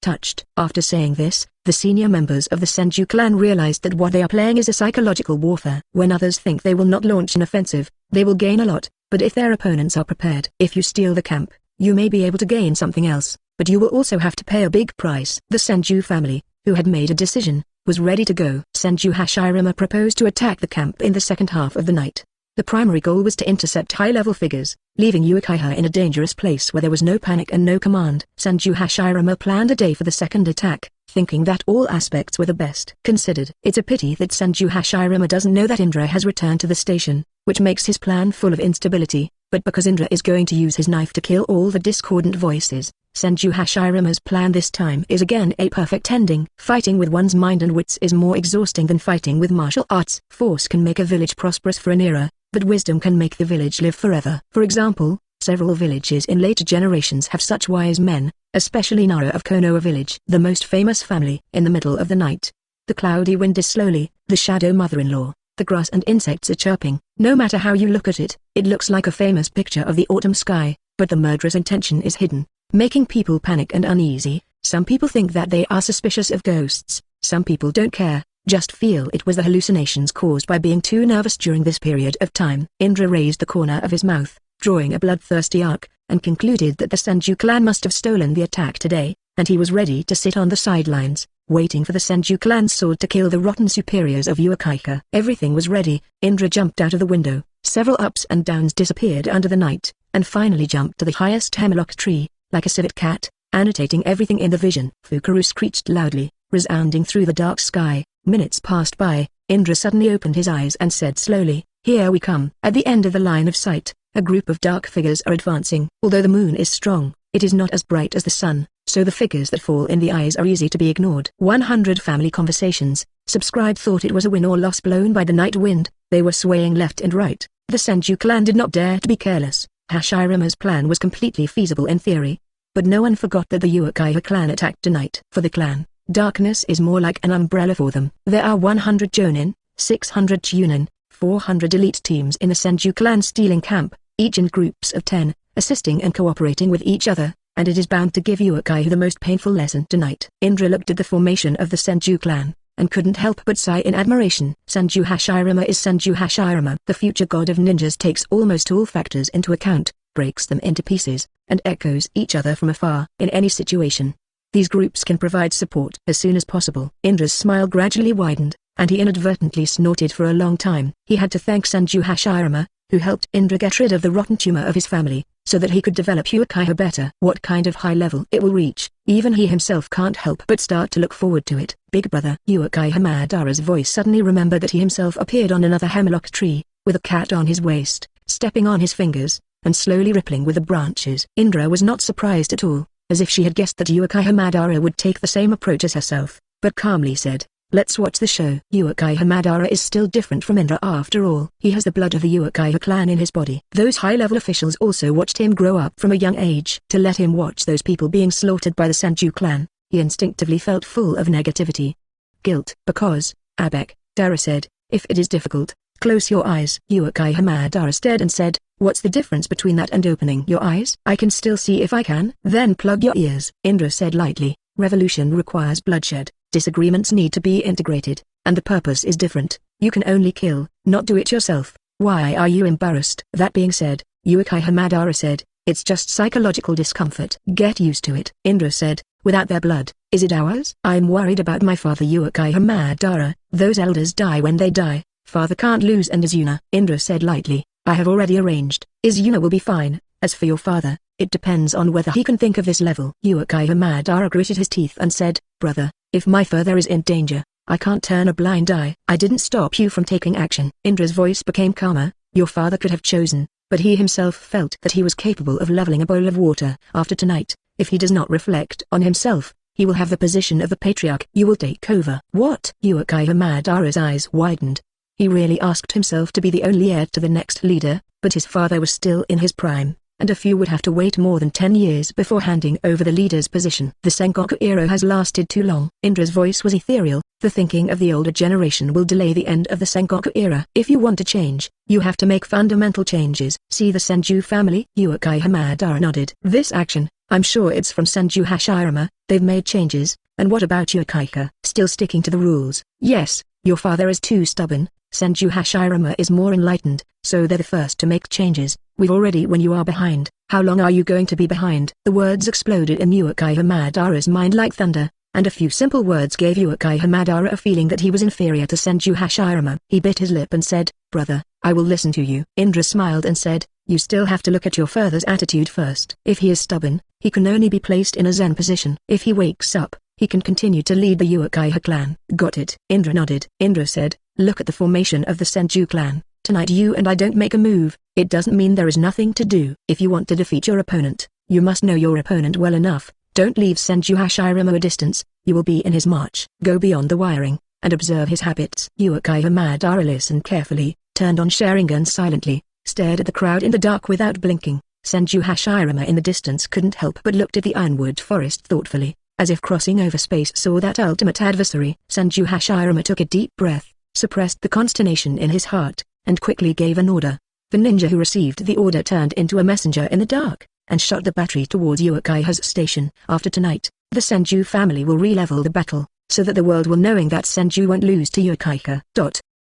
Touched. After saying this, The senior members of the Senju clan realized that what they are playing is a psychological warfare. When others think they will not launch an offensive, they will gain a lot, but if their opponents are prepared, if you steal the camp, you may be able to gain something else, but you will also have to pay a big price. The Senju family, who had made a decision, was ready to go. Senju Hashirama proposed to attack the camp in the second half of the night. The primary goal was to intercept high-level figures, leaving Uchiha in a dangerous place where there was no panic and no command. Senju Hashirama planned a day for the second attack, thinking that all aspects were the best considered. It's a pity that Senju Hashirama doesn't know that Indra has returned to the station, which makes his plan full of instability, but because Indra is going to use his knife to kill all the discordant voices, Senju Hashirama's plan this time is again a perfect ending. Fighting with one's mind and wits is more exhausting than fighting with martial arts. Force can make a village prosperous for an era, but wisdom can make the village live forever. For example, several villages in later generations have such wise men, especially Nara of Konoha village. The most famous family. In the middle of the night, the cloudy wind is slowly, the shadow mother-in-law, the grass and insects are chirping. No matter how you look at it, it looks like a famous picture of the autumn sky, but the murderous intention is hidden, making people panic and uneasy. Some people think that they are suspicious of ghosts, some people don't care, just feel it was the hallucinations caused by being too nervous during this period of time. Indra raised the corner of his mouth, drawing a bloodthirsty arc, and concluded that the Senju clan must have stolen the attack today, and he was ready to sit on the sidelines, waiting for the Senju clan's sword to kill the rotten superiors of Uchiha. Everything was ready. Indra jumped out of the window, several ups and downs disappeared under the night, and finally jumped to the highest hemlock tree, like a civet cat, annotating everything in the vision. Fukaru screeched loudly, resounding through the dark sky. Minutes passed by. Indra suddenly opened his eyes and said slowly, "Here we come." At the end of the line of sight, a group of dark figures are advancing. Although the moon is strong, it is not as bright as the sun, so the figures that fall in the eyes are easy to be ignored. 100 Family Conversations. Subscribe thought it was a win or loss blown by the night wind. They were swaying left and right. The Senju clan did not dare to be careless. Hashirama's plan was completely feasible in theory, but no one forgot that the Uchiha clan attacked tonight. For the clan, darkness is more like an umbrella for them. There are 100 Jonin, 600 Chunin, 400 elite teams in the Senju clan stealing camp, each in groups of 10, assisting and cooperating with each other, and it is bound to give Uchiha the most painful lesson tonight. Indra looked at the formation of the Senju clan, and couldn't help but sigh in admiration. Senju Hashirama is Senju Hashirama. The future god of ninjas takes almost all factors into account, breaks them into pieces, and echoes each other from afar. In any situation, these groups can provide support as soon as possible. Indra's smile gradually widened, and he inadvertently snorted for a long time. He had to thank Senju Hashirama, who helped Indra get rid of the rotten tumor of his family, so that he could develop Uchiha better. What kind of high level it will reach, even he himself can't help but start to look forward to it. Big brother. Uchiha Madara's voice suddenly remembered that he himself appeared on another hemlock tree, with a cat on his waist, stepping on his fingers, and slowly rippling with the branches. Indra was not surprised at all, as if she had guessed that Uchiha Madara would take the same approach as herself, but calmly said, "Let's watch the show." Uchiha Madara is still different from Indra after all. He has the blood of the Uchiha clan in his body. Those high-level officials also watched him grow up from a young age. To let him watch those people being slaughtered by the Senju clan, he instinctively felt full of negativity. Guilt. Because, Abek, Dara said, "If it is difficult, close your eyes." Uchiha Madara stared and said, "What's the difference between that and opening your eyes?" "I can still see if I can." "Then plug your ears." Indra said lightly, "Revolution requires bloodshed. Disagreements need to be integrated, and the purpose is different. You can only kill, not do it yourself. Why are you embarrassed?" That being said, Uchiha Madara said, "It's just psychological discomfort. Get used to it." Indra said, "Without their blood, is it ours?" "I'm worried about my father." Uchiha Madara, "Those elders die when they die. Father can't lose and Izuna." Indra said lightly, "I have already arranged. Izuna will be fine. As for your father, it depends on whether he can think of this level." Uchiha Madara gritted his teeth and said, "Brother, if my father is in danger, I can't turn a blind eye." "I didn't stop you from taking action." Indra's voice became calmer. "Your father could have chosen, but he himself felt that he was capable of leveling a bowl of water. After tonight, if he does not reflect on himself, he will have the position of the patriarch. You will take over." "What?" Uchiha Madara's eyes widened. He really asked himself to be the only heir to the next leader, but his father was still in his prime, and a few would have to wait more than 10 years before handing over the leader's position. The Sengoku era has lasted too long. Indra's voice was ethereal. The thinking of the older generation will delay the end of the Sengoku era. If you want to change, you have to make fundamental changes. See the Senju family? Uchiha Madara nodded. "This action, I'm sure it's from Senju Hashirama. They've made changes, And what about Yukaika? Still sticking to the rules? Yes, your father is too stubborn. Senju Hashirama is more enlightened, so they're the first to make changes. We've already when you are behind. How long are you going to be behind? The words exploded in Yukai Hamadara's mind like thunder, and a few simple words gave Yukai Hamadara a feeling that he was inferior to Senju Hashirama. He bit his lip and said, "Brother, I will listen to you." Indra smiled and said, "You still have to look at your father's attitude first. If he is stubborn, he can only be placed in a zen position. If he wakes up, he can continue to lead the Uchiha clan." Got it. Indra nodded. Indra said, "Look at the formation of the Senju clan. Tonight you and I don't make a move, it doesn't mean there is nothing to do. If you want to defeat your opponent, you must know your opponent well enough. Don't leave Senju Hashirama a distance, you will be in his march. Go beyond the wiring, and observe his habits." Uchiha Madara listened carefully, turned on Sharingan silently, stared at the crowd in the dark without blinking. Senju Hashirama in the distance couldn't help but looked at the ironwood forest thoughtfully, as if crossing over space saw that ultimate adversary. Senju Hashirama took a deep breath, suppressed the consternation in his heart, and quickly gave an order. The ninja who received the order turned into a messenger in the dark, and shot the battery towards Uchiha's station. After tonight, the Senju family will re-level the battle, so that the world will knowing that Senju won't lose to Uchiha.